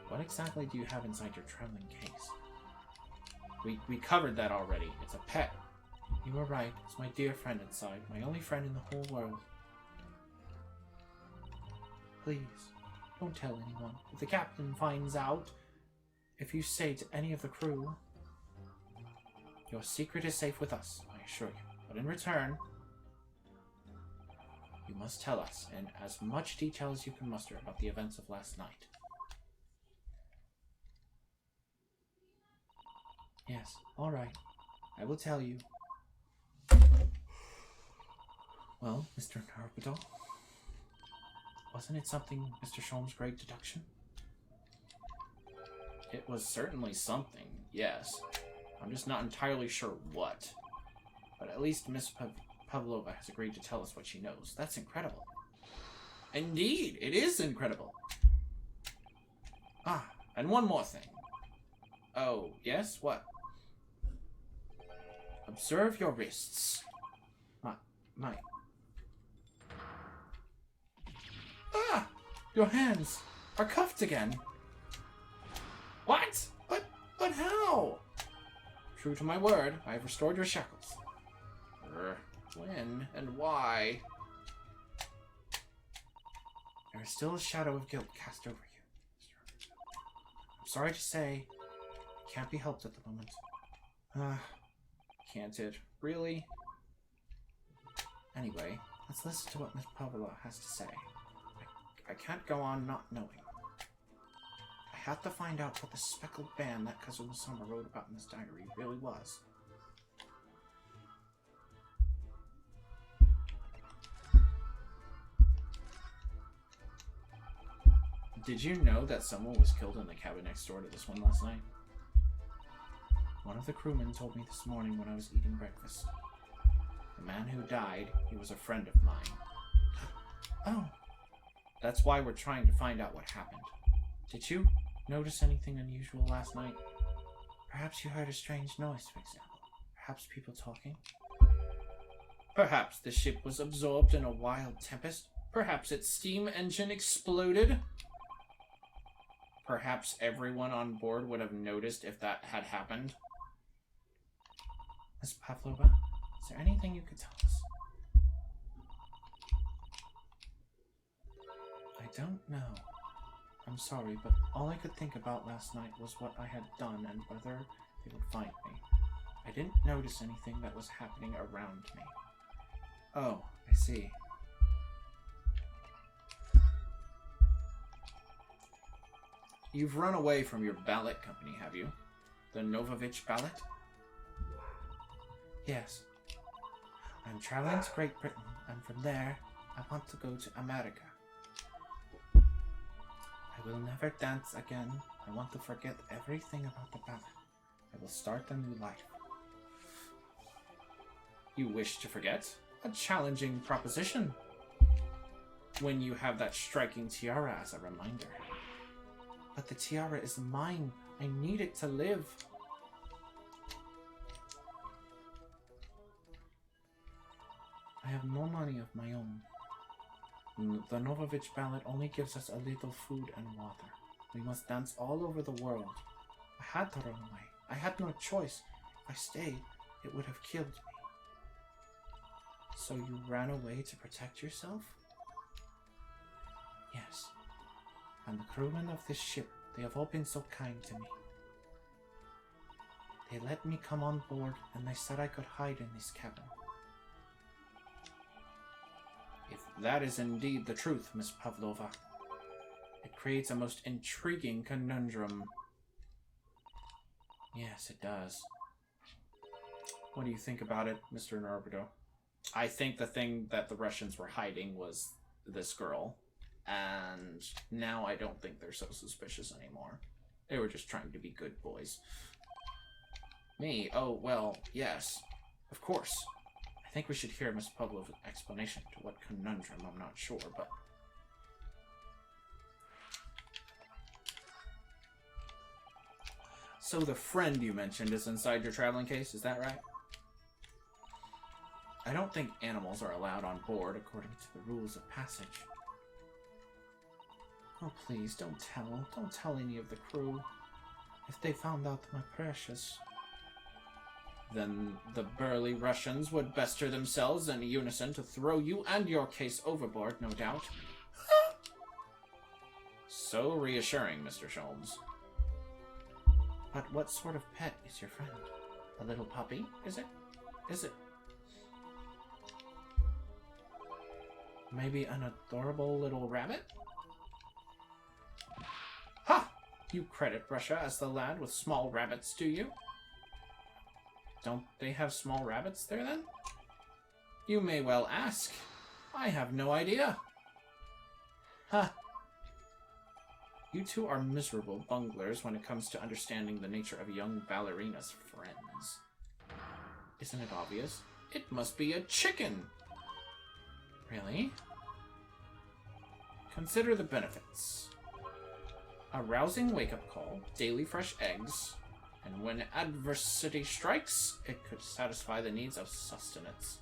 What exactly do you have inside your traveling case? We covered that already. It's a pet. You were right. It's my dear friend inside. My only friend in the whole world. Please, don't tell anyone. If the captain finds out, if you say to any of the crew, your secret is safe with us, I assure you. But in return, you must tell us in as much detail as you can muster about the events of last night. Yes, all right. I will tell you. Well, Mr. Narpidal, wasn't it something Mr. Sholm's great deduction? It was certainly something, yes. I'm just not entirely sure what. But at least Miss Pavlova has agreed to tell us what she knows. That's incredible. Indeed, it is incredible. Ah, and one more thing. Oh, yes? What? Observe your wrists. My... Ah! Your hands are cuffed again. What? But how? True to my word, I have restored your shackles. When and why? There is still a shadow of guilt cast over you, Mr. I'm sorry to say, it can't be helped at the moment. Can't it? Really? Anyway, let's listen to what Miss Pavlova has to say. I can't go on not knowing. I have to find out what the speckled band that Kazuma-sama wrote about in his diary really was. Did you know that someone was killed in the cabin next door to this one last night? One of the crewmen told me this morning when I was eating breakfast. The man who died, he was a friend of mine. Oh, That's why we're trying to find out what happened. did you notice anything unusual last night? Perhaps you heard a strange noise, for example. Perhaps people talking? Perhaps the ship was absorbed in a wild tempest. Perhaps its steam engine exploded. Perhaps everyone on board would have noticed if that had happened. Miss Pavlova, is there anything you could tell us? I don't know. I'm sorry, but all I could think about last night was what I had done and whether they would find me. I didn't notice anything that was happening around me. Oh, I see. You've run away from your ballet company, have you? The Novovich Ballet? Yes. I'm traveling to Great Britain, and from there, I want to go to America. I will never dance again. I want to forget everything about the ballet. I will start a new life. You wish to forget? A challenging proposition. When you have that striking tiara as a reminder. But the tiara is mine. I need it to live. I have no money of my own. The Novovich Ballet only gives us a little food and water. We must dance all over the world. I had to run away. I had no choice. If I stayed, it would have killed me. So you ran away to protect yourself? Yes. And the crewmen of this ship, they have all been so kind to me. They let me come on board, and they said I could hide in this cabin. If that is indeed the truth, Miss Pavlova, it creates a most intriguing conundrum. Yes, it does. What do you think about it, Mr. Naruto? I think the thing that the Russians were hiding was this girl. And now I don't think they're so suspicious anymore. They were just trying to be good boys. Me? Oh, well, yes. Of course. I think we should hear Miss Pavlova's explanation to what conundrum, I'm not sure, but... So the friend you mentioned is inside your traveling case, is that right? I don't think animals are allowed on board according to the rules of passage. Oh, please, don't tell any of the crew. If they found out my precious... Then the burly Russians would bestir themselves in unison to throw you and your case overboard, no doubt. So reassuring, Mr. Sholmes. But what sort of pet is your friend? A little puppy, is it? Is it? Maybe an adorable little rabbit? Ha! You credit Russia as the land with small rabbits, do you? Don't they have small rabbits there, then? You may well ask. I have no idea. Ha! You two are miserable bunglers when it comes to understanding the nature of a young ballerina's friends. Isn't it obvious? It must be a chicken! Really? Consider the benefits. A rousing wake-up call, daily fresh eggs, and when adversity strikes, it could satisfy the needs of sustenance.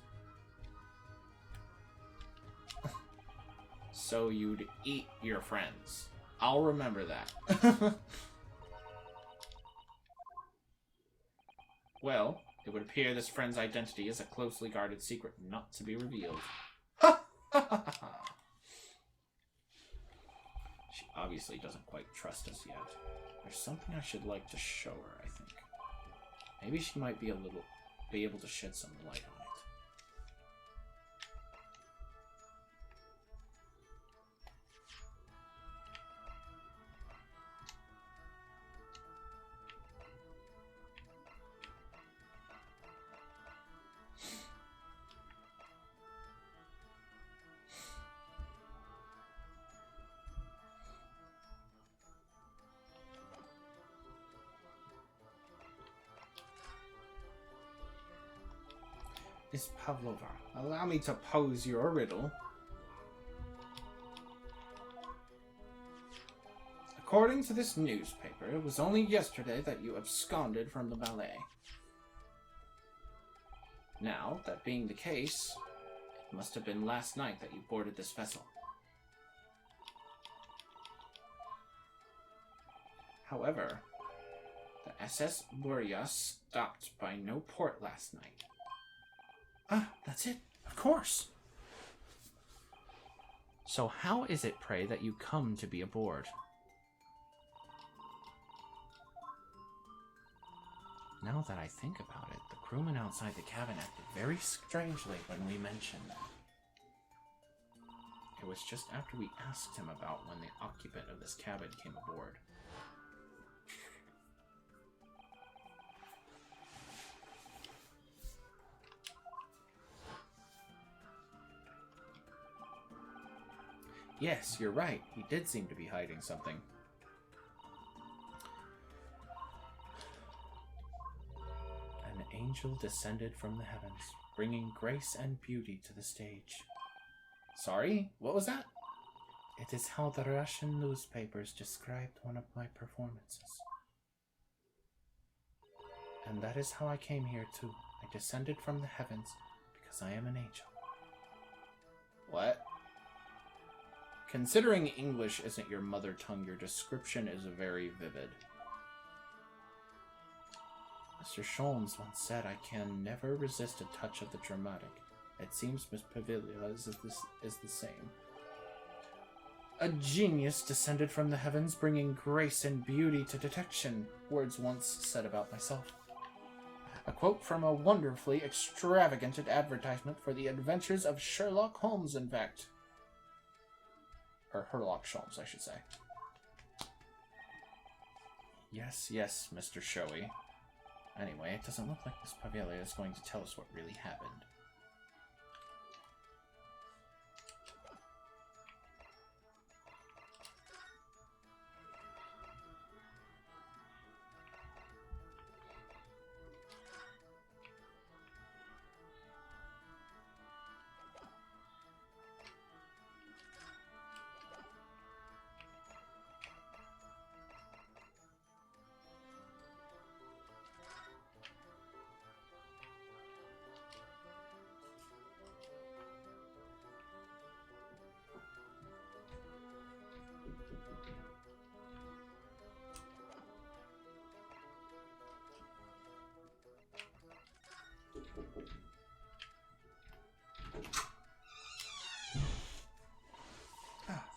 So you'd eat your friends. I'll remember that. Well, it would appear this friend's identity is a closely guarded secret not to be revealed. She obviously doesn't quite trust us yet. There's something I should like to show her, I think. Maybe she might be able to shed some light on it. Miss Pavlova, allow me to pose your riddle. According to this newspaper, it was only yesterday that you absconded from the ballet. Now, that being the case, it must have been last night that you boarded this vessel. However, the SS Luria stopped by no port last night. Ah, that's it. Of course. So how is it, pray, that you come to be aboard? Now that I think about it, the crewman outside the cabin acted very strangely when we mentioned that. It was just after we asked him about when the occupant of this cabin came aboard. Yes, you're right. He did seem to be hiding something. An angel descended from the heavens, bringing grace and beauty to the stage. Sorry? What was that? It is how the Russian newspapers described one of my performances. And that is how I came here too. I descended from the heavens because I am an angel. What? Considering English isn't your mother tongue, your description is very vivid. Mr. Sholmes once said, I can never resist a touch of the dramatic. It seems Miss Pavilia is the same. A genius descended from the heavens, bringing grace and beauty to detection, words once said about myself. A quote from a wonderfully extravagant advertisement for the adventures of Sherlock Holmes, in fact. Or Herlock Sholmes, I should say. Yes, yes, Mr. Showy. Anyway, it doesn't look like Miss Pavilia is going to tell us what really happened.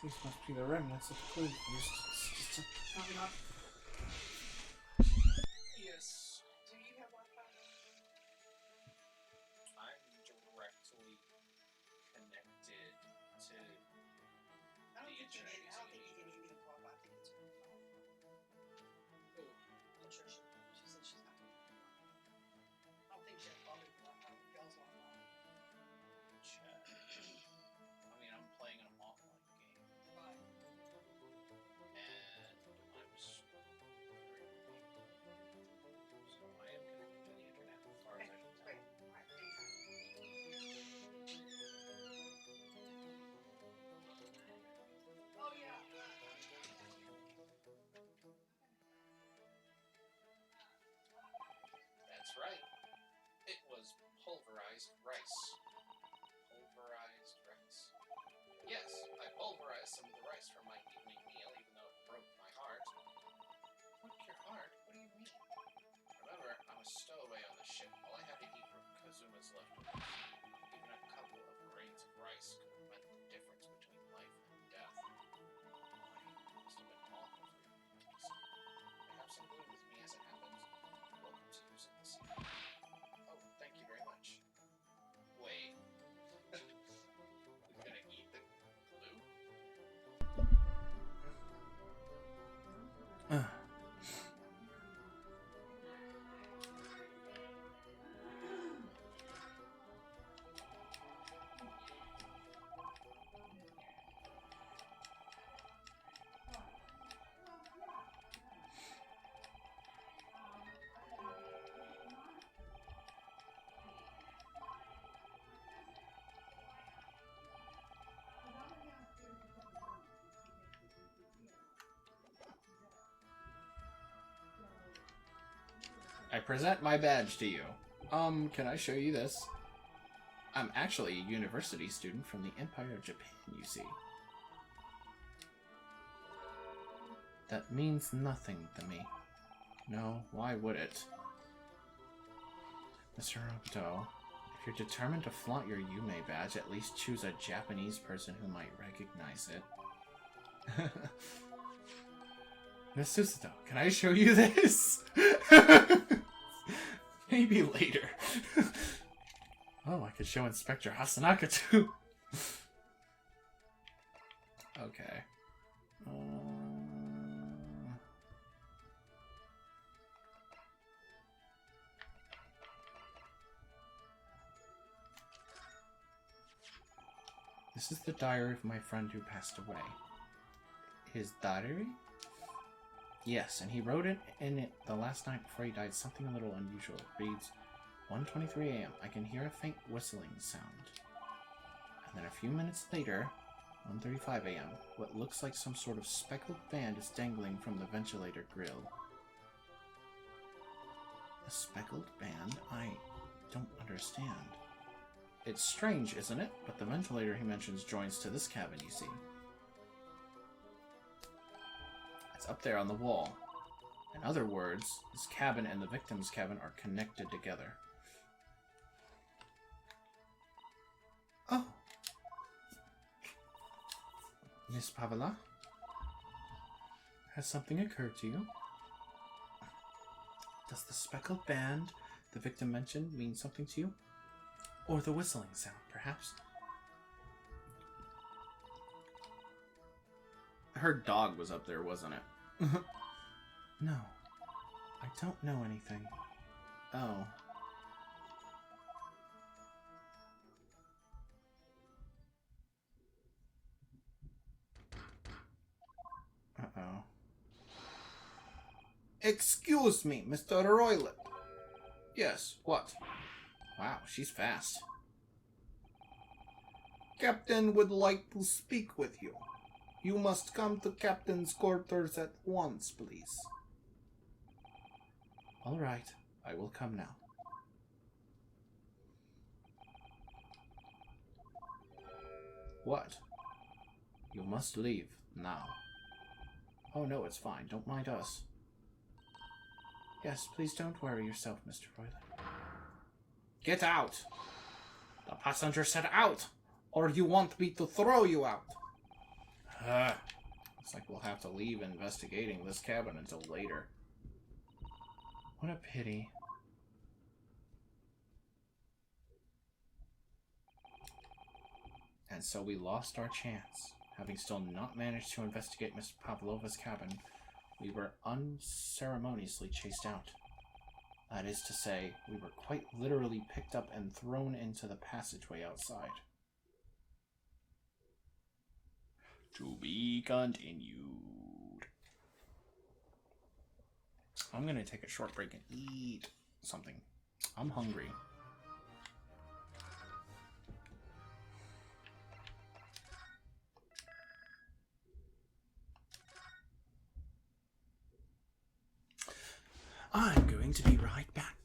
These must be the remnants of the clues used. Yes. Do you have Wi-Fi? I'm directly connected to the internet. I don't think you can even call. I think it's her phone. I'm sure she said she's not going to. I don't think she'll call me. Girls online. Chat. I mean, I'm playing an offline game. Right. And I'm streaming. So I am connected to the internet as far as I can tell. Great. All right. Oh, yeah. That's right. It was pulverized rice. Pulverized rice. Yes, I pulverized some of the rice from my evening meal, even though it broke my heart. Broke your heart? What do you mean? Remember, I'm a stowaway on the ship. All I had to eat were Kazuma's leftovers. Even a couple of grains of rice could have meant the difference between life and death. It must have been awful for you. I have some glue with me as it happens. Welcome to using the sea. Oh, thank you very much. Wait. You're gonna eat the glue? I present my badge to you. Can I show you this? I'm actually a university student from the Empire of Japan, you see. That means nothing to me. No, why would it? Mr. Obito, if you're determined to flaunt your Yume badge, at least choose a Japanese person who might recognize it. Miss Susato, can I show you this? Maybe later. Oh, I could show Inspector Hasanaka too. Okay. This is the diary of my friend who passed away. His diary? Yes, and he wrote it in it the last night before he died, something a little unusual. It reads, 1:23 a.m. I can hear a faint whistling sound. And then a few minutes later, 1:35 a.m. What looks like some sort of speckled band is dangling from the ventilator grill. A speckled band? I don't understand. It's strange, isn't it? But the ventilator he mentions joins to this cabin, you see. It's up there on the wall. In other words, this cabin and the victim's cabin are connected together. Oh! Miss Pavala? Has something occurred to you? Does the speckled band the victim mentioned mean something to you? Or the whistling sound, perhaps? Her dog was up there, wasn't it? No. I don't know anything. Oh. Uh-oh. Excuse me, Mr. Roylet. Yes, what? Wow, she's fast. Captain would like to speak with you. You must come to Captain's quarters at once, please. All right, I will come now. What? You must leave now. Oh no, it's fine. Don't mind us. Yes, please don't worry yourself, Mr. Roylet. Get out! The passenger said out! Or you want me to throw you out? Looks like we'll have to leave investigating this cabin until later. What a pity. And so we lost our chance. Having still not managed to investigate Miss Pavlova's cabin, we were unceremoniously chased out. That is to say, we were quite literally picked up and thrown into the passageway outside. To be continued. I'm gonna take a short break and eat something. I'm hungry. I'm going to be right back.